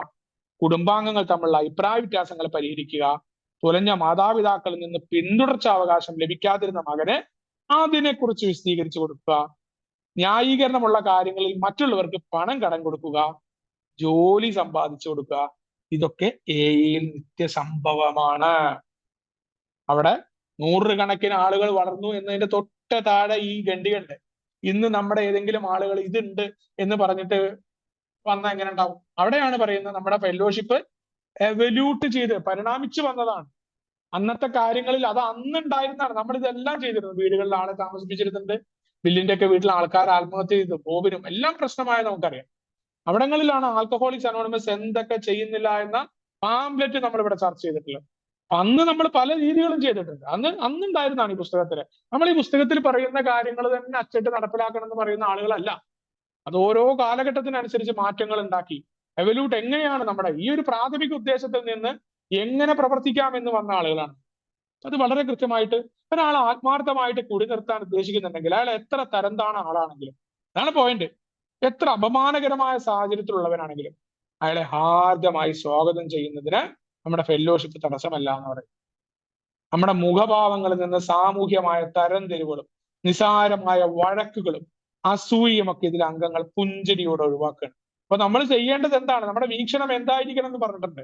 കുടുംബാംഗങ്ങൾ തമ്മിലുള്ള അഭിപ്രായ വ്യത്യാസങ്ങൾ പരിഹരിക്കുക, തുലഞ്ഞ മാതാപിതാക്കളിൽ നിന്ന് പിന്തുടർച്ചാവകാശം ലഭിക്കാതിരുന്ന മകനെ അതിനെക്കുറിച്ച് വിശദീകരിച്ചു കൊടുക്കുക, ന്യായീകരണമുള്ള കാര്യങ്ങളിൽ മറ്റുള്ളവർക്ക് പണം കടം കൊടുക്കുക, ജോലി സമ്പാദിച്ചു കൊടുക്കുക. ഇതൊക്കെ എയിൽ നിത്യസംഭവമാണ്. അവിടെ നൂറുകണക്കിന് ആളുകൾ വളർന്നു എന്നതിന്റെ തൊട്ട താഴെ ഈ ഗണ്ടിയുണ്ട്. ഇന്ന് നമ്മുടെ ഏതെങ്കിലും ആളുകൾ ഇതുണ്ട് എന്ന് പറഞ്ഞിട്ട് വന്നാൽ എങ്ങനെ ഉണ്ടാവും? അവിടെയാണ് പറയുന്നത് നമ്മുടെ ഫെല്ലോഷിപ്പ് എവല്യൂട്ട് ചെയ്ത് പരിണാമിച്ചു വന്നതാണ്. അന്നത്തെ കാര്യങ്ങളിൽ അത് അന്നുണ്ടായിരുന്നതാണ്. നമ്മൾ ഇതെല്ലാം ചെയ്തിരുന്നത്. വീടുകളിൽ ആളെ താമസിപ്പിച്ചിരുന്നുണ്ട്. ബില്ലിന്റെ ഒക്കെ വീട്ടിൽ ആൾക്കാർ ആത്മഹത്യ ചെയ്തു, ബോബിനും എല്ലാം പ്രശ്നമായ നമുക്കറിയാം. അവിടങ്ങളിലാണ് ആൽക്കഹോളിക്സ് അനോണിമസ് എന്തൊക്കെ ചെയ്യുന്നില്ല എന്ന പാംപ്ലെറ്റ് നമ്മൾ ഇവിടെ ചർച്ച ചെയ്തിട്ടുള്ളത്. അന്ന് നമ്മൾ പല രീതികളും ചെയ്തിട്ടുണ്ട്. അന്നുണ്ടായിരുന്നതാണ് ഈ പുസ്തകത്തില്. നമ്മൾ ഈ പുസ്തകത്തിൽ പറയുന്ന കാര്യങ്ങൾ തന്നെ അച്ചട്ട് നടപ്പിലാക്കണം എന്ന് പറയുന്ന ആളുകളല്ല. അത് ഓരോ കാലഘട്ടത്തിനനുസരിച്ച് മാറ്റങ്ങൾ ഉണ്ടാക്കി എവല്യൂട്ട് എങ്ങനെയാണ് നമ്മുടെ ഈ ഒരു പ്രാഥമിക ഉദ്ദേശത്തിൽ നിന്ന് എങ്ങനെ പ്രവർത്തിക്കാം എന്ന് വന്ന ആളുകളാണ്. അത് വളരെ കൃത്യമായിട്ട് ഒരാൾ ആത്മാർത്ഥമായിട്ട് കുടി നിർത്താൻ ഉദ്ദേശിക്കുന്നുണ്ടെങ്കിൽ അയാൾ എത്ര തരം താണ ആളാണെങ്കിലും, അതാണ് പോയിന്റ്, എത്ര അപമാനകരമായ സാഹചര്യത്തിലുള്ളവനാണെങ്കിലും അയാളെ ഹാർദമായി സ്വാഗതം ചെയ്യുന്നതിന് നമ്മുടെ ഫെല്ലോഷിപ്പ് തടസ്സമല്ല എന്ന് പറയും. നമ്മുടെ മുഖഭാവങ്ങളിൽ നിന്ന് സാമൂഹ്യമായ തരംതിരിവുകളും നിസാരമായ വഴക്കുകളും അസൂയയുമൊക്കെ ഇതിലെ അംഗങ്ങൾ പുഞ്ചിരിയോടെ ഒഴിവാക്കുകയാണ്. അപ്പൊ നമ്മൾ ചെയ്യേണ്ടത് എന്താണ്? നമ്മുടെ വീക്ഷണം എന്തായിരിക്കണം എന്ന് പറഞ്ഞിട്ടുണ്ട്.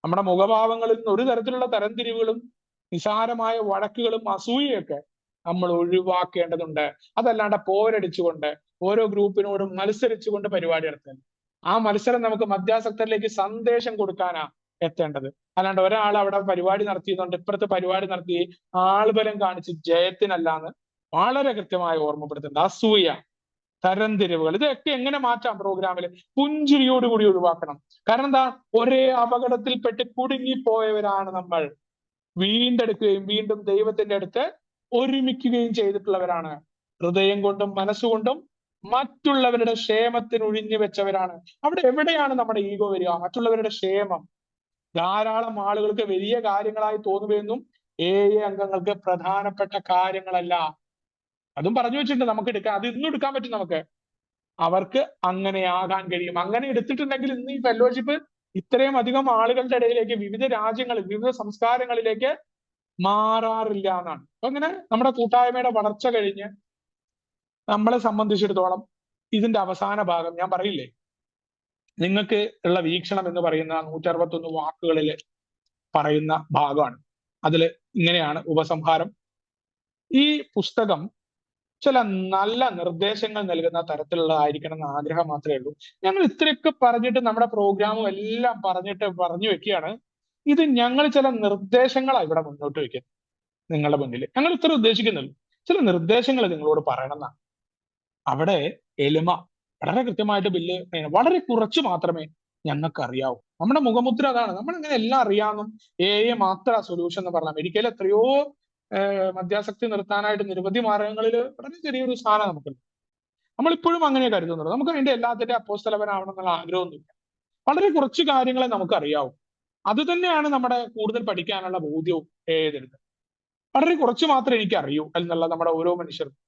നമ്മുടെ മുഖഭാവങ്ങളിൽ നിന്ന് ഒരു തരത്തിലുള്ള തരംതിരിവുകളും നിസാരമായ വഴക്കുകളും അസൂയയൊക്കെ നമ്മൾ ഒഴിവാക്കേണ്ടതുണ്ട്. അതല്ലാണ്ട് പോരടിച്ചുകൊണ്ട് ഓരോ ഗ്രൂപ്പിനോടും മത്സരിച്ചുകൊണ്ട് പരിപാടി നടത്തുന്നത്. ആ മത്സരം നമുക്ക് മദ്യാസക്തരിലേക്ക് സന്ദേശം കൊടുക്കാനാ എത്തേണ്ടത്. അല്ലാണ്ട് ഒരാൾ അവിടെ പരിപാടി നടത്തിയതുകൊണ്ട് ഇപ്പുറത്ത് പരിപാടി നടത്തി ആൾബലം കാണിച്ച് ജയത്തിനല്ലാന്ന് വളരെ കൃത്യമായി ഓർമ്മപ്പെടുത്തുന്നുണ്ട്. അസൂയ, തരംതിരിവുകൾ, ഇതൊക്കെ എങ്ങനെ മാറ്റാം? പ്രോഗ്രാമിൽ പുഞ്ചിരിയോടുകൂടി ഒഴിവാക്കണം. കാരണം എന്താ? ഒരേ അപകടത്തിൽപ്പെട്ട് കുടുങ്ങിപ്പോയവരാണ് നമ്മൾ. വീണ്ടെടുക്കുകയും വീണ്ടും ദൈവത്തിന്റെ അടുത്ത് ഒരുമിക്കുകയും ചെയ്തിട്ടുള്ളവരാണ്. ഹൃദയം കൊണ്ടും മനസ്സുകൊണ്ടും മറ്റുള്ളവരുടെ ക്ഷേമത്തിന് ഒഴിഞ്ഞു വെച്ചവരാണ്. അവിടെ എവിടെയാണ് നമ്മുടെ ഈഗോ വരിക? മറ്റുള്ളവരുടെ ക്ഷേമം ധാരാളം ആളുകൾക്ക് വലിയ കാര്യങ്ങളായി തോന്നുകയെന്നും അംഗങ്ങൾക്ക് പ്രധാനപ്പെട്ട കാര്യങ്ങളല്ല. അതും പറഞ്ഞു വെച്ചിട്ടുണ്ട്. നമുക്ക് എടുക്കാം, അത് ഇന്നും എടുക്കാൻ പറ്റും നമുക്ക്. അവർക്ക് അങ്ങനെ ആകാൻ കഴിയും. അങ്ങനെ എടുത്തിട്ടുണ്ടെങ്കിൽ ഇന്ന് ഈ ഫെല്ലോഷിപ്പ് ഇത്രയും അധികം ആളുകളുടെ ഇടയിലേക്ക്, വിവിധ രാജ്യങ്ങളിൽ, വിവിധ സംസ്കാരങ്ങളിലേക്ക് മാറാറില്ല എന്നാണ്. അപ്പൊ അങ്ങനെ നമ്മുടെ കൂട്ടായ്മയുടെ വളർച്ച കഴിഞ്ഞ് നമ്മളെ സംബന്ധിച്ചിടത്തോളം ഇതിന്റെ അവസാന ഭാഗം ഞാൻ പറയില്ലേ, നിങ്ങൾക്ക് ഉള്ള വീക്ഷണം എന്ന് പറയുന്ന 161 വാക്കുകളിൽ പറയുന്ന ഭാഗമാണ്. അതിൽ ഇങ്ങനെയാണ് ഉപസംഹാരം. ഈ പുസ്തകം ചില നല്ല നിർദ്ദേശങ്ങൾ നൽകുന്ന തരത്തിലുള്ളതായിരിക്കണം എന്ന് ആഗ്രഹം മാത്രമേ ഉള്ളൂ. ഞങ്ങൾ ഇത്രയൊക്കെ പറഞ്ഞിട്ട് നമ്മുടെ പ്രോഗ്രാമും എല്ലാം പറഞ്ഞു വെക്കുകയാണ്. ഇത് ഞങ്ങൾ ചില നിർദ്ദേശങ്ങളാണ് ഇവിടെ മുന്നോട്ട് വെക്കുന്നത് നിങ്ങളുടെ മുന്നിൽ. ഞങ്ങൾ ഇത്ര ഉദ്ദേശിക്കുന്നുള്ളൂ. ചില നിർദ്ദേശങ്ങൾ നിങ്ങളോട് പറയണം എന്നാണ്. അവിടെ എളിമ വളരെ കൃത്യമായിട്ട് ബില്ല് വളരെ കുറച്ച് മാത്രമേ ഞങ്ങൾക്ക് അറിയാവൂ. നമ്മുടെ മുഖമുദ്ര അതാണ്. നമ്മൾ ഇങ്ങനെ എല്ലാം അറിയാമെന്നും മാത്രം സൊല്യൂഷൻ എന്ന് പറഞ്ഞാൽ അമേരിക്കയിൽ എത്രയോ മദ്യാസക്തി നിർത്താനായിട്ട് നിരവധി മാർഗങ്ങളിൽ വളരെ ചെറിയൊരു സ്ഥാനം നമുക്കുണ്ട്. നമ്മളിപ്പോഴും അങ്ങനെ കരുതുന്നുള്ളൂ. നമുക്ക് അതിന്റെ എല്ലാത്തിന്റെ അപ്പോസ്തലവനാവണം എന്നുള്ള ആഗ്രഹമൊന്നുമില്ല. വളരെ കുറച്ച് കാര്യങ്ങളെ നമുക്ക് അറിയാവൂ. അത് തന്നെയാണ് നമ്മുടെ കൂടുതൽ പഠിക്കാനുള്ള ബോധ്യവും ഏതെടുത്ത്. വളരെ കുറച്ച് മാത്രമേ എനിക്ക് അറിയൂ എന്നുള്ള നമ്മുടെ ഓരോ മനുഷ്യർക്കും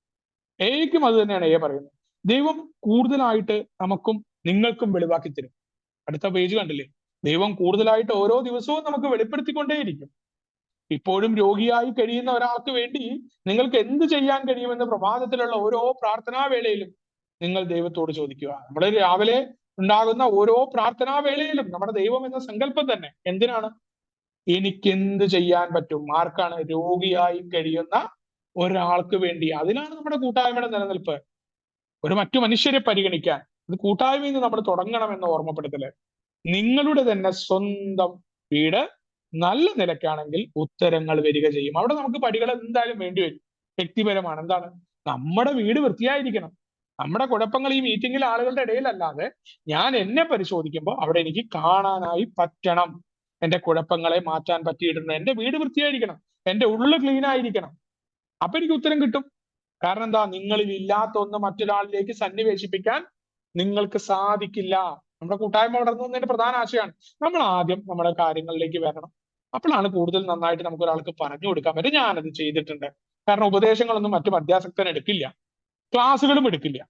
ഏയ്ക്കും അത് തന്നെയാണ് പറയുന്നത്. ദൈവം കൂടുതലായിട്ട് നമുക്കും നിങ്ങൾക്കും വെളിവാക്കി തരും. അടുത്ത പേജ് കണ്ടില്ലേ? ദൈവം കൂടുതലായിട്ട് ഓരോ ദിവസവും നമുക്ക് വെളിപ്പെടുത്തിക്കൊണ്ടേയിരിക്കും. ഇപ്പോഴും രോഗിയായി കഴിയുന്ന ഒരാൾക്ക് വേണ്ടി നിങ്ങൾക്ക് എന്ത് ചെയ്യാൻ കഴിയുമെന്ന് പ്രഭാതത്തിലുള്ള ഓരോ പ്രാർത്ഥനാ വേളയിലും നിങ്ങൾ ദൈവത്തോട് ചോദിക്കുക. നമ്മുടെ രാവിലെ ഉണ്ടാകുന്ന ഓരോ പ്രാർത്ഥനാ വേളയിലും നമ്മുടെ ദൈവം എന്ന സങ്കല്പം തന്നെ എന്തിനാണ്? എനിക്ക് എന്ത് ചെയ്യാൻ പറ്റും? ആർക്കാണ്? രോഗിയായി കഴിയുന്ന ഒരാൾക്ക് വേണ്ടി. അതിലാണ് നമ്മുടെ കൂട്ടായ്മയുടെ നിലനിൽപ്പ്. ഒരു മറ്റു മനുഷ്യരെ പരിഗണിക്കാൻ ഇത് കൂട്ടായ്മയിൽ നിന്ന് നമ്മൾ തുടങ്ങണമെന്ന് ഓർമ്മപ്പെടുത്തല്. നിങ്ങളുടെ തന്നെ സ്വന്തം വീട് നല്ല നിലയ്ക്കാണെങ്കിൽ ഉത്തരങ്ങൾ വരിക ചെയ്യും. അവിടെ നമുക്ക് പടികൾ എന്തായാലും വേണ്ടി വരും. വ്യക്തിപരമാണ്. എന്താണ്? നമ്മുടെ വീട് വൃത്തിയായിരിക്കണം. നമ്മുടെ കുഴപ്പങ്ങൾ ഈ മീറ്റിംഗിൽ ആളുകളുടെ ഇടയിലല്ലാതെ ഞാൻ എന്നെ പരിശോധിക്കുമ്പോൾ അവിടെ എനിക്ക് കാണാനായി പറ്റണം. എന്റെ കുഴപ്പങ്ങളെ മാറ്റാൻ പറ്റിയിട്ടുണ്ട്. എന്റെ വീട് വൃത്തിയായിരിക്കണം. എന്റെ ഉള്ളു ക്ലീൻ ആയിരിക്കണം. അപ്പൊ എനിക്ക് ഉത്തരം കിട്ടും. കാരണം എന്താ? നിങ്ങളിൽ ഇല്ലാത്ത ഒന്ന് മറ്റൊരാളിലേക്ക് സന്നിവേശിപ്പിക്കാൻ നിങ്ങൾക്ക് സാധിക്കില്ല. നമ്മുടെ കൂട്ടായ്മ വളർന്നതിന്റെ പ്രധാന ആശയമാണ് നമ്മൾ ആദ്യം നമ്മുടെ കാര്യങ്ങളിലേക്ക് വരണം. അപ്പോഴാണ് കൂടുതൽ നന്നായിട്ട് നമുക്ക് ഒരാൾക്ക് പറഞ്ഞു കൊടുക്കാൻ പറ്റും. ഞാനത് ചെയ്തിട്ടുണ്ട്. കാരണം ഉപദേശങ്ങളൊന്നും മറ്റു മധ്യാസക്തൻ എടുക്കില്ല, ക്ലാസ്സുകളും എടുക്കില്ല,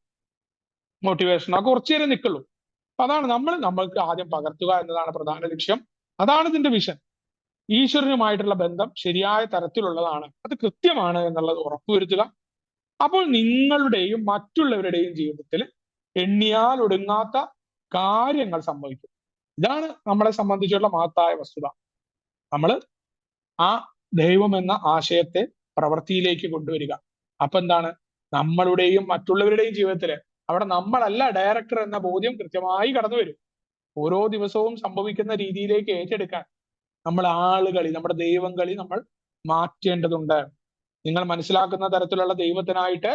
മോട്ടിവേഷൻ കുറച്ചു നേരം നിൽക്കുള്ളൂ. അപ്പൊ അതാണ് നമ്മൾക്ക് ആദ്യം പകർത്തുക എന്നതാണ് പ്രധാന ലക്ഷ്യം. അതാണ് ഇതിന്റെ വിഷൻ. ഈശ്വരനുമായിട്ടുള്ള ബന്ധം ശരിയായ തരത്തിലുള്ളതാണ്, അത് കൃത്യമാണ് എന്നുള്ളത് ഉറപ്പുവരുത്തുക. അപ്പോൾ നിങ്ങളുടെയും മറ്റുള്ളവരുടെയും ജീവിതത്തിൽ എണ്ണിയാൽ ഒടുങ്ങാത്ത കാര്യങ്ങൾ സംഭവിക്കും. ഇതാണ് നമ്മളെ സംബന്ധിച്ചുള്ള മഹത്തായ വസ്തുത. നമ്മൾ ആ ദൈവം എന്ന ആശയത്തെ പ്രവൃത്തിയിലേക്ക് കൊണ്ടുവരിക. അപ്പൊ എന്താണ്? നമ്മളുടെയും മറ്റുള്ളവരുടെയും ജീവിതത്തില് അവിടെ നമ്മളല്ല ഡയറക്ടർ എന്ന ബോധ്യം കൃത്യമായി കടന്നു വരും. ഓരോ ദിവസവും സംഭവിക്കുന്ന രീതിയിലേക്ക് ഏറ്റെടുക്കാൻ നമ്മൾ ആളുകളി, നമ്മുടെ ദൈവം കളി നമ്മൾ മാറ്റേണ്ടതുണ്ട്. നിങ്ങൾ മനസ്സിലാക്കുന്ന തരത്തിലുള്ള ദൈവത്തിനായിട്ട്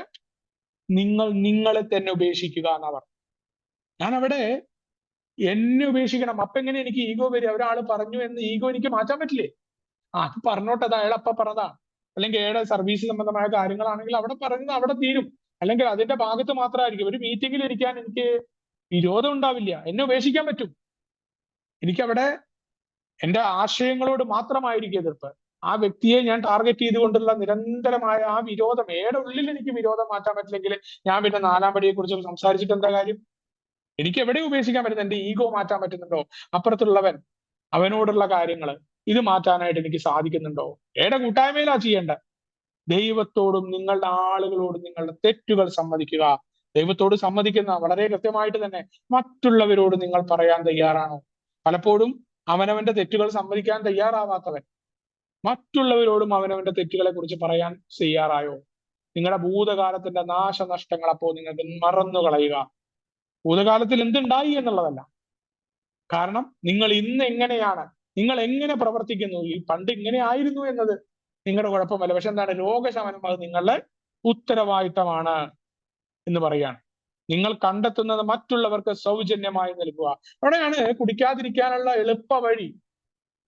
നിങ്ങളെ തന്നെ ഉപേക്ഷിക്കുക എന്നാ പറഞ്ഞു. ഞാൻ അവിടെ എന്നെ ഉപേക്ഷിക്കണം. അപ്പൊ എങ്ങനെ എനിക്ക് ഈഗോ വരിക? ഒരാൾ പറഞ്ഞു എന്ന് ഈഗോ എനിക്ക് മാറ്റാൻ പറ്റില്ലേ? അത് പറഞ്ഞോട്ടെ, അത് അയാൾ അപ്പൊ പറഞ്ഞതാണ്. അല്ലെങ്കിൽ അയാളുടെ സർവീസ് സംബന്ധമായ കാര്യങ്ങളാണെങ്കിൽ അവിടെ പറയുന്നത് അവിടെ തീരും. അല്ലെങ്കിൽ അതിന്റെ ഭാഗത്ത് മാത്രമായിരിക്കും. ഒരു മീറ്റിംഗിൽ ഇരിക്കാൻ എനിക്ക് വിരോധം ഉണ്ടാവില്ല, എന്നെ ഉപേക്ഷിക്കാൻ പറ്റും. എനിക്കവിടെ എന്റെ ആശയങ്ങളോട് മാത്രമായിരിക്കും എതിർപ്പ്. ആ വ്യക്തിയെ ഞാൻ ടാർഗറ്റ് ചെയ്തുകൊണ്ടുള്ള നിരന്തരമായ ആ വിരോധം, ഏടെ ഉള്ളിൽ എനിക്ക് വിരോധം മാറ്റാൻ പറ്റില്ലെങ്കിൽ ഞാൻ പിന്നെ നാലാം പടിയെ കുറിച്ച് സംസാരിച്ചിട്ട് എന്താ കാര്യം? എനിക്ക് എവിടെ ഉപേക്ഷിക്കാൻ പറ്റുന്നത്? എന്റെ ഈഗോ മാറ്റാൻ പറ്റുന്നുണ്ടോ? അപ്പുറത്തുള്ളവൻ, അവനോടുള്ള കാര്യങ്ങൾ ഇത് മാറ്റാനായിട്ട് എനിക്ക് സാധിക്കുന്നുണ്ടോ? ഏടെ കൂട്ടായ്മയിലാ ചെയ്യേണ്ട? ദൈവത്തോടും നിങ്ങളുടെ ആളുകളോടും നിങ്ങളുടെ തെറ്റുകൾ സമ്മതിക്കുക. ദൈവത്തോട് സമ്മതിക്കുന്ന വളരെ കൃത്യമായിട്ട് തന്നെ മറ്റുള്ളവരോട് നിങ്ങൾ പറയാൻ തയ്യാറാണോ? പലപ്പോഴും അവനവന്റെ തെറ്റുകൾ സമ്മതിക്കാൻ തയ്യാറാവാത്തവൻ മറ്റുള്ളവരോടും അവനവന്റെ തെറ്റുകളെ കുറിച്ച് പറയാൻ തയ്യാറായോ? നിങ്ങളുടെ ഭൂതകാലത്തിന്റെ നാശനഷ്ടങ്ങൾ അപ്പോ നിങ്ങൾക്ക് മറന്നു കളയുക. ഭൂതകാലത്തിൽ എന്തുണ്ടായി എന്നുള്ളതല്ല, കാരണം നിങ്ങൾ ഇന്ന് എങ്ങനെയാണ്, നിങ്ങൾ എങ്ങനെ പ്രവർത്തിക്കുന്നു, ഈ പണ്ട് ഇങ്ങനെ ആയിരുന്നു എന്നത് നിങ്ങളുടെ കുഴപ്പമല്ല. പക്ഷെ എന്താണ്? രോഗശമനം അത് നിങ്ങളുടെ ഉത്തരവാദിത്തമാണ് എന്ന് പറയാണ്. നിങ്ങൾ കണ്ടെത്തുന്നത് മറ്റുള്ളവർക്ക് സൗജന്യമായി നൽകുക. അവിടെയാണ് കുടിക്കാതിരിക്കാനുള്ള എളുപ്പ വഴി.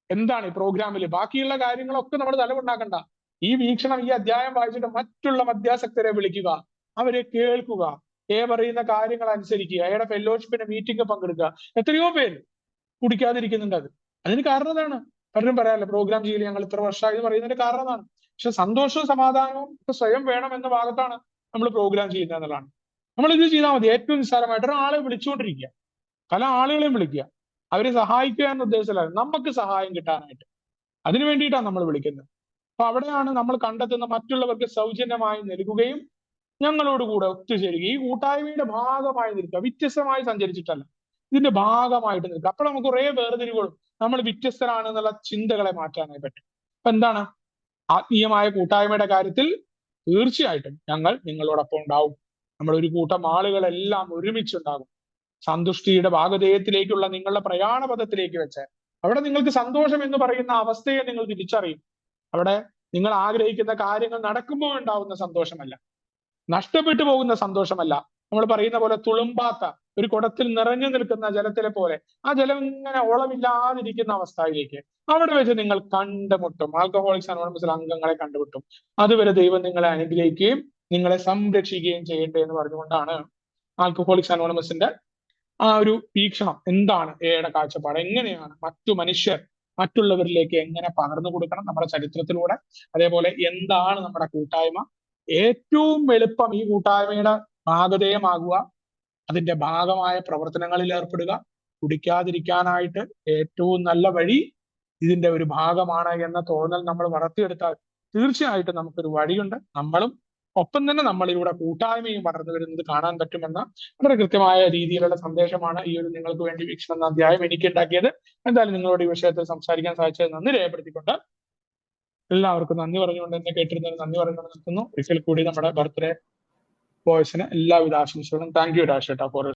എന്താണ് ഈ പ്രോഗ്രാമിൽ? ബാക്കിയുള്ള കാര്യങ്ങളൊക്കെ നമ്മൾ തലവുണ്ടാക്കണ്ട. ഈ വീക്ഷണം, ഈ അധ്യായം വായിച്ചിട്ട് മറ്റുള്ള മധ്യാസക്തരെ വിളിക്കുക, അവരെ കേൾക്കുക, പറയുന്ന കാര്യങ്ങൾ അനുസരിക്കുക, അയാളുടെ ഫെലോഷിപ്പിന്റെ മീറ്റിംഗ് പങ്കെടുക്കുക. എത്രയോ പേര് കുടിക്കാതിരിക്കുന്നുണ്ട്. അതിന് കാരണം എന്താണ്? പലരും പറയാറില്ല, പ്രോഗ്രാം ചെയ്യില്ല, ഞങ്ങൾ ഇത്ര വർഷമായി എന്ന് പറയുന്നതിന്റെ കാരണം എന്താണ്? പക്ഷെ സന്തോഷവും സമാധാനവും ഒക്കെ സ്വയം വേണം എന്ന ഭാഗത്താണ് നമ്മൾ പ്രോഗ്രാം ചെയ്യുന്നത് എന്നുള്ളതാണ്. നമ്മൾ ഇത് ചെയ്താൽ മതി. ഏറ്റവും നിസ്സാരമായിട്ട് ഒരാളെ വിളിച്ചുകൊണ്ടിരിക്കുക, പല ആളുകളെയും വിളിക്കുക, അവരെ സഹായിക്കുക എന്ന ഉദ്ദേശത്തിലാണ്, നമുക്ക് സഹായം കിട്ടാനായിട്ട്. അതിനു വേണ്ടിയിട്ടാണ് നമ്മൾ വിളിക്കുന്നത്. അപ്പൊ അവിടെയാണ് നമ്മൾ കണ്ടെത്തുന്ന മറ്റുള്ളവർക്ക് സൗജന്യമായി നൽകുകയും ഞങ്ങളോടുകൂടെ ഒത്തുചേരുക. ഈ കൂട്ടായ്മയുടെ ഭാഗമായി നിൽക്കുക, വ്യത്യസ്തമായി സഞ്ചരിച്ചിട്ടല്ല, ഇതിന്റെ ഭാഗമായിട്ട് നിൽക്കുക. അപ്പോൾ നമുക്ക് കുറെ വേർതിരിവുകളും നമ്മൾ വ്യത്യസ്തരാണ് എന്നുള്ള ചിന്തകളെ മാറ്റാനായി പറ്റും. അപ്പൊ എന്താണ്? ആത്മീയമായ കൂട്ടായ്മയുടെ കാര്യത്തിൽ തീർച്ചയായിട്ടും ഞങ്ങൾ നിങ്ങളോടൊപ്പം ഉണ്ടാവും. നമ്മൾ ഒരു കൂട്ടം ആളുകളെല്ലാം ഒരുമിച്ചുണ്ടാകും. സന്തുഷ്ടിയുടെ ഭാഗധേയത്തിലേക്കുള്ള നിങ്ങളുടെ പ്രയാണപഥത്തിലേക്ക് വെച്ച് അവിടെ നിങ്ങൾക്ക് സന്തോഷം എന്ന് പറയുന്ന അവസ്ഥയെ നിങ്ങൾ തിരിച്ചറിയും. അവിടെ നിങ്ങൾ ആഗ്രഹിക്കുന്ന കാര്യങ്ങൾ നടക്കുമ്പോൾ ഉണ്ടാവുന്ന സന്തോഷമല്ല, നഷ്ടപ്പെട്ടു പോകുന്ന സന്തോഷമല്ല, നമ്മൾ പറയുന്ന പോലെ തുളുമ്പാത്ത ഒരു കുടത്തിൽ നിറഞ്ഞു നിൽക്കുന്ന ജലത്തിലെ പോലെ ആ ജലം ഇങ്ങനെ ഓളമില്ലാതിരിക്കുന്ന അവസ്ഥയിലേക്ക് അവിടെ വെച്ച് നിങ്ങൾ കണ്ടുമുട്ടും. ആൽക്കഹോളിക്സ് അനോണിമസിലെ അംഗങ്ങളെ കണ്ടുമുട്ടും. അതുവരെ ദൈവം നിങ്ങളെ അനുഗ്രഹിക്കുകയും നിങ്ങളെ സംരക്ഷിക്കുകയും ചെയ്യട്ടെ എന്ന് പറഞ്ഞുകൊണ്ടാണ് ആൽക്കഹോളിക്സ് അനോണിമസിന്റെ ആ ഒരു വീക്ഷണം. എന്താണ് എയുടെ കാഴ്ചപ്പാട്, എങ്ങനെയാണ് മറ്റു മനുഷ്യർ മറ്റുള്ളവരിലേക്ക് എങ്ങനെ പകർന്നു കൊടുക്കണം നമ്മുടെ ചരിത്രത്തിലൂടെ, അതേപോലെ എന്താണ് നമ്മുടെ കൂട്ടായ്മ, ഏറ്റവും എളുപ്പം ഈ കൂട്ടായ്മയുടെ ഭാഗധേയമാകുക, അതിന്റെ ഭാഗമായ പ്രവർത്തനങ്ങളിൽ ഏർപ്പെടുക. കുടിക്കാതിരിക്കാനായിട്ട് ഏറ്റവും നല്ല വഴി ഇതിന്റെ ഒരു ഭാഗമാണ് എന്ന തോന്നൽ നമ്മൾ വളർത്തിയെടുത്താൽ തീർച്ചയായിട്ടും നമുക്കൊരു വഴിയുണ്ട്. നമ്മളും ഒപ്പം തന്നെ നമ്മളിലൂടെ കൂട്ടായ്മയും വളർന്നു വരുന്നത് കാണാൻ പറ്റുമെന്ന വളരെ കൃത്യമായ രീതിയിലുള്ള സന്ദേശമാണ് ഈ ഒരു നിങ്ങൾക്ക് വേണ്ടി വീക്ഷണം എന്ന അധ്യായം എനിക്ക് ഉണ്ടാക്കിയത്. എന്തായാലും നിങ്ങളോട് ഈ വിഷയത്തിൽ സംസാരിക്കാൻ സാധിച്ചത് നന്ദി രേഖപ്പെടുത്തിക്കൊണ്ട് എല്ലാവർക്കും നന്ദി പറഞ്ഞുകൊണ്ട് എന്നെ കേട്ടിരുന്നതിന് നന്ദി പറഞ്ഞുകൊണ്ട് നിർത്തുന്നു. ഒരിക്കൽ കൂടി നമ്മുടെ ബർത്ത്ഡേ ബോയ്സിന് എല്ലാവിധ ആശംസകളും. താങ്ക് യു രാജേട്ടാ ഫോർ